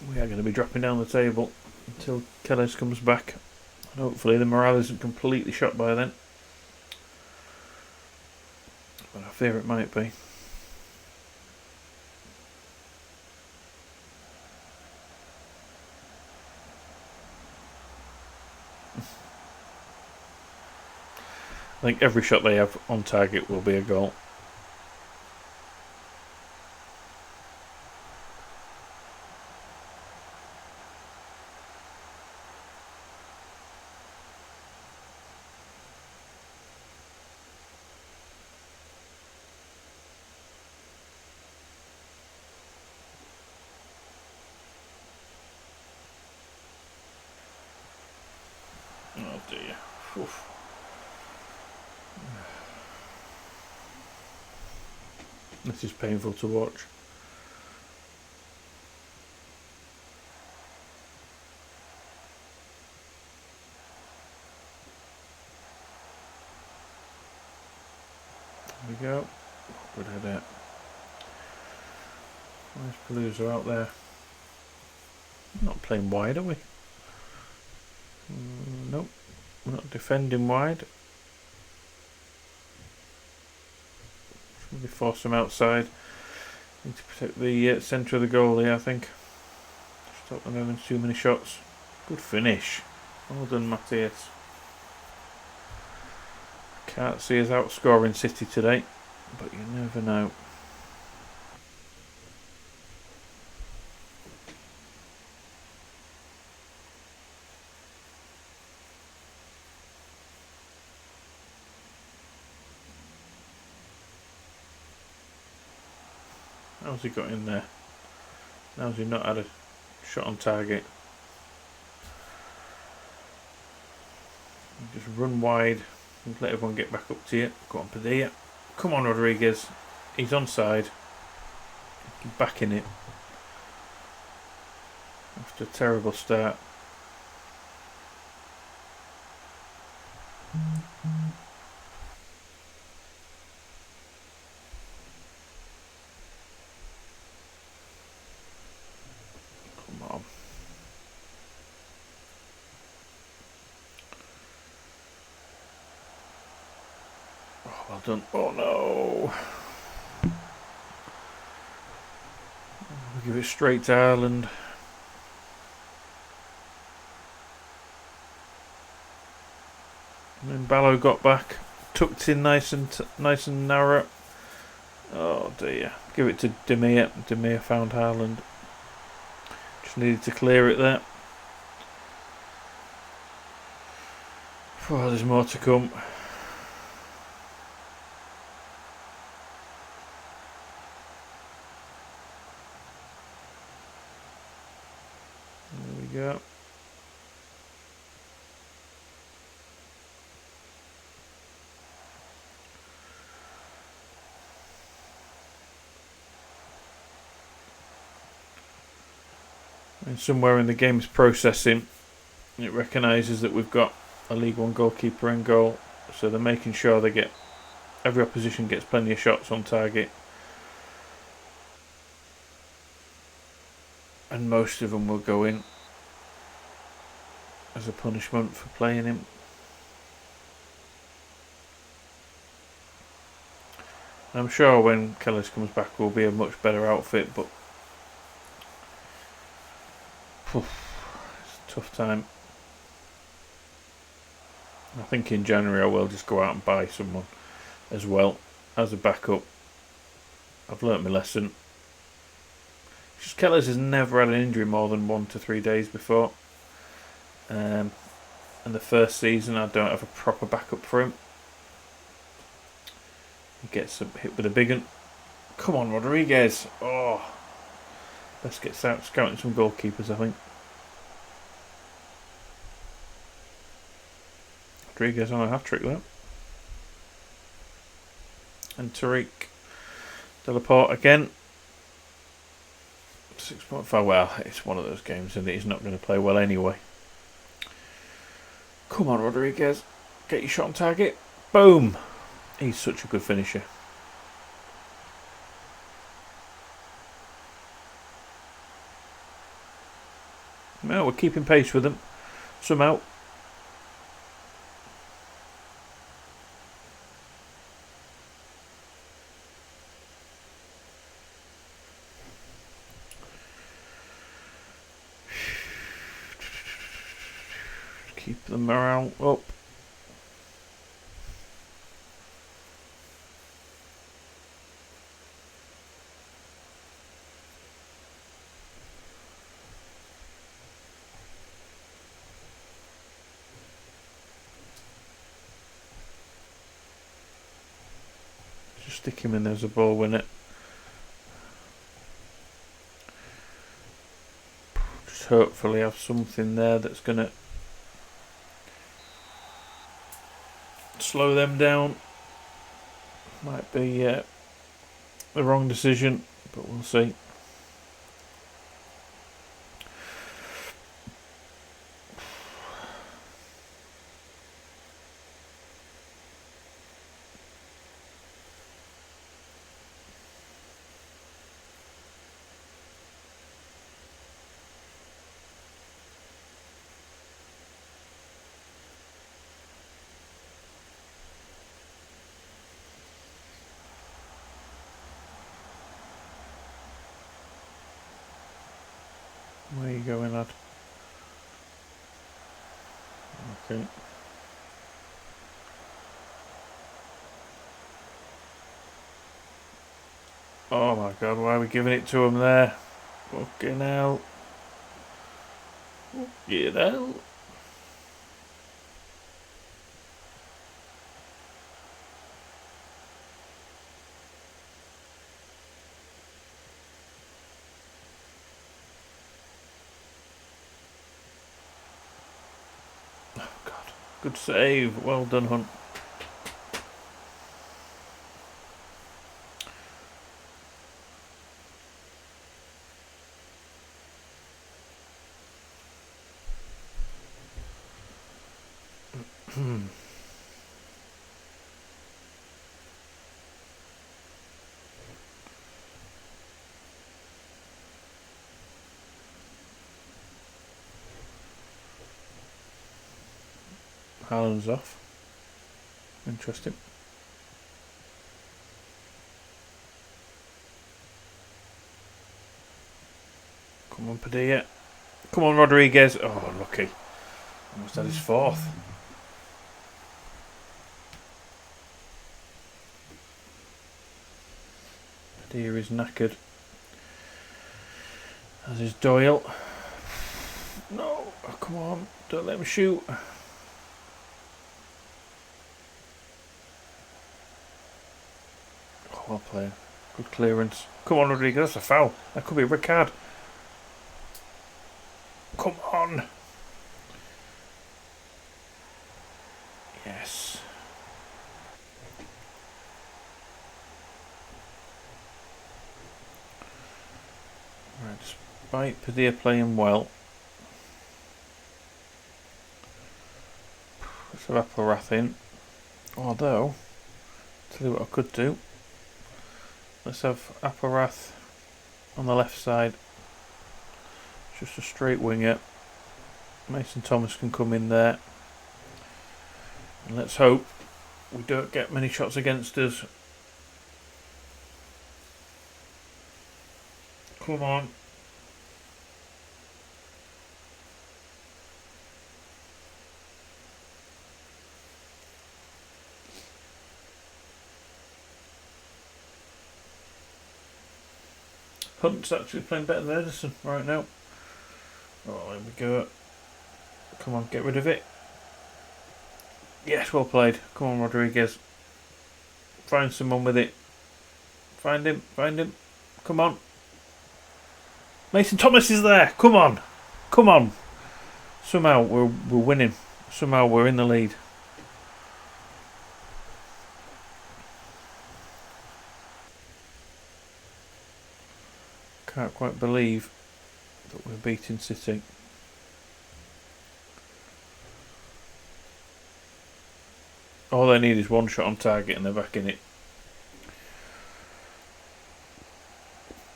We are going to be dropping down the table until Kellys comes back. And hopefully the morale isn't completely shot by then. But I fear it might be. I think every shot they have on target will be a goal. Oh dear. Oof. This is painful to watch. There we go. Good header. Nice Palooza out there. Not playing wide, are we? Nope. We're not defending wide. Should we force them outside? Need to protect the centre of the goal here, I think. Stop them having too many shots. Good finish. Well done, Matthias. Can't see us outscoring City today, but you never know. How's he got in there? How's he not had a shot on target? Just run wide and let everyone get back up to you. Go on, Padilla. Come on, Rodriguez. He's onside. He's back in it. After a terrible start. Come on. Oh, well done. Oh no. We'll give it straight to Ireland. And then Ballo got back, tucked in nice and narrow. Oh dear. Give it to Demir. Demir found Haaland. Just needed to clear it there. Oh, there's more to come. There we go. And somewhere in the game's processing, it recognises that we've got a League One goalkeeper in goal, so they're making sure every opposition gets plenty of shots on target, and most of them will go in as a punishment for playing him. I'm sure when Kellys comes back we'll be a much better outfit, but it's tough time. I think in January I will just go out and buy someone as well as a backup. I've learnt my lesson. Just Keller's has never had an injury more than 1 to 3 days before. And the first season I don't have a proper backup for him. He gets hit with a big one. Come on, Rodriguez. Oh, let's get scouting some goalkeepers, I think. Rodriguez on a hat-trick there. And Tariq Delaporte again. 6.5. Well, it's one of those games, and he's not going to play well anyway. Come on, Rodriguez. Get your shot on target. Boom. He's such a good finisher. No, we're keeping pace with them. Somehow. Keep the morale up. Just stick him in there as a ball winner. Just hopefully have something there that's going to slow them down. Might be the wrong decision, but we'll see. Where are you going, lad? Okay. Oh my god, why are we giving it to him there? Fucking hell. Fucking hell. Oh god. Good save. Well done, Hunt. Haaland's off. Interesting. Come on, Padilla. Come on, Rodriguez. Oh, lucky. Almost had his fourth. Padilla is knackered. As is Doyle. No. Oh, come on. Don't let him shoot. Oh, well played. Good clearance. Come on, Rodriguez. That's a foul. That could be a red card. Come on. Yes. Right, despite Padilla playing well, let's have Applewrath in. Although, tell you what I could do. Let's have Applewrath on the left side. Just a straight winger. Mason Thomas can come in there. And let's hope we don't get many shots against us. Come on. Hunt's actually playing better than Edison right now. Oh, there we go. Come on, get rid of it. Yes, well played. Come on, Rodriguez. Find someone with it. Find him. Find him. Come on. Mason Thomas is there. Come on. Come on. Somehow we're winning. Somehow we're in the lead. Can't quite believe that we're beating City. All they need is one shot on target and they're back in it.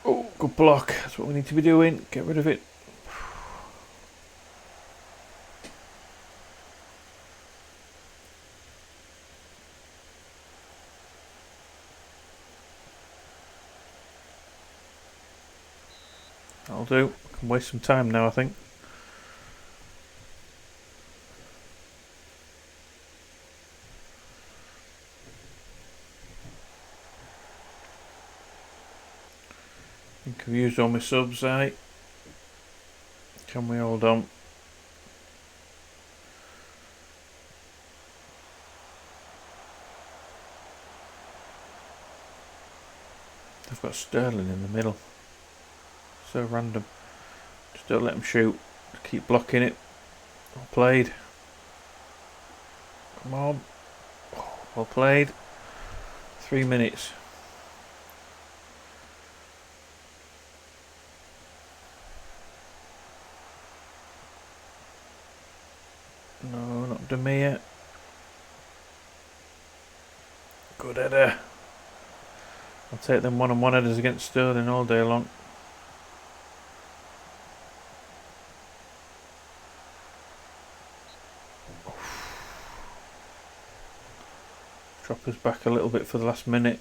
Oh, good block. That's what we need to be doing. Get rid of it. That'll do. Can waste some time now, I think. I think I've used all my subs, Can we hold on? They've got Sterling in the middle. So random. Just don't let them shoot. Keep blocking it. Well played. Come on. Well played. 3 minutes. No, not Demir. Good header. I'll take them one-on-one headers against Sterling all day long. Drop us back a little bit for the last minute.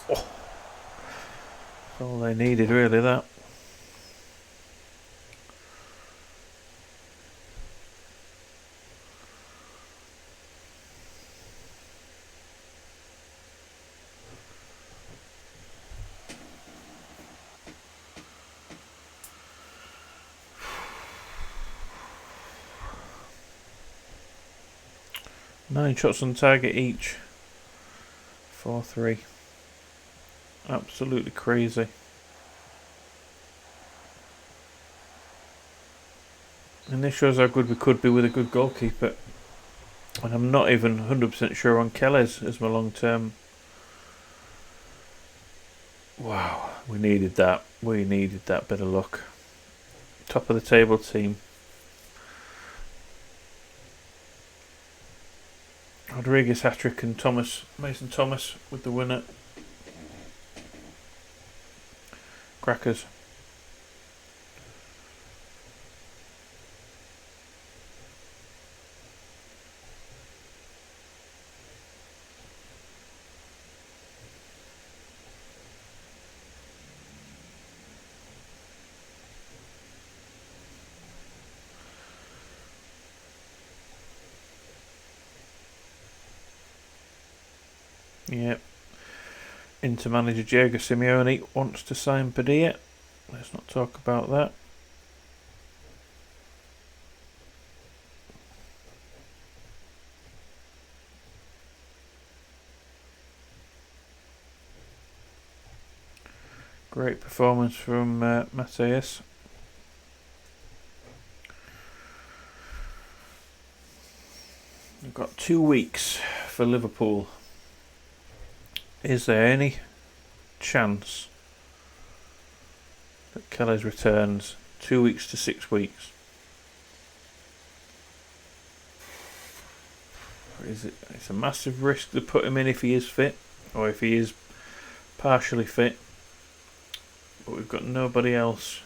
Oh. That's all they needed, really, that. Nine shots on target each. 4-3. Absolutely crazy. And this shows how good we could be with a good goalkeeper. And I'm not even 100% sure on Kelly's as my long term. Wow, we needed that. We needed that bit of luck. Top of the table team. Rodriguez hat-trick and Mason Thomas with the winner. Crackers. Yep. Inter manager Diego Simeone wants to sign Padilla. Let's not talk about that. Great performance from Mateus. We've got 2 weeks for Liverpool. Is there any chance that Kelly's returns 2 weeks to 6 weeks? Or is it? It's a massive risk to put him in if he is fit, or if he is partially fit. But we've got nobody else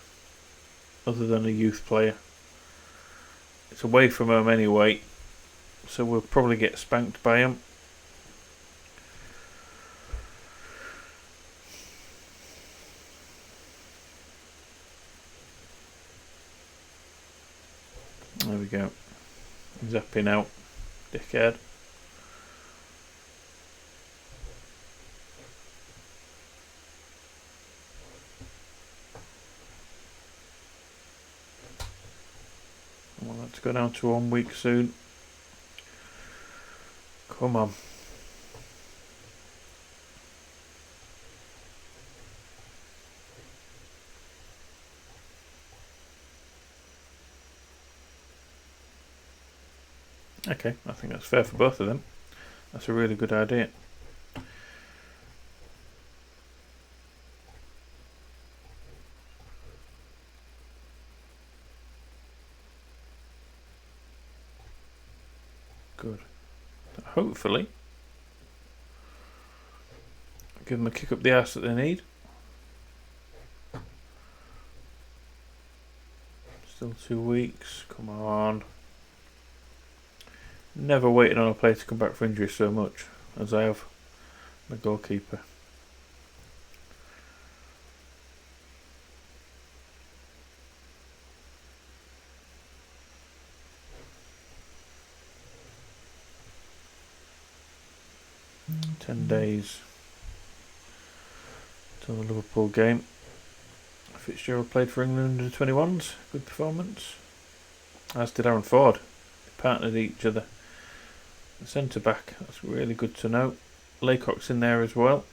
other than a youth player. It's away from home anyway, so we'll probably get spanked by him. There we go. Zapping out, dickhead. want that to go down to 1 week soon. Come on. Okay, I think that's fair for both of them. That's a really good idea. Good. Hopefully, give them a kick up the arse that they need. Still 2 weeks. Come on. Never waited on a player to come back for injury so much as I have the goalkeeper. Mm. 10 days till the Liverpool game. Fitzgerald played for England under 21s. Good performance. As did Aaron Ford. They partnered each other. The centre back, that's really good to know. Laycock's in there as well.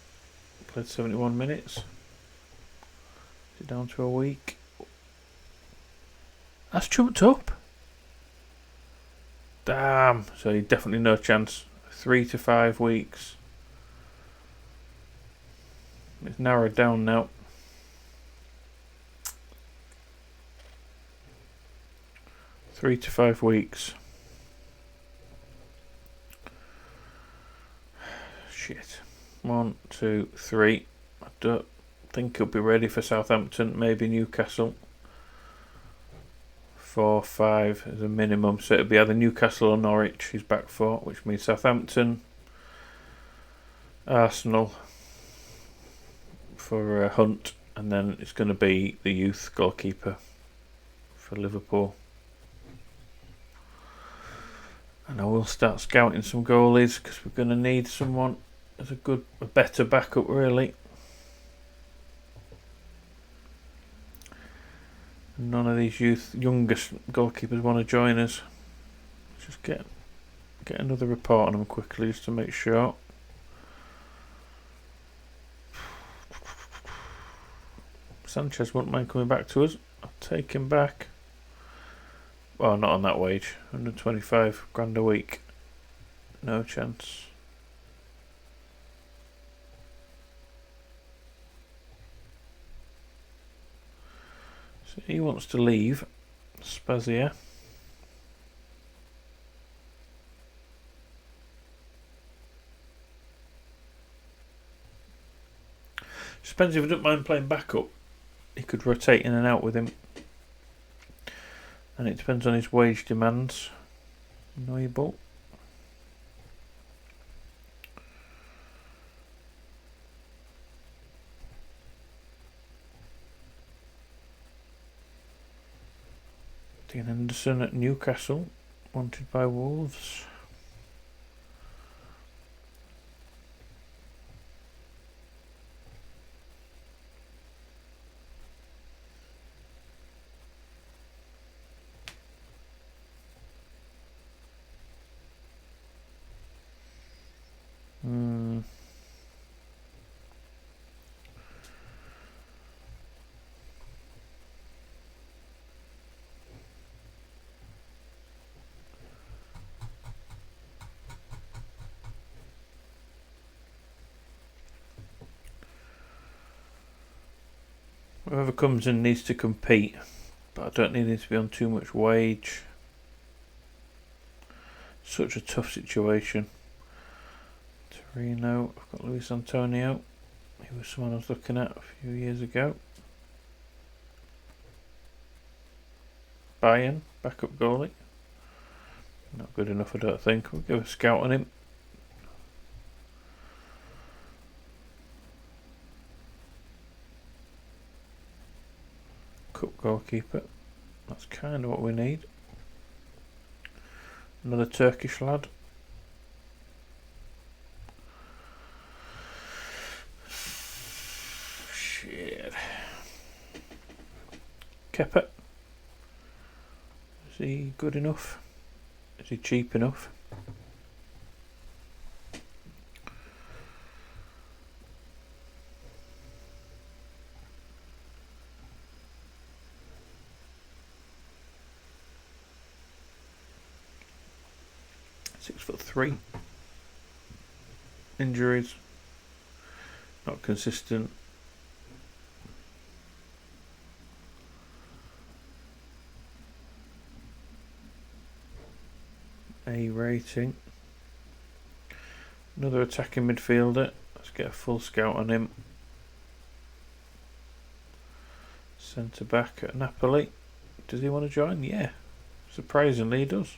Played 71 minutes. Is it down to a week? That's jumped up. Damn. So definitely no chance. 3 to 5 weeks. It's narrowed down now. Three to 5 weeks. Shit. 1, 2, 3. I don't think he'll be ready for Southampton. Maybe Newcastle. 4, 5 as a minimum. So it'll be either Newcastle or Norwich he's back for, which means Southampton, Arsenal for Hunt, and then it's going to be the youth goalkeeper for Liverpool. And I will start scouting some goalies because we're going to need someone as a better backup, really. None of these youngest goalkeepers want to join us. Just get another report on them quickly just to make sure. Sanchez wouldn't mind coming back to us. I'll take him back. Well, not on that wage. 125 grand a week. No chance. So he wants to leave. Spazia. Depends if I don't mind playing backup. He could rotate in and out with him. And it depends on his wage demands. Noble. Dean Henderson at Newcastle, wanted by Wolves. Whoever comes in needs to compete, but I don't need him to be on too much wage. Such a tough situation. Torino, I've got Luis Antonio. He was someone I was looking at a few years ago. Bayern, backup goalie. Not good enough, I don't think. We'll give a scout on him. Cup goalkeeper. That's kind of what we need. Another Turkish lad. Shit. Kepa. Is he good enough? Is he cheap enough? .6'3". Injuries. Not consistent. A rating. Another attacking midfielder. Let's get a full scout on him. Centre back at Napoli. Does he want to join? Yeah. Surprisingly, he does.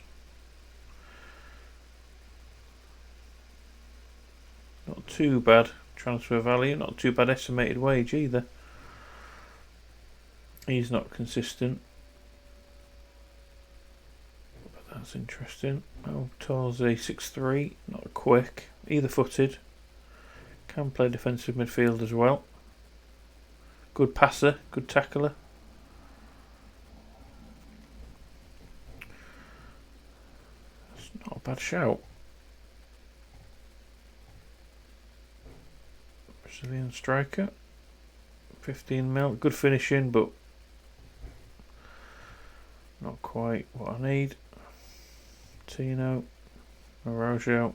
Not too bad transfer value, not too bad estimated wage either. He's not consistent. But that's interesting. Oh, tall's a 6'3", not quick, either footed. Can play defensive midfield as well. Good passer, good tackler. It's not a bad shout. Brazilian striker. 15 mil, good finishing, but not quite what I need. Tino, Morojo.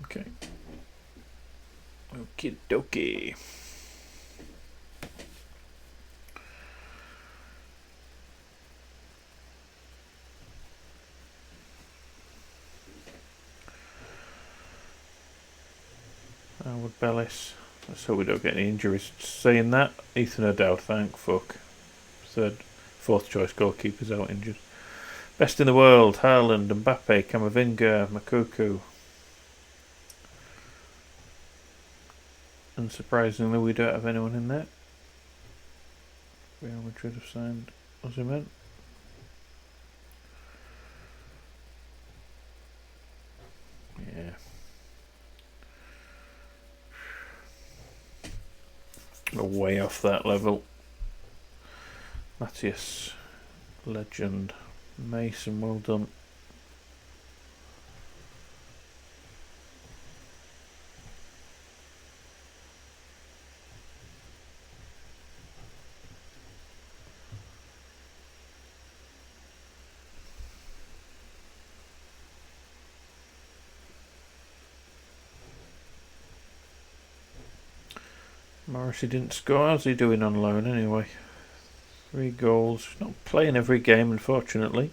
Okay. Okie dokie. With Bellis. Let's hope we don't get any injuries. Saying that, Ethan O'Dowd, thank fuck. Fourth choice goalkeeper's out injured. Best in the world, Haaland, Mbappe, Camavinga, Makuku. Unsurprisingly, we don't have anyone in there. Real Madrid have signed Osimhen. Yeah. We're way off that level. Matthias, legend. Mason, well done. Morrissey didn't score. How's he doing on loan anyway? 3 goals. Not playing every game, unfortunately,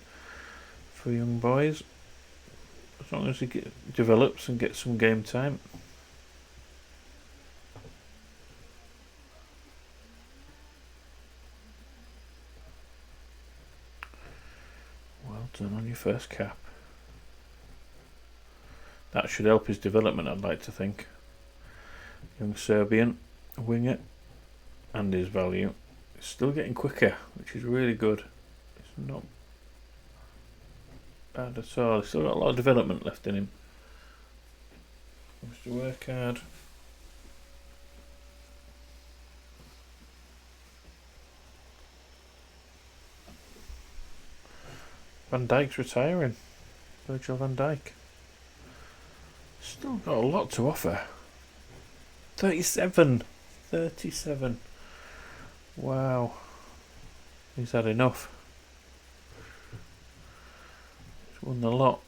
for young boys. As long as he develops and gets some game time. Well done on your first cap. That should help his development, I'd like to think. Young Serbian winger, and his value. It's still getting quicker, which is really good. It's not bad at all. He's still got a lot of development left in him. He has to work hard. Van Dijk's retiring. Virgil van Dijk. Still got a lot to offer. 37. Wow. He's had enough. He's won the lot.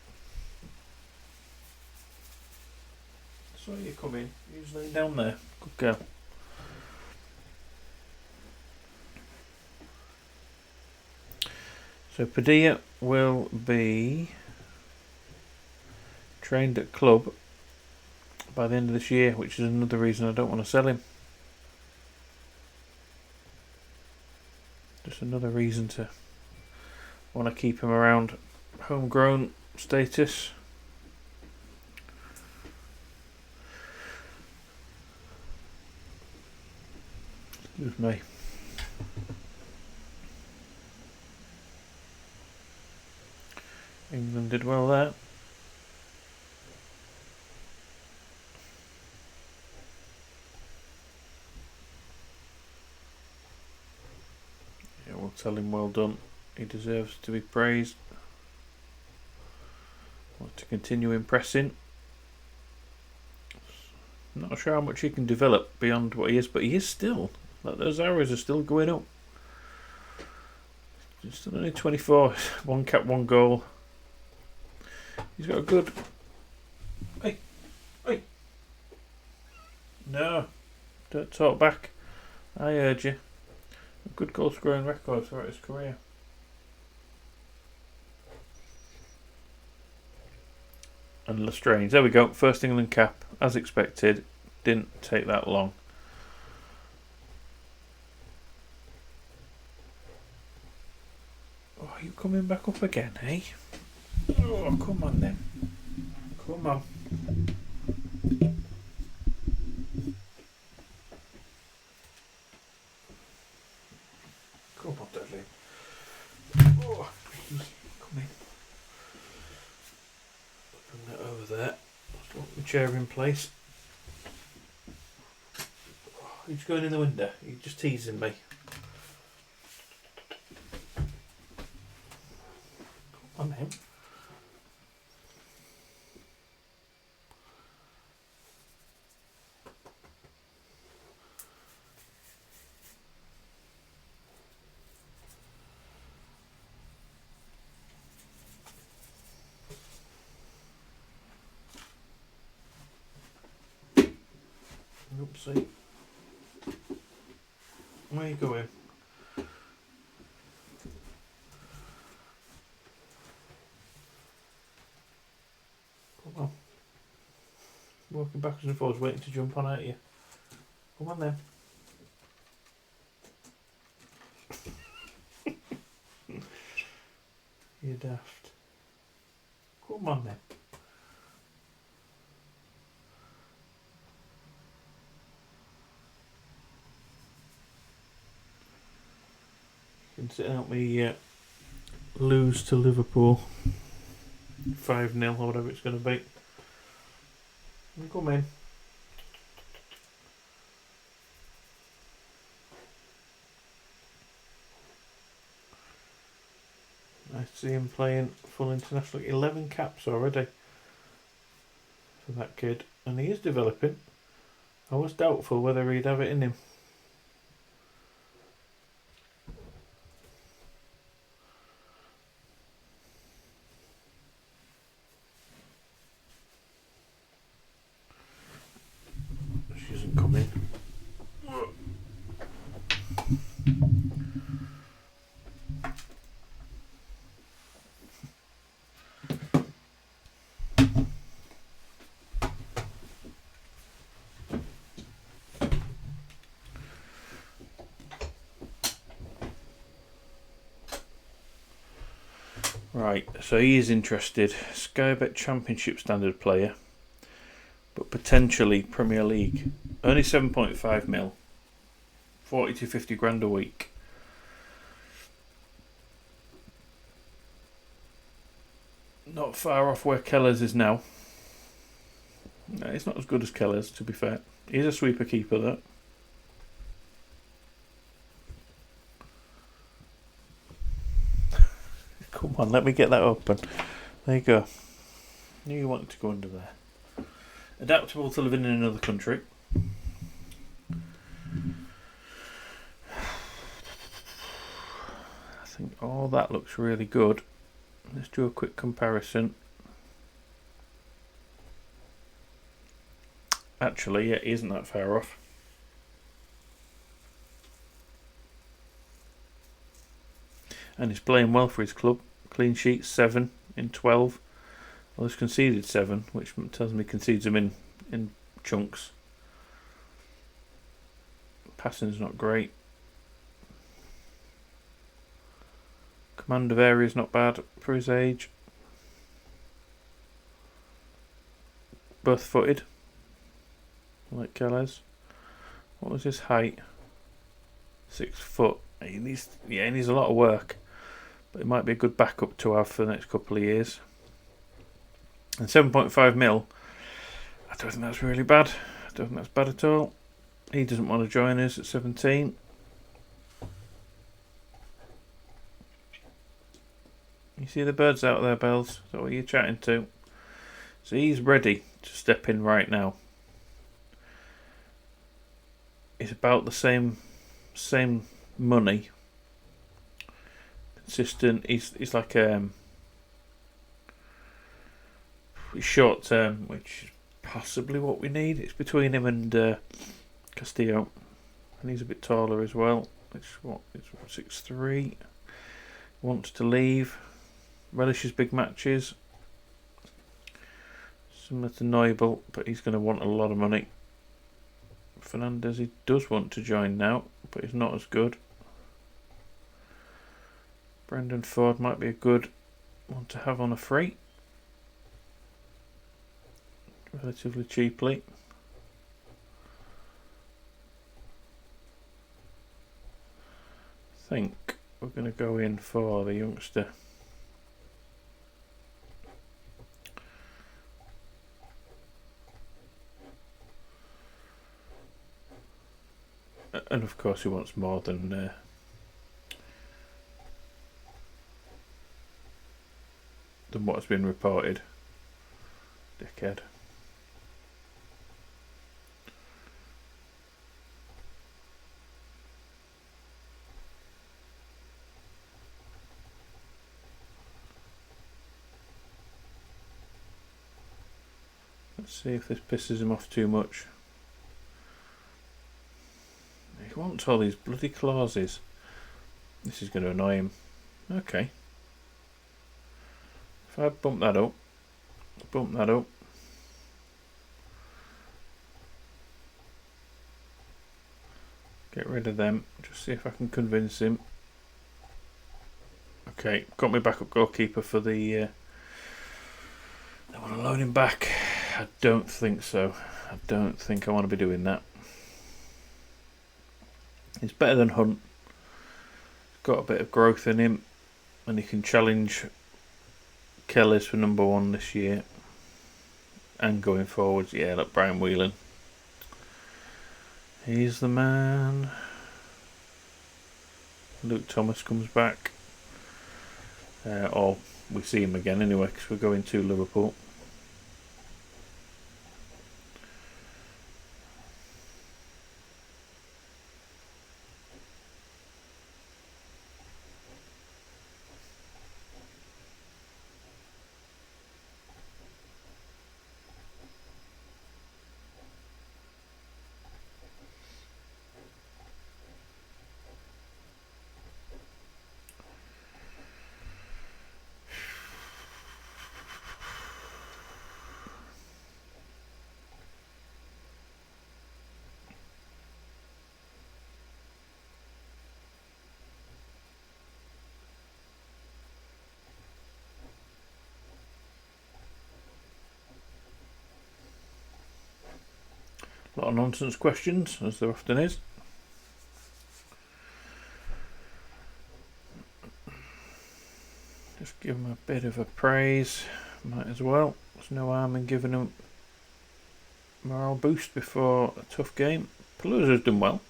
So you come in. He's laying down there. Good girl. So Padilla will be trained at club by the end of this year, which is another reason I don't want to sell him. Just another reason to want to keep him around. Homegrown status. Excuse me. England did well there. tell him well done. He deserves to be praised. Want to continue impressing. Not sure how much he can develop beyond what he is, but he is still. Like, those arrows are still going up. He's still only 24. 1 cap, 1 goal. He's got a good... Hey! Hey! No! Don't talk back. I urge you. A good goal scoring record throughout his career. And Lestrange. There we go. First England cap, as expected. Didn't take that long. Oh, are you coming back up again, eh? Oh, come on then. Come on. Come on, Dudley. Oh, come in. Bring that over there. Just lock my chair in place. Oh, you're just going in the window. You're just teasing me. Come on then. Oopsie. Where are you going? Come on. Walking backwards and forwards, waiting to jump on at you. Come on then. You're daft. Come on then. You can sit and help me lose to Liverpool 5-0 or whatever it's going to be. Come in. Nice to see him playing full international. 11 caps already for that kid, and he is developing. I was doubtful whether he'd have it in him. She isn't coming. Right, so he is interested. Skybet Championship standard player, but potentially Premier League. Only 7.5 mil. 40 to 50 grand a week. Not far off where Keller's is now. No, it's not as good as Keller's, to be fair. He's a sweeper keeper, though. Come on, let me get that open. There you go. Knew you wanted to go under there. Adaptable to living in another country. I think all that looks really good. Let's do a quick comparison. Actually, yeah, it isn't that far off. And he's playing well for his club. Clean sheets 7 in 12. Well, he's conceded 7, which tells me he concedes them in chunks. Passing's not great. Command of area is not bad for his age. Both footed, like Keller's. What was his height? 6 foot. He needs a lot of work, but it might be a good backup to have for the next couple of years. And 7.5 mil, I don't think that's really bad. I don't think that's bad at all. He doesn't want to join us at 17. see the birds out there, Bells? Is that what you're chatting to? So he's ready to step in right now. He's about the same money. Consistent. He's like he's short term, which is possibly what we need. It's between him and Castillo, and he's a bit taller as well. It's 6'3". Wants to leave. Relishes big matches. Similar to Neubel, but he's going to want a lot of money. Fernandez, he does want to join now, but he's not as good. Brendan Ford might be a good one to have on a free. Relatively cheaply. I think we're going to go in for the youngster. And of course he wants more than what's been reported. Dickhead. Let's see if this pisses him off too much. He wants all these bloody clauses. This is going to annoy him. Okay. If I bump that up. Get rid of them. Just see if I can convince him. Okay, got my backup goalkeeper for the... I want to loan him back. I don't think so. I don't think I want to be doing that. He's better than Hunt. Got a bit of growth in him, and he can challenge Kelly's for number 1 this year. And going forwards, yeah, look, Brian Whelan. He's the man. Luke Thomas comes back. Or we see him again anyway, because we're going to Liverpool. A lot of nonsense questions, as there often is. Just give him a bit of a praise, might as well. There's no harm in giving him morale boost before a tough game. Palooza's done well.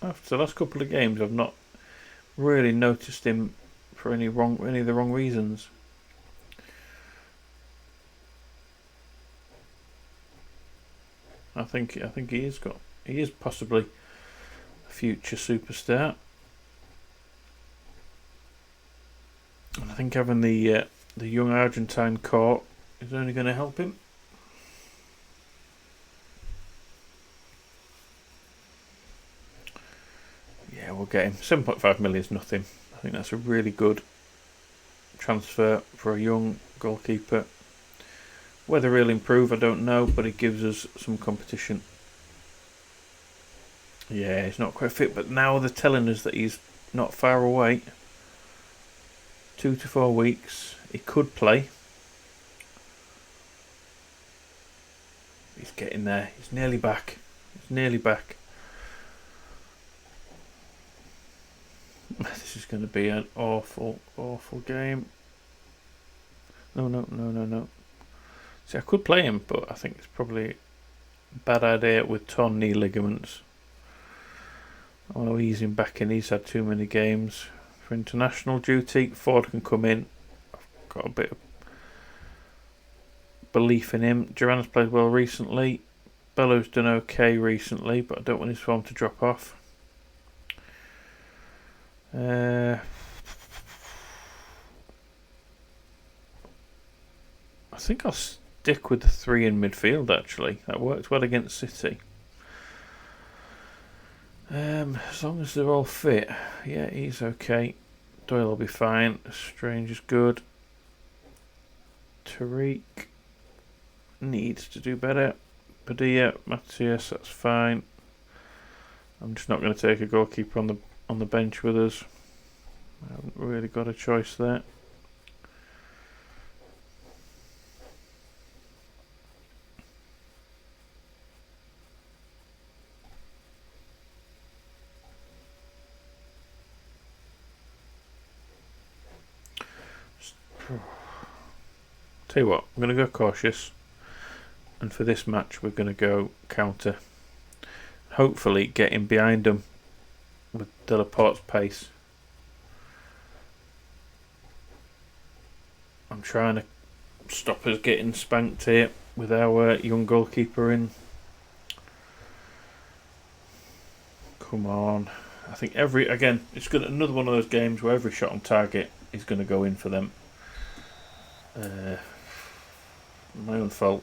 After the last couple of games, I've not really noticed him for any of the wrong reasons. I think he is possibly a future superstar, and I think having the young Argentine court is only going to help him. Yeah, we'll get him. 7.5 million is nothing. I think that's a really good transfer for a young goalkeeper. Whether he'll improve, I don't know, but it gives us some competition. Yeah, he's not quite fit, but now they're telling us that he's not far away. 2 to 4 weeks. He could play. He's getting there. He's nearly back. This is going to be an awful, awful game. No. See, I could play him, but I think it's probably a bad idea with torn knee ligaments. I want to ease him back in. He's had too many games for international duty. Ford can come in. got a bit of belief in him. Duran's played well recently. Bellows done okay recently, but I don't want his form to drop off. I think I'll stick with the 3 in midfield, actually. That worked well against City. As long as they're all fit. Yeah, he's okay. Doyle will be fine. Strange is good. Tariq needs to do better. Padilla, Matthias, that's fine. I'm just not going to take a goalkeeper on the bench with us. I haven't really got a choice there. Tell you what, I'm going to go cautious, and for this match we're going to go counter. Hopefully getting behind them with Delaporte's pace. I'm trying to stop us getting spanked here with our young goalkeeper in. Come on. I think it's good. Another one of those games where every shot on target is going to go in for them. My own fault.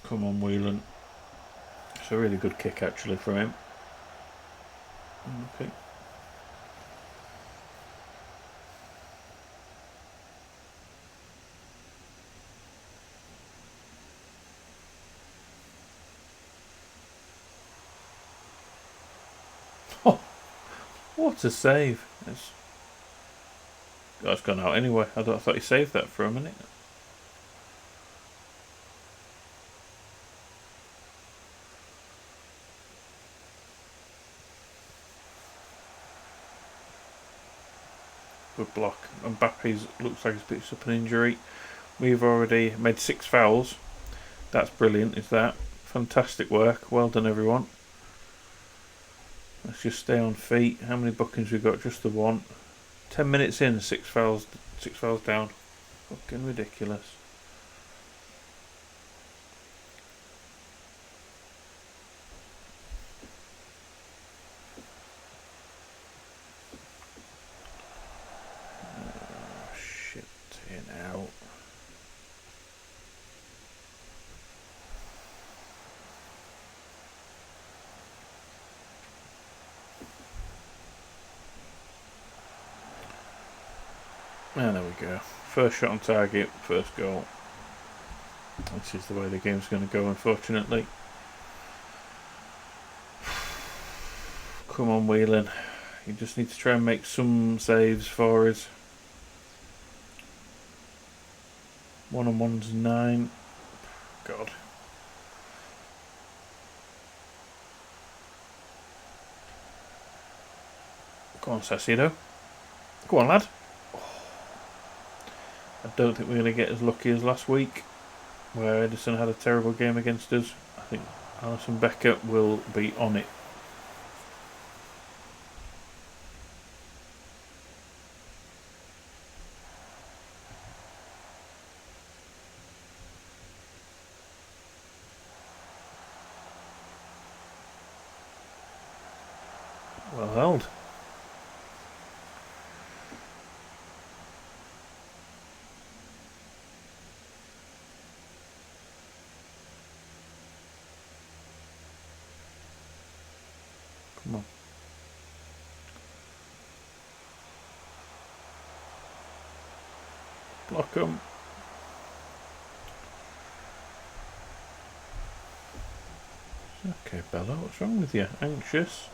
Come on, Whelan. It's a really good kick actually from him. Okay. Oh, what a save! That's gone out anyway. I thought he saved that for a minute. Good block. Mbappe's looks like he's picked up an injury. We've already made 6 fouls. That's brilliant, is that? Fantastic work. Well done, everyone. Let's just stay on feet. How many bookings we got? Just the one. 10 minutes in, 6 fouls down. Fucking ridiculous. Shit, here now. And there we go. First shot on target, first goal. This is the way the game's going to go, unfortunately. Come on, Whelan. You just need to try and make some saves for us. 1-on-1's 9. God. Go on, Sassido. Go on, lad. I don't think we're going to get as lucky as last week, where Edison had a terrible game against us. I think Alisson Becker will be on it. Well held. Come on. Block him. Okay, Bella, what's wrong with you? Anxious?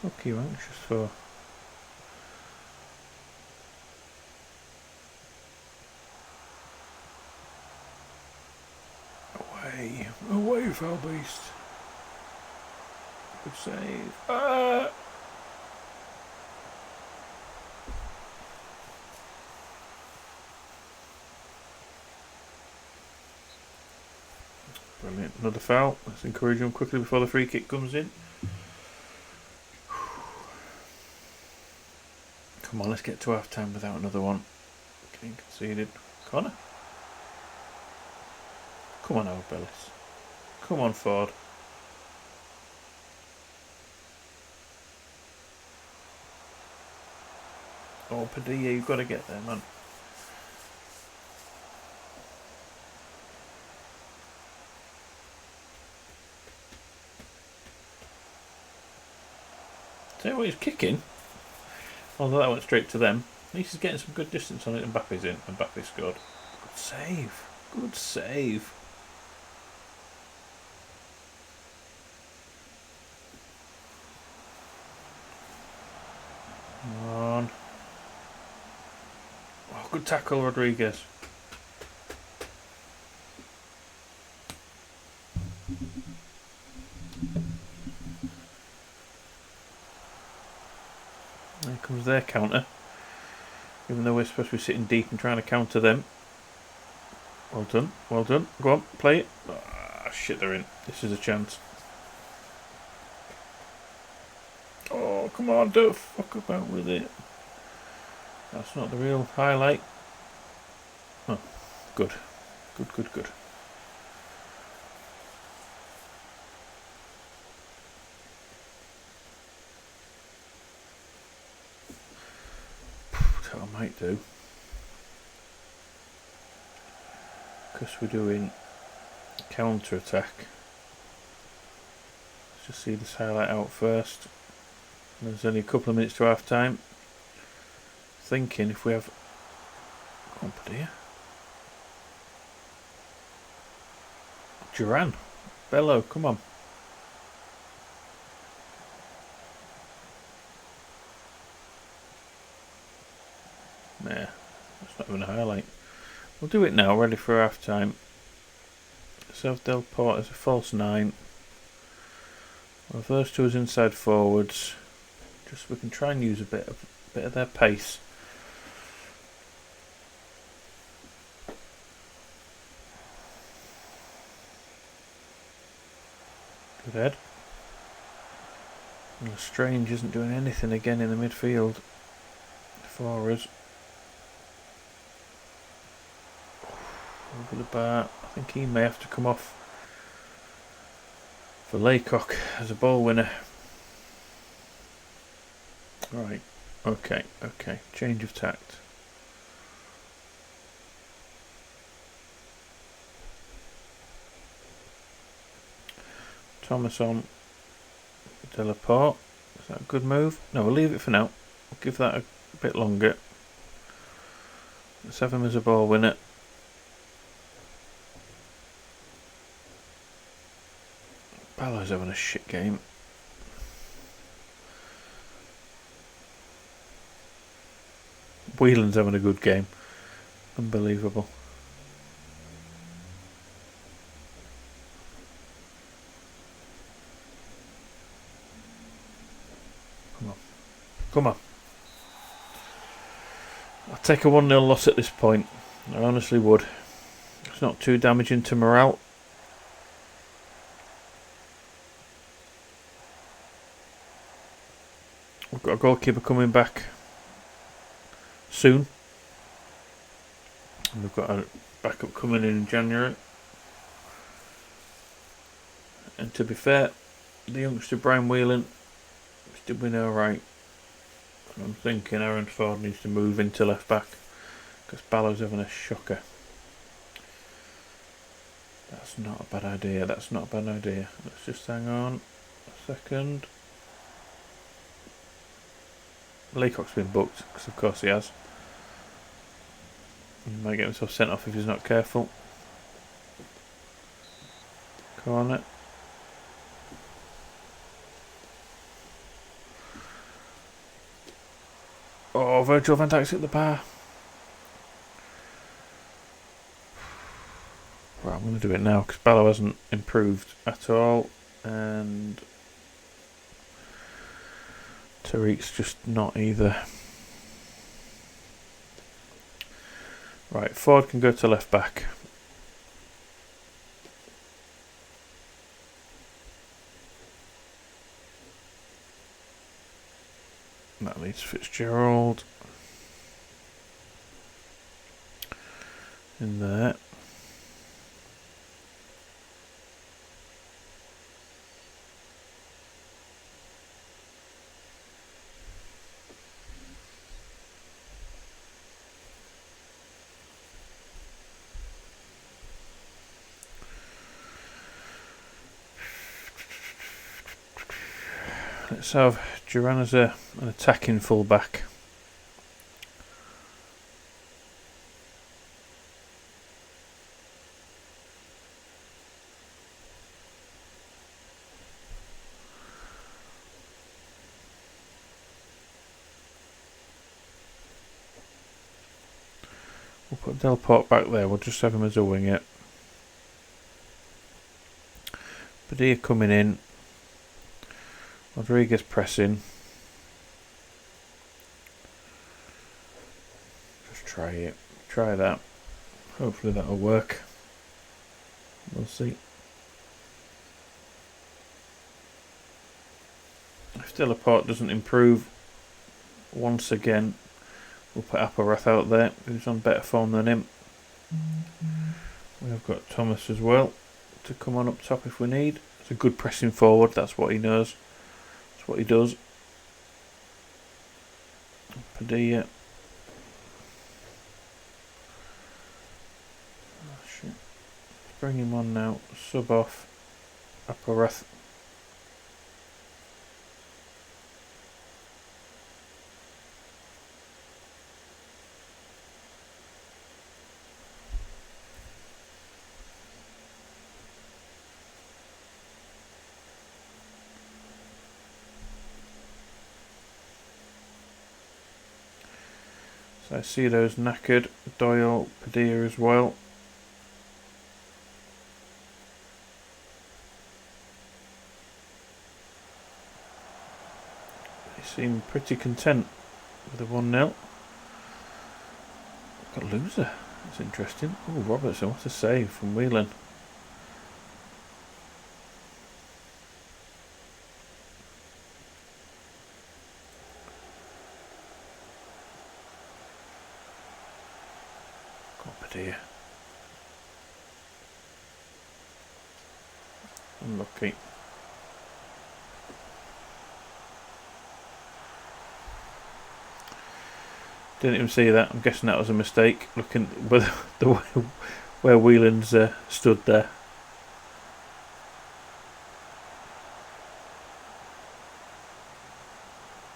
Fuck are you anxious for? Away, foul beast. Good save. Brilliant. Another foul. Let's encourage him quickly before the free kick comes in. Come Come on, let's get to half time without another one getting conceded. Corner. Come on, Bellis. Come on, Ford. Oh, Padilla, you've got to get there, man. Tell you what, he's kicking. Although that went straight to them. At least he's getting some good distance on it. Mbappe's in. Mbappe scored. Good save. Good save. Come on. Oh, good tackle, Rodriguez. There comes their counter. Even though we're supposed to be sitting deep and trying to counter them. Well done, well done. Go on, play it. Ah, shit, they're in. This is a chance. Oh, come on, don't fuck about with it. That's not the real highlight. Oh, good. Good, good, good. That I might do. Because we're doing counter attack. Let's just see this highlight out first. There's only a couple of minutes to half time. Thinking if we have. Come on, dear. Duran. Bello, come on. Nah, that's not even a highlight. We'll do it now, ready for half time. Self Del Port as a false 9. Reverse to us inside forwards. Just so we can try and use a bit of their pace. Good head. And Strange isn't doing anything again in the midfield for us. Over the bar. I think he may have to come off for Laycock as a ball winner. Right. Okay. Change of tact. Thomas on Delaport. Is that a good move? No, we'll leave it for now. We'll give that a bit longer. Let's have him as a ball winner. Ballow's having a shit game. Whelan's having a good game. Unbelievable. Come on. I'll take a 1-0 loss at this point. I honestly would. It's not too damaging to morale. We've got a goalkeeper coming back soon. And we've got a backup coming in January. And to be fair, the youngster Brian Whelan did win alright. I'm thinking Aaron Ford needs to move into left back because Ballow's having a shocker. That's not a bad idea. Let's just hang on a second. Laycock's been booked because of course he has. He might get himself sent off if he's not careful. Corner. Oh, Virgil van Dijk's at the bar. Right, I'm going to do it now because Ballo hasn't improved at all. And Tariq's just not either. Right, Ford can go to left back. That leaves Fitzgerald in there. Let's have Duran as an attacking fullback. We'll put Delport back there, we'll just have him as a winger. Padilla coming in. Rodriguez pressing. Just try it. Try that. Hopefully that'll work. We'll see. If Delaport doesn't improve once again, we'll put Appelrath out there, who's on better form than him. We've got Thomas as well to come on up top if we need. It's a good pressing forward, that's what he knows. That's what he does. Padilla. Oh, shit. Bring him on now. Sub off Appelrath. So I see those knackered. Doyle, Padilla as well. They seem pretty content with the 1-0. Got a loser. That's interesting. Oh, Robertson, what a save from Whelan. Padilla. Unlucky. Didn't even see that. I'm guessing that was a mistake. Looking where the where Whelan's stood there.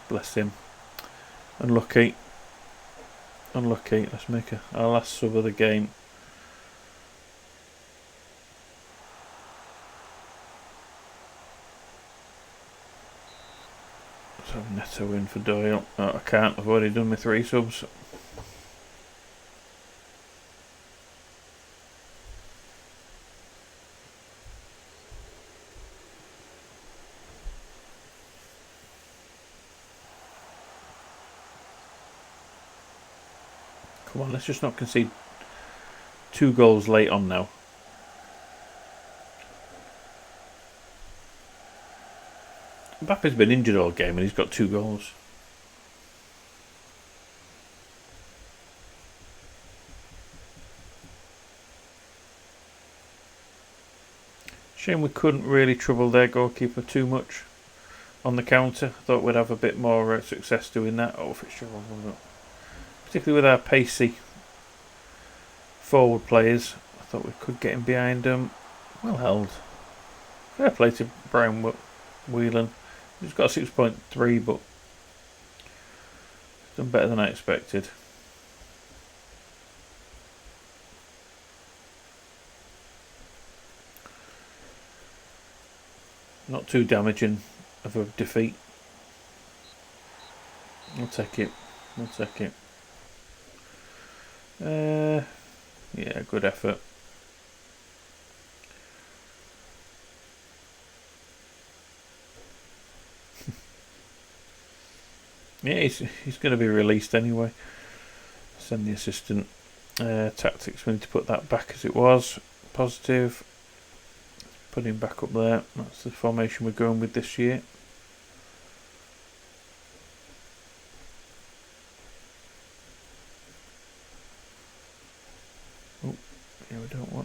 Bless him. Unlucky. Unlucky. Let's make our last sub of the game. Let's have Neto in for Doyle. Oh, I can't. I've already done my 3 subs. Come on, let's just not concede 2 goals late on now. Mbappe's been injured all game and he's got 2 goals. Shame we couldn't really trouble their goalkeeper too much on the counter. Thought we'd have a bit more success doing that. Oh, Fitzgerald. Particularly with our pacey forward players, I thought we could get him behind them. Well held. Fair play to Brian Whelan. He's got a 6.3, but he's done better than I expected. Not too damaging of a defeat. I'll take it. I'll take it. Yeah, good effort. Yeah, he's going to be released anyway. Send the assistant. Tactics, we need to put that back as it was. Positive. Put him back up there. That's the formation we're going with this year.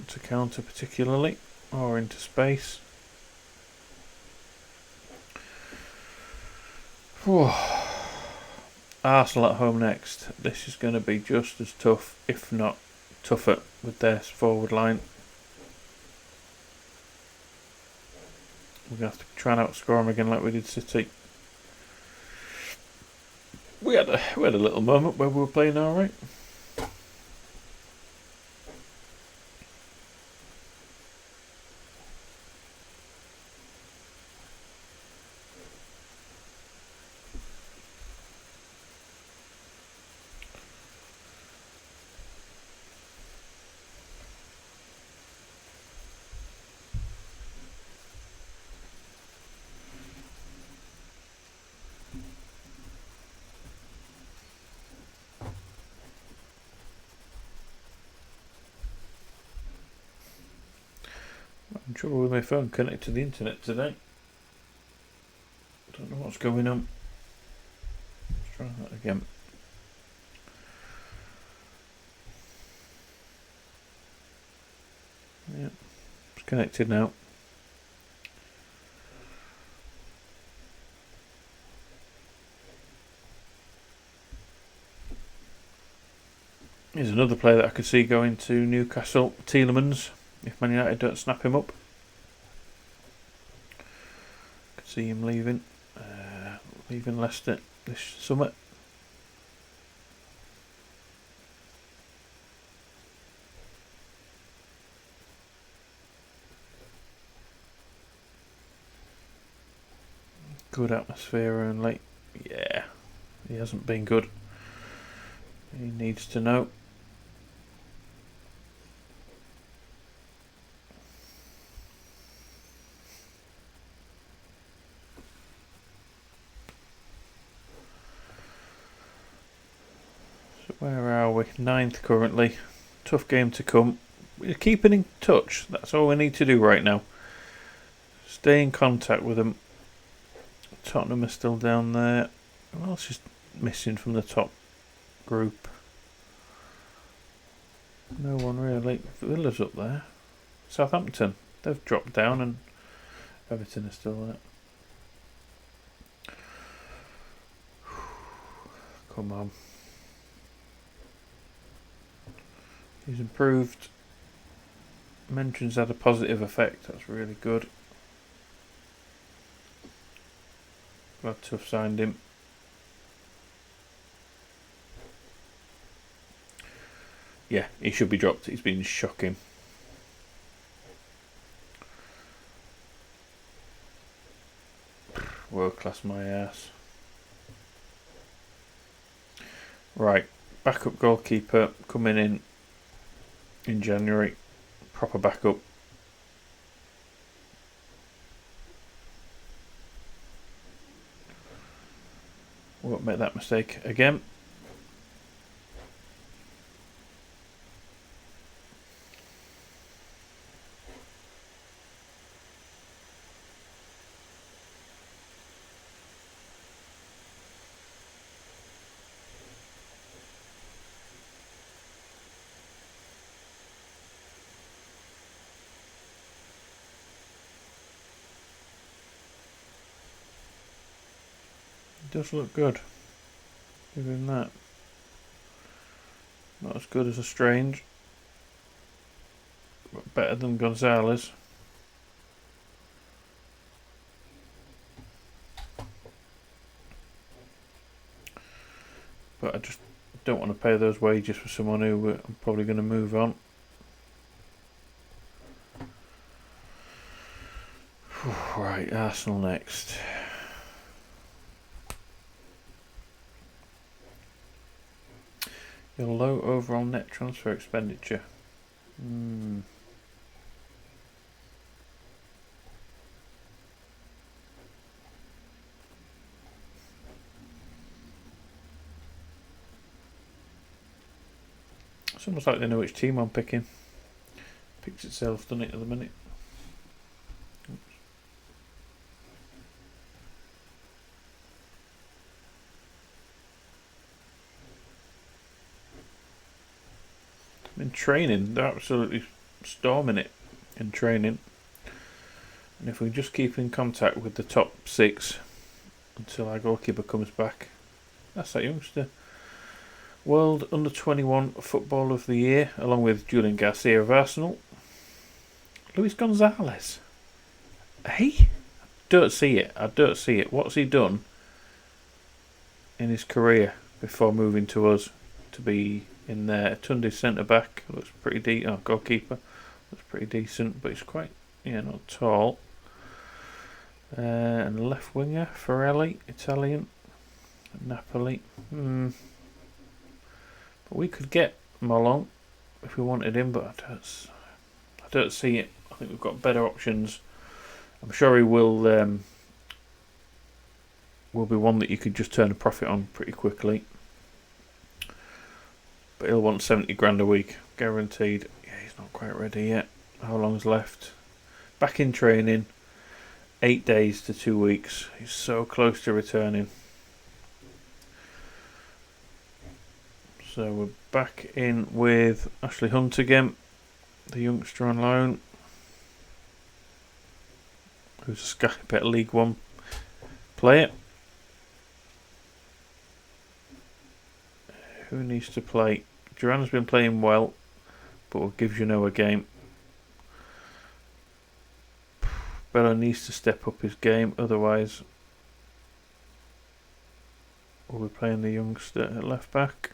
want to counter particularly, or into space. Whew. Arsenal at home next. This is going to be just as tough, if not tougher, with their forward line. We're going to have to try and outscore them again like we did City. We had a little moment where we were playing alright. I'm in trouble with my phone connected to the internet today. Don't know what's going on. Let's try that again. Yeah, it's connected now. Here's another player that I could see going to Newcastle, Tielemans, if Man United don't snap him up. Could see him leaving Leicester this summer. Good atmosphere only. Yeah, he hasn't been good. He needs to know. So where are we? 9th currently. Tough game to come. We're keeping in touch. That's all we need to do right now. Stay in contact with them. Tottenham are still down there. Who else is missing from the top group? No one really. Villa's up there. Southampton, they've dropped down, and Everton is still there. Come on. He's improved. Mention's had a positive effect. That's really good. Glad to have signed him. Yeah, he should be dropped. He's been shocking. World class, my ass. Right, backup goalkeeper coming in January. Proper backup. Won't make that mistake again. Does look good. Give him that. Not as good as a Strange, but better than Gonzalez. But I just don't want to pay those wages for someone who I'm probably going to move on. Right, Arsenal next. Your low overall net transfer expenditure. It's almost like they know which team I'm picking. Picks itself, done it at the minute. Oops. In training, they're absolutely storming it in training. And if we just keep in contact with the top 6 until our goalkeeper comes back, that's that youngster. World Under-21 Football of the Year, along with Julian Garcia of Arsenal. Luis Gonzalez. Hey? Don't see it. I don't see it. What's he done in his career before moving to us to be in there? Tunde centre back looks pretty decent. Oh, goalkeeper looks pretty decent, but he's quite not tall. And left winger Ferrelli, Italian, Napoli. But we could get Molong if we wanted him, but I don't see it. I think we've got better options. I'm sure he will be one that you could just turn a profit on pretty quickly. But he'll want 70 grand a week, guaranteed. Yeah, he's not quite ready yet. How long's left? Back in training, 8 days to 2 weeks. He's so close to returning. So we're back in with Ashley Hunt again, the youngster on loan, who's a Sky Bet League One player. Who needs to play? Duran's been playing well, but will give Genoa a game. Bello needs to step up his game, otherwise we'll be playing the youngster at left back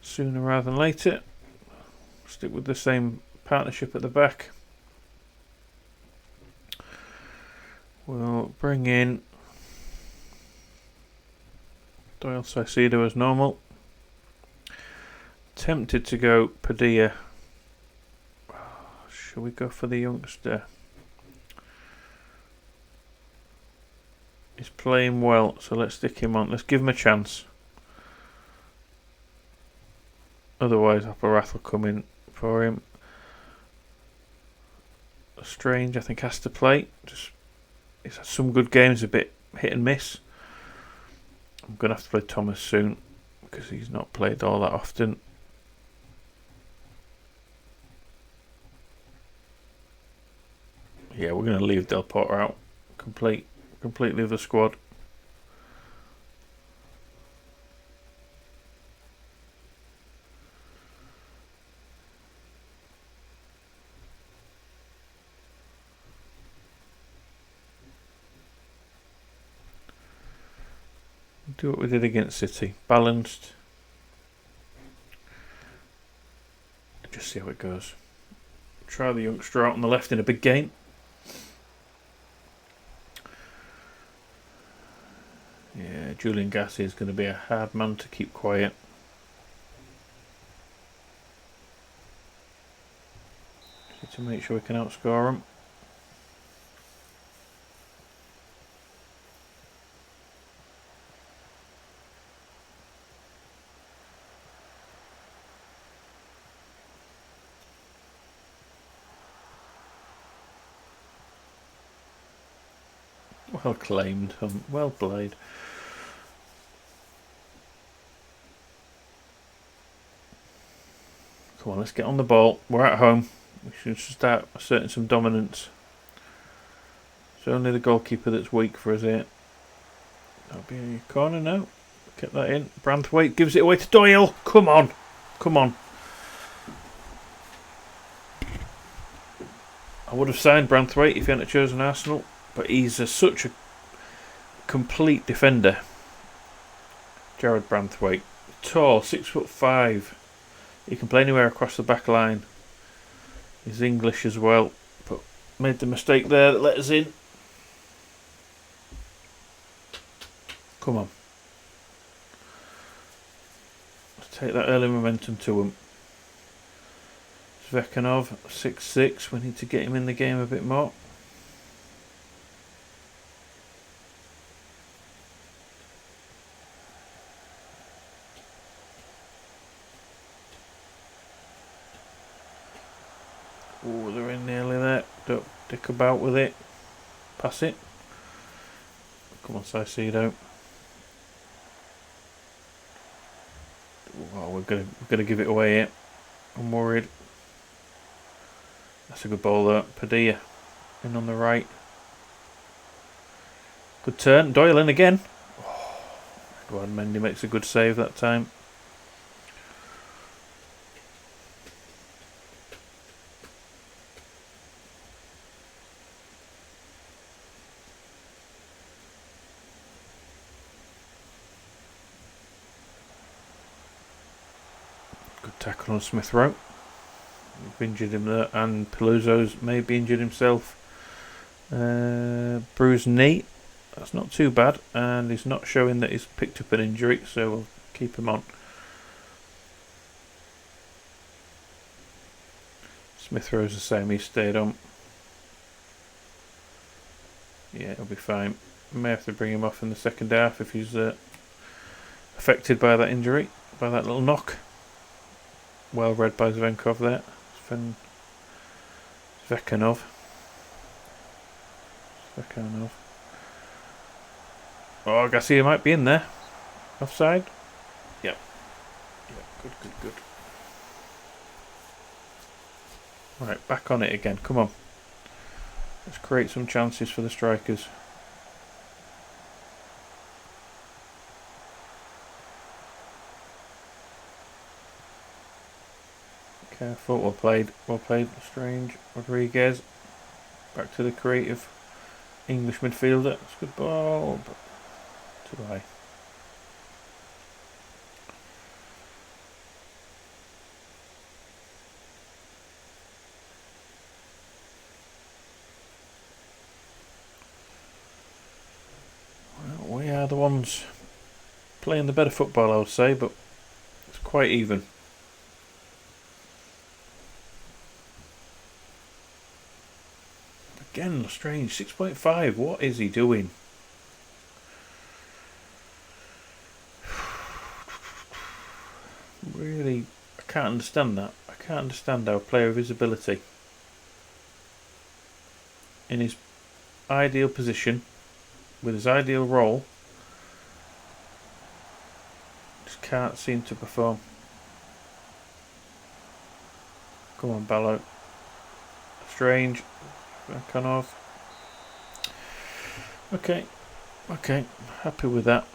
sooner rather than later. Stick with the same partnership at the back. We'll bring in Doyle Saicedo as normal. Tempted to go Padilla. Shall we go for the youngster? He's playing well, so let's stick him on. Let's give him a chance. Otherwise, Operath will come in for him. Strange, I think, has to play. He's had some good games, a bit hit and miss. I'm going to have to play Thomas soon because he's not played all that often. Yeah, we're going to leave Del Porter out. Completely of the squad. Do what we did against City. Balanced. Just see how it goes. Try the youngster out on the left in a big game. Yeah, Julian Garcia is going to be a hard man to keep quiet. Need to make sure we can outscore him. Well claimed, well played. Come on, let's get on the ball. We're at home. We should start asserting some dominance. It's only the goalkeeper that's weak for us here. That'll be a corner now. Get that in. Branthwaite gives it away to Doyle. Come on. Come on. I would have signed Branthwaite if he hadn't chosen Arsenal. But he's such a complete defender. Jared Branthwaite. Tall, 6'5". He can play anywhere across the back line. He's English as well. But made the mistake there that let us in. Come on. Let's take that early momentum to him. Svekanov, 6'6". We need to get him in the game a bit more. Oh, they're in nearly there. Don't dick about with it. Pass it. Come on, Saicedo. Oh, we're gonna give it away here. I'm worried. That's a good ball though. Padilla in on the right. Good turn. Doyle in again. Oh, Edouard Mendy makes a good save that time. Good tackle on Smith Rowe. We've injured him there, and Peluso's maybe injured himself. Bruised knee. That's not too bad, and he's not showing that he's picked up an injury, so we'll keep him on. Smith Rowe's the same, he stayed on. Yeah, he'll be fine. May have to bring him off in the second half if he's affected by that injury, by that little knock. Well read by Zvenkov there. Zvekhanov. Oh, Garcia might be in there. Offside? Yep. Yeah, good. Right, back on it again. Come on. Let's create some chances for the strikers. Careful, well played. Strange. Rodriguez. Back to the creative English midfielder. It's a good ball, but too high. Well, we are the ones playing the better football, I would say, but it's quite even. Again, Strange, 6.5. What is he doing? Really, I can't understand that. I can't understand how a player of his ability, in his ideal position, with his ideal role, just can't seem to perform. Come on, Ballo. Strange. Back off. Okay, happy with that.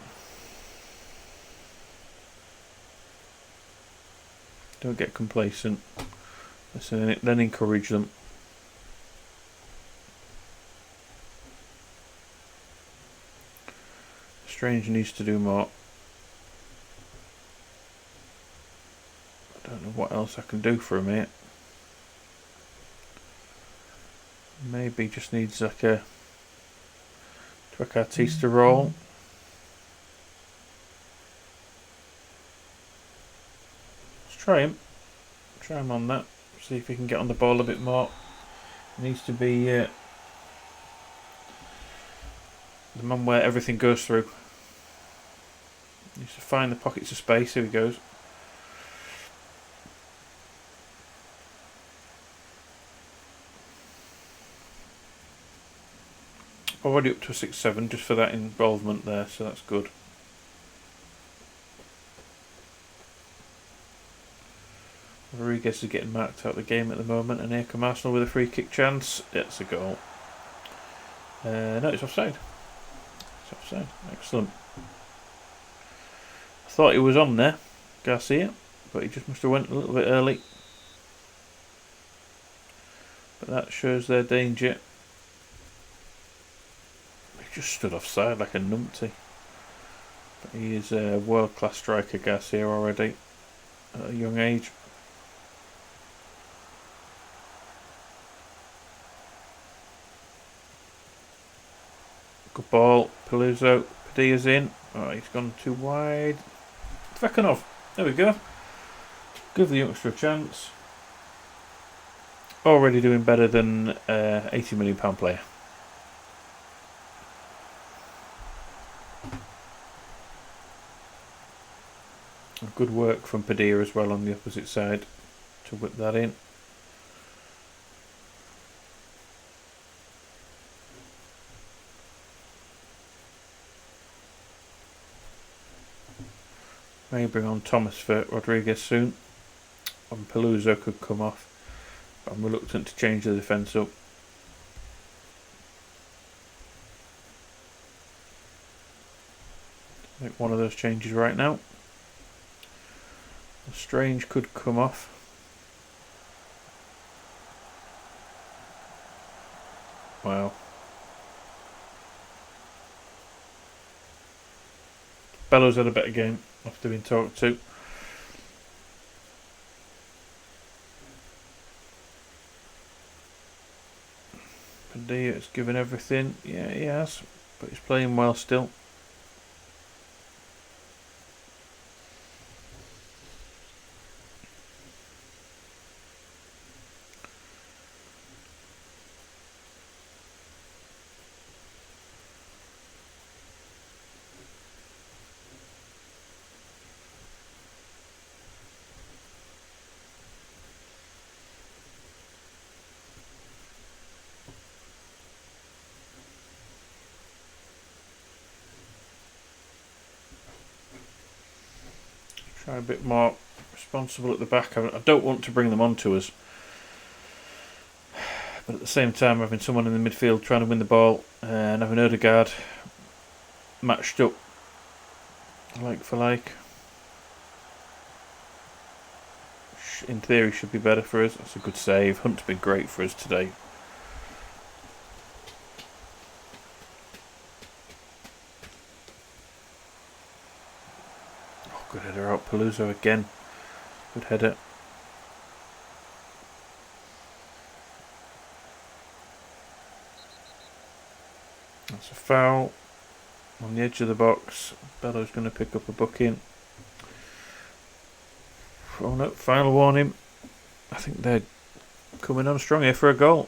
Don't get complacent. Then encourage them. Strange needs to do more. I don't know what else I can do for him here. Maybe just needs like a Trequartista roll. Let's try him. Try him on that. See if he can get on the ball a bit more. He needs to be the man where everything goes through. He needs to find the pockets of space. Here he goes. Already up to a 6-7 just for that involvement there, so that's good. Rodriguez is getting marked out of the game at the moment, and here come Arsenal with a free kick chance. It's a goal. No, it's offside. Excellent. I thought he was on there, Garcia, but he just must have went a little bit early. But that shows their danger. Just stood offside like a numpty. But he is a world-class striker, Garcia, already at a young age. Good ball. Peluso. Padilla's in. Oh, he's gone too wide. Zvekhanov. There we go. Give the youngster a chance. Already doing better than £80 million player. Good work from Padilla as well on the opposite side to whip that in. May bring on Thomas for Rodriguez soon. And Peluso could come off. I'm reluctant to change the defence up. Make one of those changes right now. Strange could come off. Wow. Bellows had a better game after being talked to. Padilla has given everything. Yeah, he has. But he's playing well still. Try a bit more responsible at the back. I don't want to bring them onto us. But at the same time, having someone in the midfield trying to win the ball and having Odegaard matched up like for like, in theory should be better for us. That's a good save. Hunt's been great for us today. Oh, good header out. Paluzzo again. Good header. That's a foul on the edge of the box. Bellows going to pick up a booking. Oh no, final warning. I think they're coming on strong here for a goal.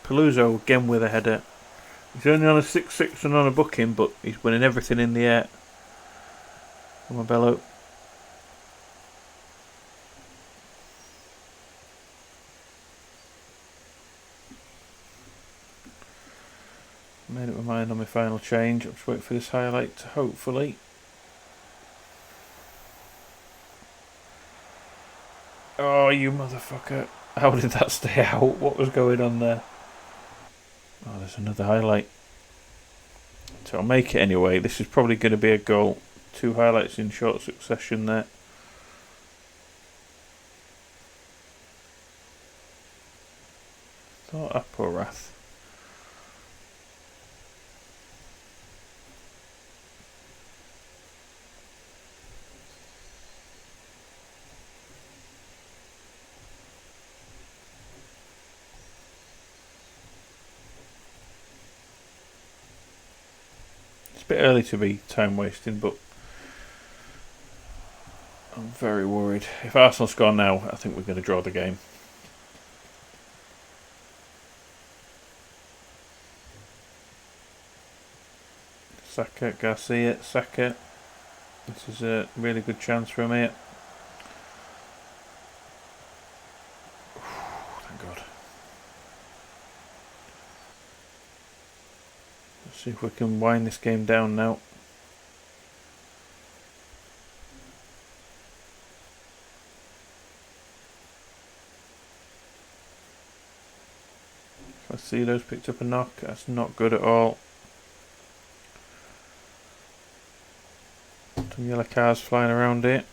Paluzzo again with a header. He's only on a 6-6 and on a booking, but he's winning everything in the air. Come on, Bello. Made up my mind on my final change. I'm just waiting for this highlight to hopefully. Oh, you motherfucker. How did that stay out? What was going on there? Oh, there's another highlight. So I'll make it anyway. This is probably going to be a goal. 2 highlights in short succession there. Thought up or Wrath. It's a bit early to be time wasting, but I'm very worried. If Arsenal score now, I think we're going to draw the game. Saka, Garcia, Saka. This is a really good chance for him here. Thank God. Let's see if we can wind this game down now. Vasilo's picked up a knock. That's not good at all. Some yellow cars flying around here.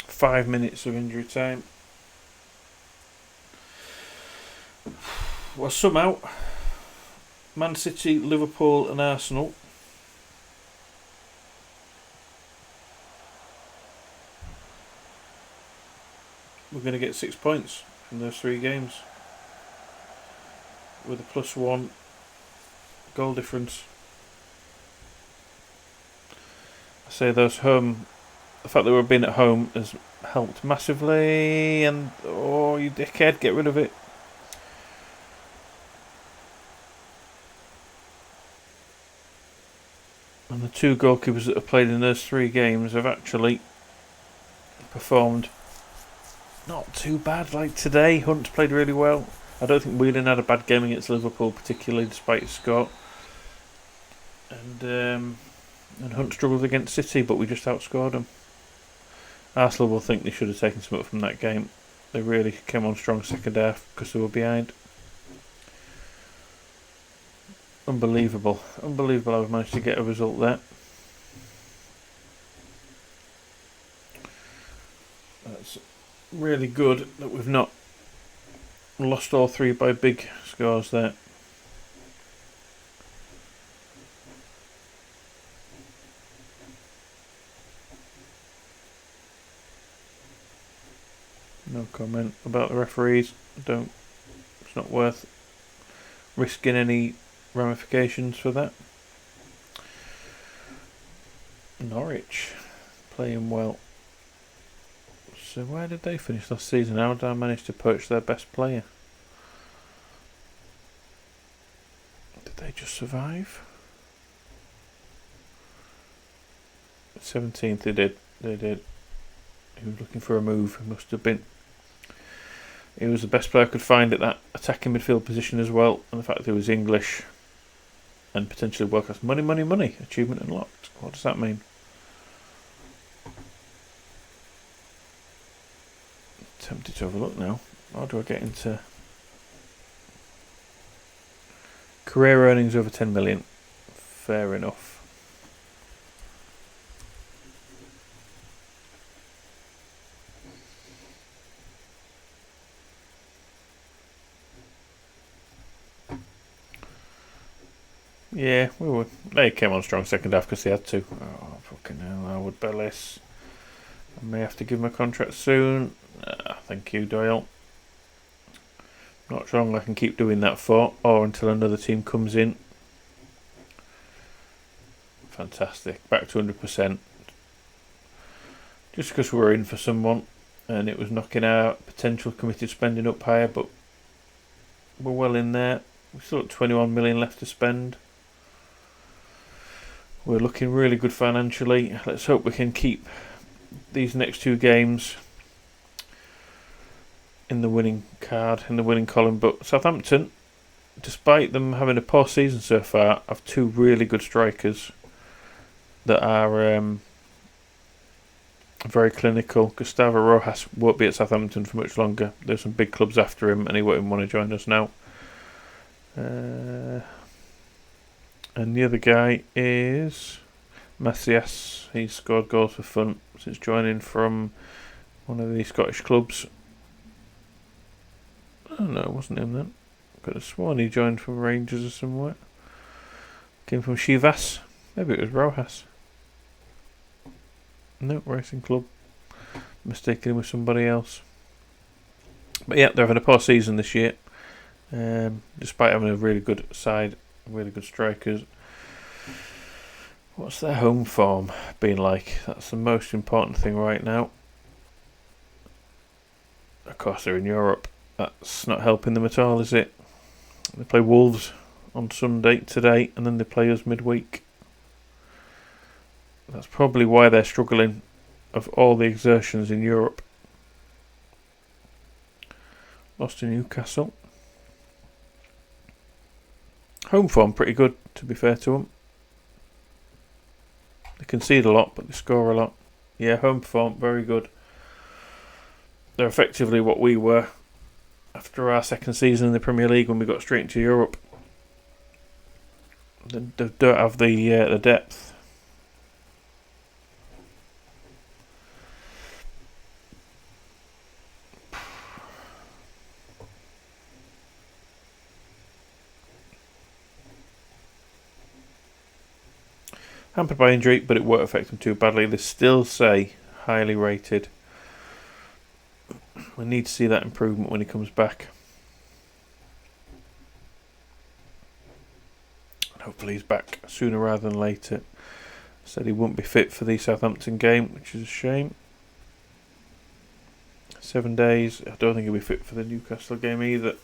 Five minutes of injury time. Well, somehow Man City, Liverpool and Arsenal we're going to get 6 points from those 3 games with a +1 goal difference. I say the fact that we've been at home has helped massively, and oh, you dickhead, get rid of it. And the 2 goalkeepers that have played in those 3 games have actually performed not too bad. Like today, Hunt's played really well. I don't think Whelan had a bad game against Liverpool, particularly despite his score. And Hunt struggled against City, but we just outscored them. Arsenal will think they should have taken something from that game. They really came on strong second half because they were behind. Unbelievable. Unbelievable how we've managed to get a result there. That's really good that we've not lost all three by big scores there. No comment about the referees. It's not worth risking any ramifications for that. Norwich playing well. So where did they finish last season? How did I manage to poach their best player? Did they just survive? 17th they did. He was looking for a move. He must have been. He was the best player I could find at that attacking midfield position as well. And the fact that he was English and potentially world class. Money. Achievement unlocked. What does that mean? Tempted to have a look now. How do I get into career earnings over 10 million? Fair enough. Yeah, we would. They came on strong second half because they had to. Oh, fucking hell, Howard Bellis. I may have to give him a contract soon. Thank you, Doyle. Not sure long I can keep doing that for, or until another team comes in. Fantastic. Back to 100%. Just because we were in for someone and it was knocking our potential committed spending up higher, but we're well in there. We've still got 21 million left to spend. We're looking really good financially. Let's hope we can keep these next two games in the winning column. But Southampton, despite them having a poor season so far, have two really good strikers that are very clinical. Gustavo Rojas won't be at Southampton for much longer. There's some big clubs after him and he won't even want to join us now. And the other guy is Macias. He's scored goals for fun since joining from one of the Scottish clubs. Oh no, it wasn't him then. Could have sworn he joined from Rangers or somewhere. Came from Chivas. Maybe it was Rojas. No, Racing Club. Mistaken him with somebody else. But yeah, they're having a poor season this year. Despite having a really good side, really good strikers. What's their home form been like? That's the most important thing right now. Of course, they're in Europe. That's not helping them at all, is it? They play Wolves on Sunday today, and then they play us midweek. That's probably why they're struggling of all the exertions in Europe. Lost to Newcastle. Home form pretty good, to be fair to them. They concede a lot, but they score a lot. Yeah, home form, very good. They're effectively what we were after our second season in the Premier League when we got straight into Europe. They don't have the depth. Hampered by injury, but it won't affect them too badly. They still say highly rated. We need to see that improvement when he comes back. Hopefully he's back sooner rather than later. Said he wouldn't be fit for the Southampton game, which is a shame. 7 days. I don't think he'll be fit for the Newcastle game either.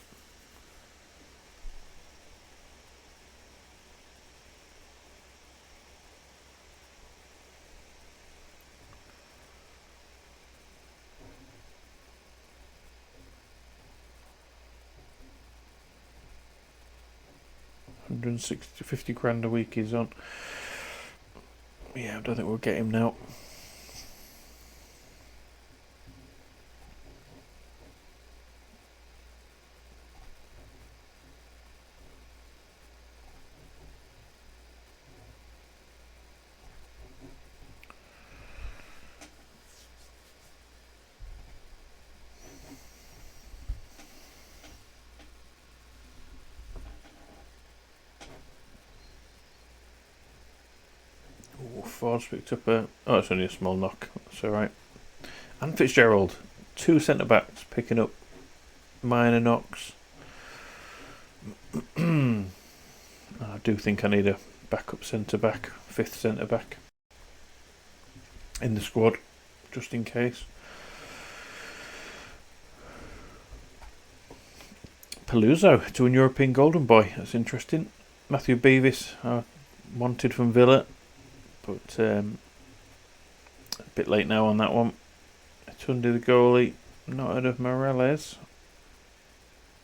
160, 50 grand a week he's on. Yeah, I don't think we'll get him now. Ford's picked up a... Oh, it's only a small knock. That's alright. And Fitzgerald. 2 centre-backs picking up minor knocks. I do think I need a backup centre-back. 5th centre-back. In the squad. Just in case. Paluzzo to a European Golden Boy. That's interesting. Matthew Beavis. Wanted from Villa. But a bit late now on that one. Tunde the goalie, not heard of Morales.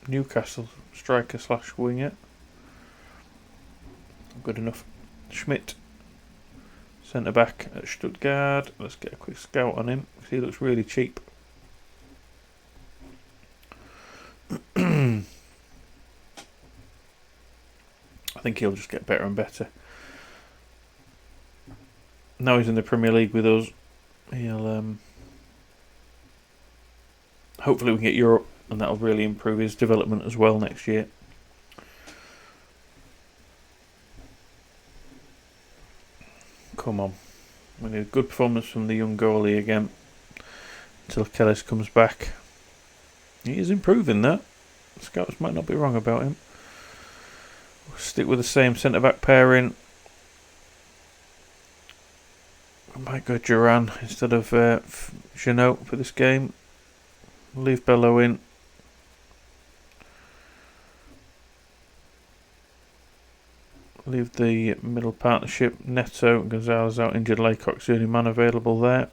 Newcastle striker / winger. Good enough. Schmidt, centre back at Stuttgart. Let's get a quick scout on him. He looks really cheap. I think he'll just get better and better. Now he's in the Premier League with us. He'll hopefully we can get Europe, and that'll really improve his development as well next year. Come on, we need a good performance from the young goalie again until Kellis comes back. He is improving that. Scouts might not be wrong about him. We'll stick with the same centre back pairing. I might go Duran instead of Jeannot for this game. Leave Bello in. Leave the middle partnership. Neto and Gonzalez out injured. Laycock's the only man available there.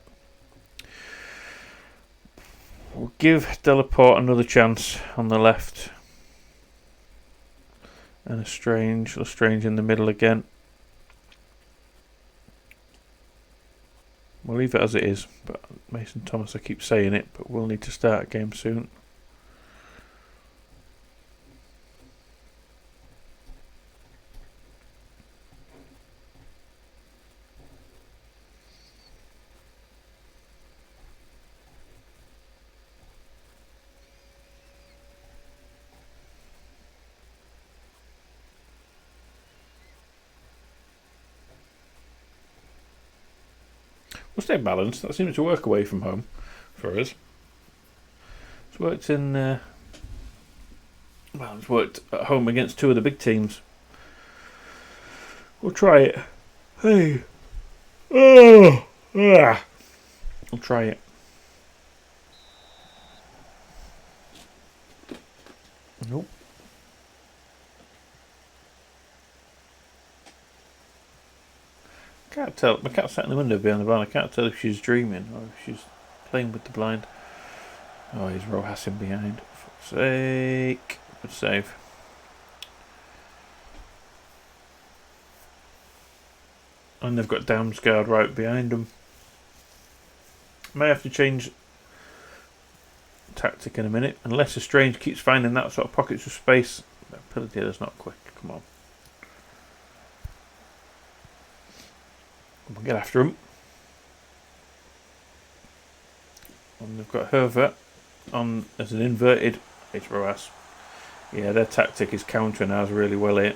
We'll give Delaporte another chance on the left. And Lestrange in the middle again. We'll leave it as it is, but Mason Thomas, I keep saying it, but we'll need to start a game soon. We'll stay balanced. That seems to work away from home for us. It's worked it's worked at home against 2 of the big teams. We'll try it. Hey. Oh. Ah. We'll try it. Nope. I can't tell. My cat's sat in the window behind the barn. I can't tell if she's dreaming or if she's playing with the blind. Oh, he's Rohassing behind. For fuck's sake. Good save. And they've got Damsgaard right behind them. May have to change tactic in a minute. Unless Lestrange keeps finding that sort of pockets of space. That Pilladeer's not quick. Come on. We'll get after him. And they've got Herver on as an inverted HROS. Yeah, their tactic is countering ours really well here.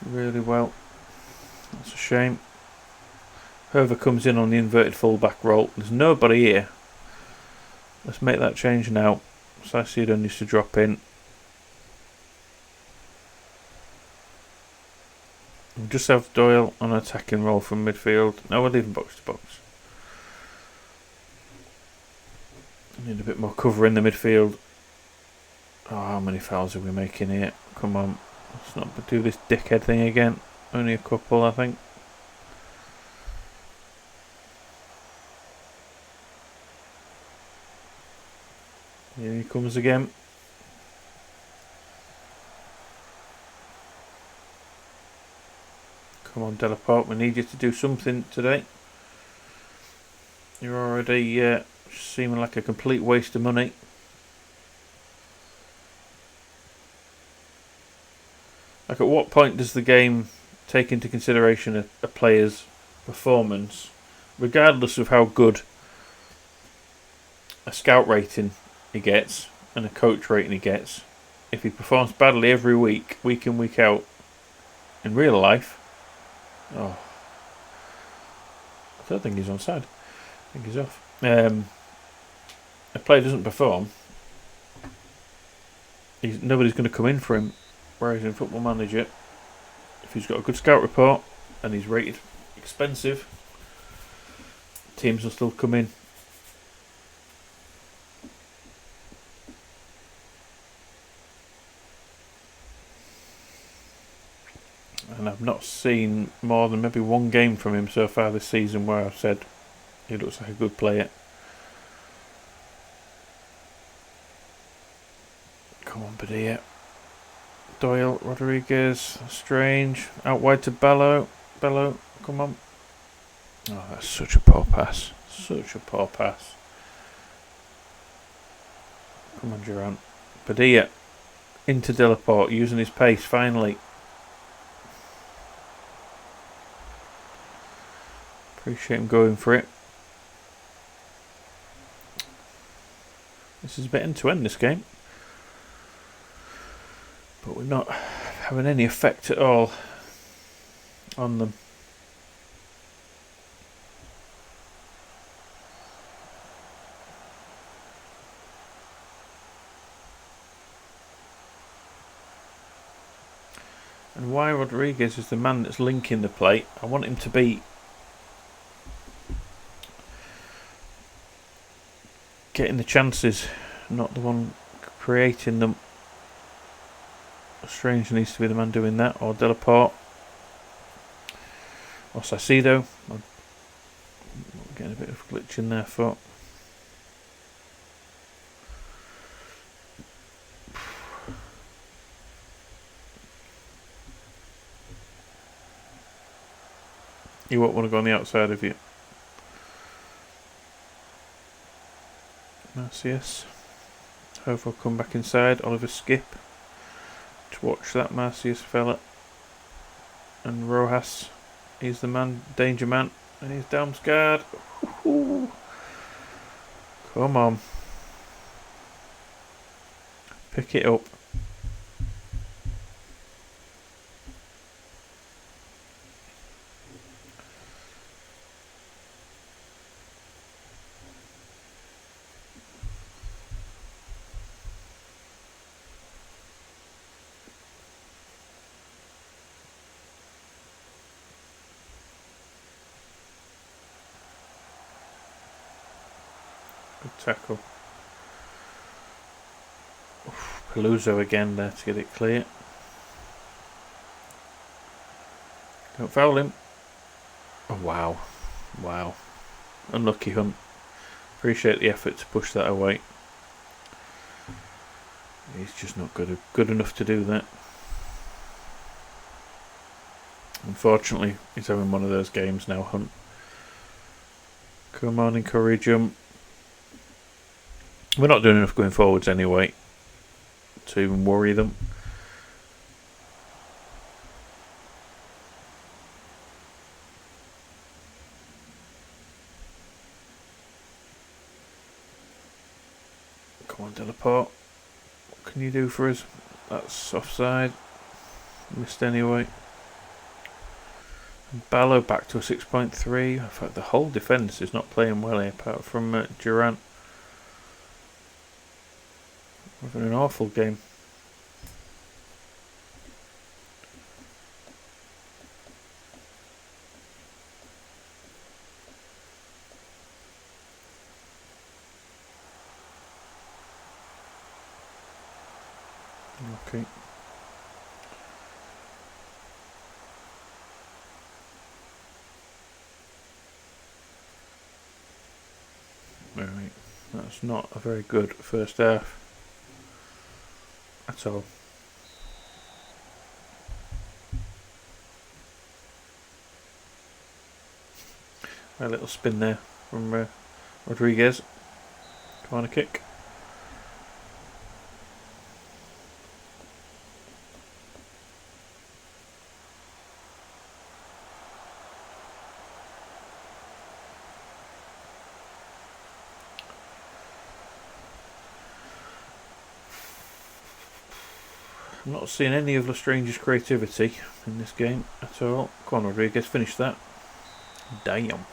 Really well. That's a shame. Herver comes in on the inverted fullback role. There's nobody here. Let's make that change now. Saicedo needs to drop in. We'll just have Doyle on an attacking role from midfield. Now we're leaving box to box. Need a bit more cover in the midfield. Oh, how many fouls are we making here? Come on. Let's not do this dickhead thing again. Only a couple, I think. Here he comes again. Come on, Delaport, we need you to do something today. You're already seeming like a complete waste of money. Like, at what point does the game take into consideration a player's performance, regardless of how good a scout rating he gets and a coach rating he gets? If he performs badly every week in, week out, in real life, I don't think he's onside. I think he's off. A player doesn't perform, nobody's going to come in for him. Whereas in Football Manager, if he's got a good scout report and he's rated expensive, teams will still come in. And I've not seen more than maybe one game from him so far this season where I've said he looks like a good player. Come on, Padilla. Doyle, Rodriguez, Strange, out wide to Bello, come on. Oh, that's such a poor pass. Such a poor pass. Come on, Durant. Padilla, into Delaport, using his pace, finally. Appreciate him going for it. This is a bit end-to-end, this game. But we're not having any effect at all on them. And why Rodriguez is the man that's linking the play, I want him to be getting the chances, not the one creating them. Strange needs to be the man doing that, or Delaport, or Sacido. I'm getting a bit of a glitch in there, foot. You won't want to go on the outside of you. Marcius. Hopefully will come back inside. Oliver Skip. To watch that Marcius fella. And Rojas. He's the man, danger man. And he's Damsgaard. Come on. Pick it up. Good tackle. Peluso again there to get it clear. Don't foul him. Oh, wow. Wow. Unlucky Hunt. Appreciate the effort to push that away. He's just not good enough to do that. Unfortunately, he's having one of those games now, Hunt. Come on, encourage him. We're not doing enough going forwards anyway to even worry them. Come on, Delaport. What can you do for us? That's offside. Missed anyway. Ballo back to a 6.3. In fact, the whole defence is not playing well here, apart from Durant. We're having an awful game. Okay. Right. That's not a very good first half at all. A little spin there from Rodriguez. Corner kick. I'm not seeing any of Lestrange's creativity in this game at all. Come on, Rodriguez, finish that. Damn.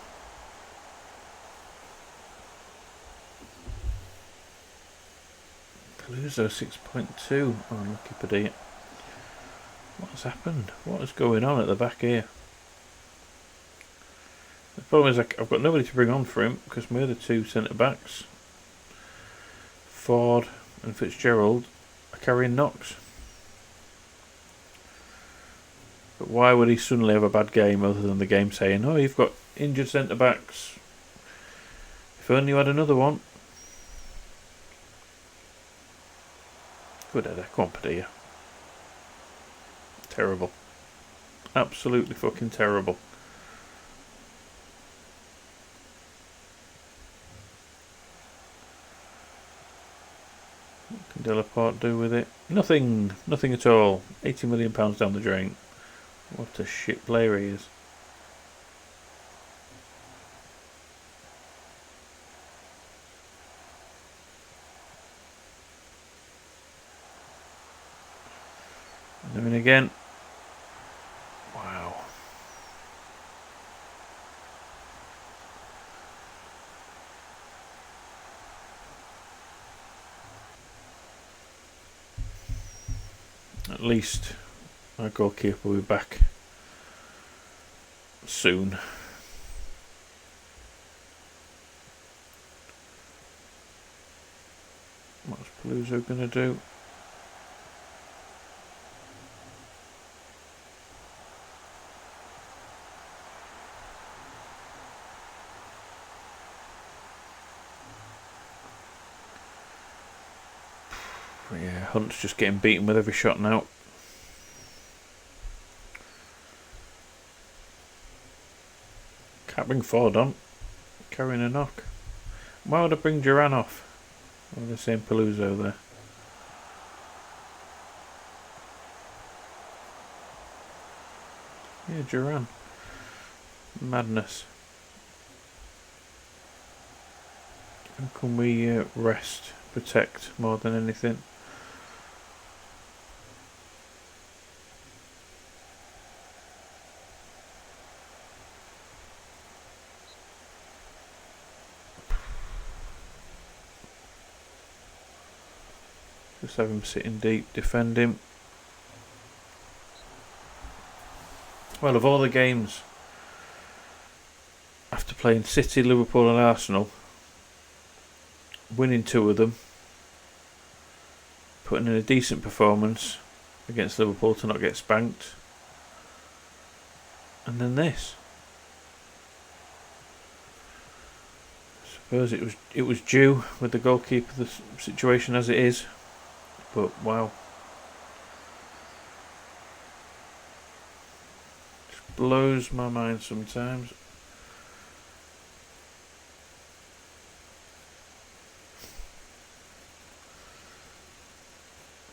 Peluso 6.2. Oh, lucky Padilla. What has happened? What is going on at the back here? The problem is I've got nobody to bring on for him because my other two centre backs, Ford and Fitzgerald, are carrying knocks. But why would he suddenly have a bad game other than the game saying, oh, you've got injured centre backs. If only you had another one. Good header. Come on, Padilla. Terrible. Absolutely fucking terrible. What can Delaport do with it? Nothing. Nothing at all. £80 million down the drain. What a shit player he is. And then again. Wow. At least our goalkeeper will be back soon. What's Peluso going to do? Yeah, Hunt's just getting beaten with every shot now. Can't bring Ford on. Carrying a knock. Why would I bring Duran off? Oh, the same Peluso there. Yeah, Duran. Madness. How can we rest, protect more than anything? Just have him sitting deep, defend him. Well, of all the games, after playing City, Liverpool and Arsenal, winning 2 of them, putting in a decent performance against Liverpool to not get spanked, and then this. I suppose it was due with the goalkeeper, the situation as it is. But wow, just blows my mind sometimes.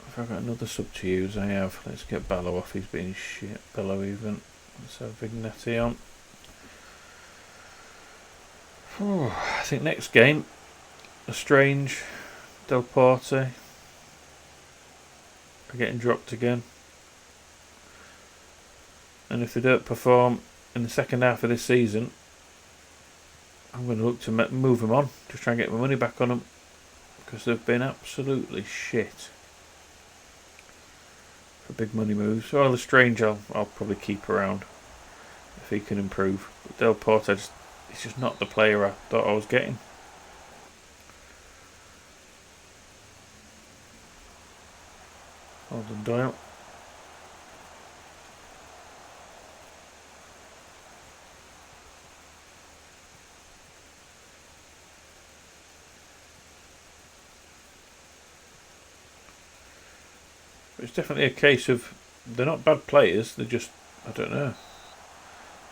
If I've got another sub to use, I have. Let's get Bello off. He's being shit. Bello even. Let's have Vignetti on. I think next game, Lestrange, Del Porte are getting dropped again, and if they don't perform in the second half of this season, I'm going to look to move them on, just try and get my money back on them, because they've been absolutely shit for big money moves. Well, Lestrange I'll probably keep around if he can improve, but Del Porte he's just not the player I thought I was getting. Well done, Doyle. It's definitely a case of they're not bad players, they're just, I don't know,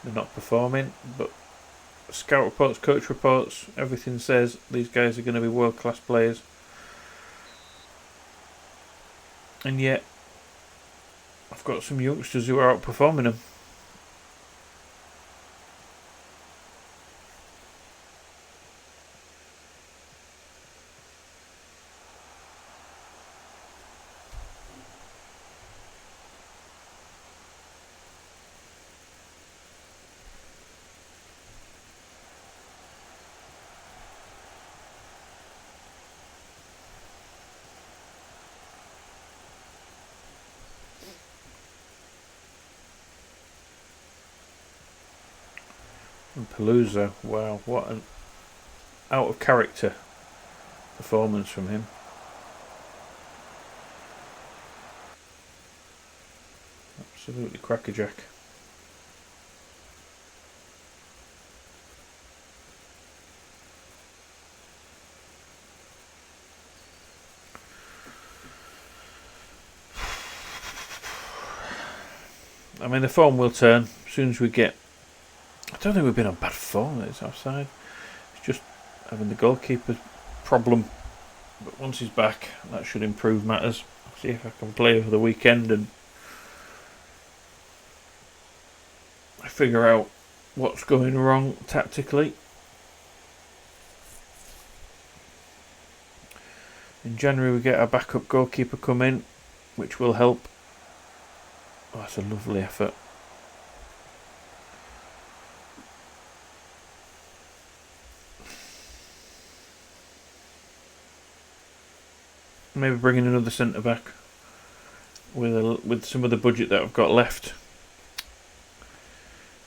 they're not performing, but scout reports, coach reports, everything says these guys are going to be world-class players. And yet, I've got some youngsters who are outperforming them. And Palooza, wow, what an out of character performance from him. Absolutely crackerjack. I mean, the form will turn as soon as we get. I don't think we've been on bad form. It's offside. It's just having the goalkeeper problem. But once he's back, that should improve matters. See if I can play over the weekend and figure out what's going wrong tactically. In January, we get our backup goalkeeper come in, which will help. Oh, that's a lovely effort. Maybe bring in another centre back with some of the budget that I've got left.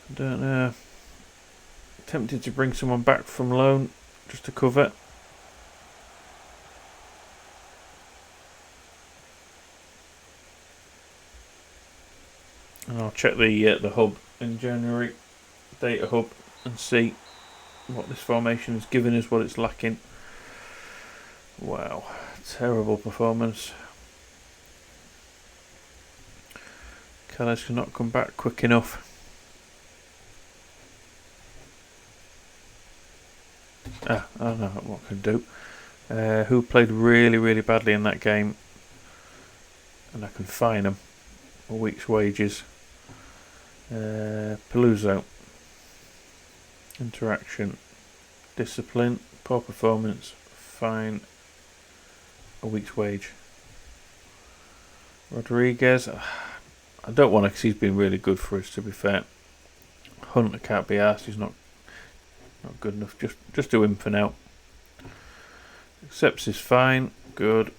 I don't know. Tempted to bring someone back from loan just to cover. And I'll check the hub in January, data hub, and see what this formation has given us, what it's lacking. Wow, terrible performance. Calais cannot come back quick enough. I don't know what I can do. Who played really, really badly in that game, and I can fine them a week's wages. Palooza. Interaction. Discipline. Poor performance. Fine. A week's wage. Rodriguez. I don't want to because he's been really good for us, to be fair. Hunter can't be asked. He's not good enough. Just do him for now. Accepts is fine. Good.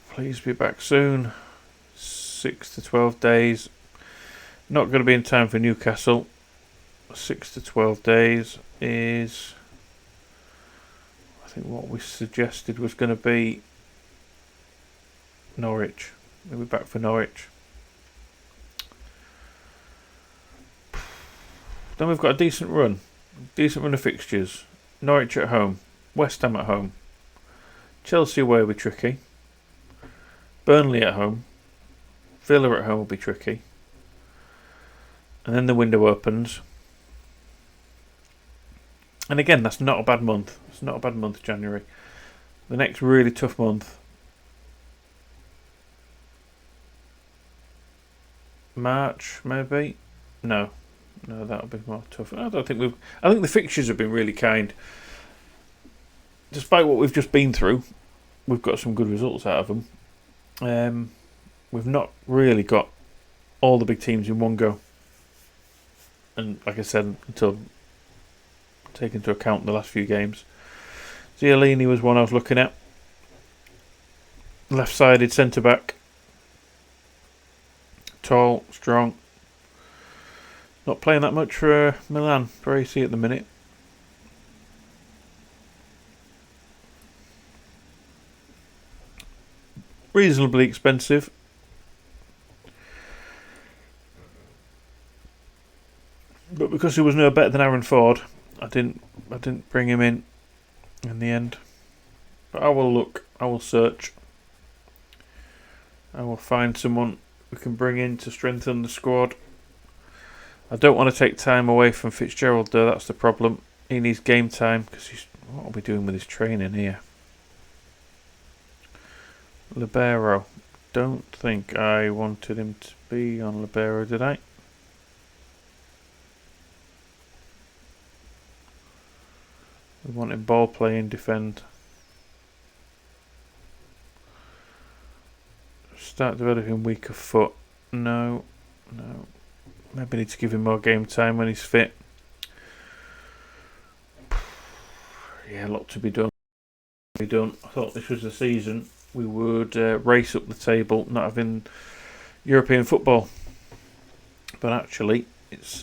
Please be back soon. 6 to 12 days. Not going to be in time for Newcastle. 6 to 12 days is, I think what we suggested was going to be Norwich. We'll be back for Norwich. Then we've got a decent run of fixtures. Norwich at home, West Ham at home, Chelsea away will be tricky, Burnley at home, Villa at home will be tricky, and then the window opens. And again, that's not a bad month. It's not a bad month, January. The next really tough month, March maybe. No, that'll be more tough. I think the fixtures have been really kind. Despite what we've just been through, we've got some good results out of them. We've not really got all the big teams in one go. And like I said, until take into account the last few games. Ziolini was one I was looking at. Left-sided centre-back. Tall, strong. Not playing that much for Milan, for AC at the minute. Reasonably expensive. But because he was no better than Aaron Ford, I didn't bring him in the end. But I will look, I will search. I will find someone we can bring in to strengthen the squad. I don't want to take time away from Fitzgerald though, that's the problem. He needs game time because he's... What are we doing with his training here? Libero. Don't think I wanted him to be on Libero, did I? We wanted ball playing, defend. Start developing weaker foot. No. Maybe need to give him more game time when he's fit. Yeah, a lot to be done. I thought this was the season we would race up the table, not having European football. But actually, it's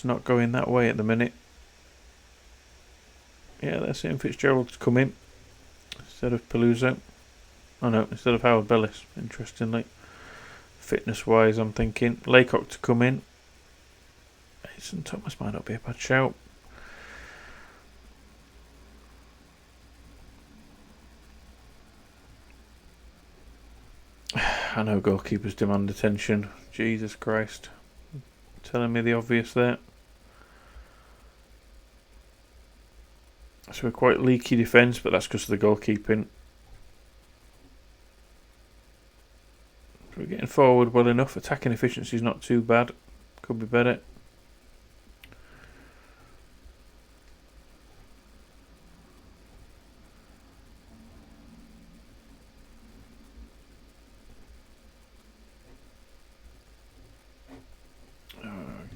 not going that way at the minute. Yeah, they're saying Fitzgerald's come in instead of Paluzzo. Oh no, instead of Howard Bellis, interestingly. Fitness-wise, I'm thinking. Laycock to come in. St Thomas might not be a bad shout. I know goalkeepers demand attention. Jesus Christ. Telling me the obvious there. So we're quite leaky defence, but that's because of the goalkeeping. We're getting forward well enough. Attacking efficiency is not too bad. Could be better.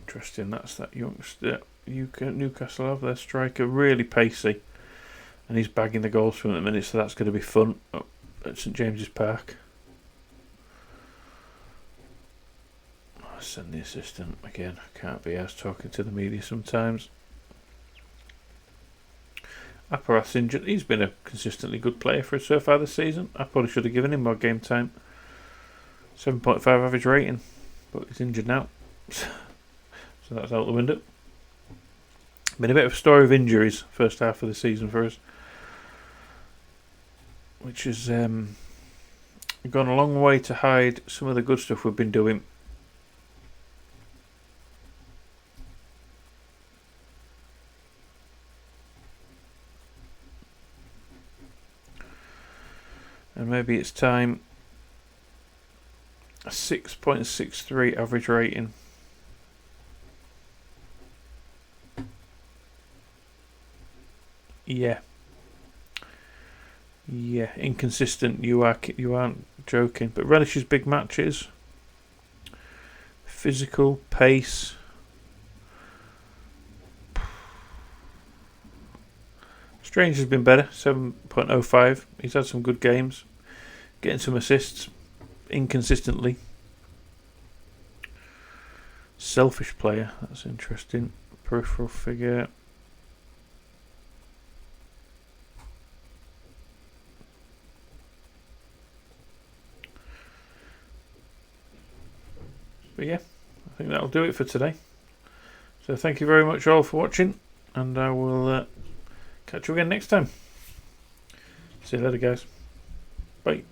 Interesting. That's that youngster. Newcastle have their striker really pacey, and he's bagging the goals from the minute. So that's going to be fun at St James's Park. Send the assistant again. Can't be asked talking to the media sometimes. Aparath's injured. He's been a consistently good player for us so far this season. I probably should have given him more game time. 7.5 average rating, but he's injured now. So that's out the window. Been a bit of a story of injuries first half of the season for us, which has gone a long way to hide some of the good stuff we've been doing. And maybe it's time. A 6.63 average rating. Yeah, inconsistent. You aren't joking. But relishes big matches. Physical pace. Strange has been better. 7.05. He's had some good games. Getting some assists. Inconsistently. Selfish player. That's interesting. Peripheral figure. But yeah, I think that'll do it for today. So thank you very much all for watching, and I will catch you again next time. See you later, guys. Bye.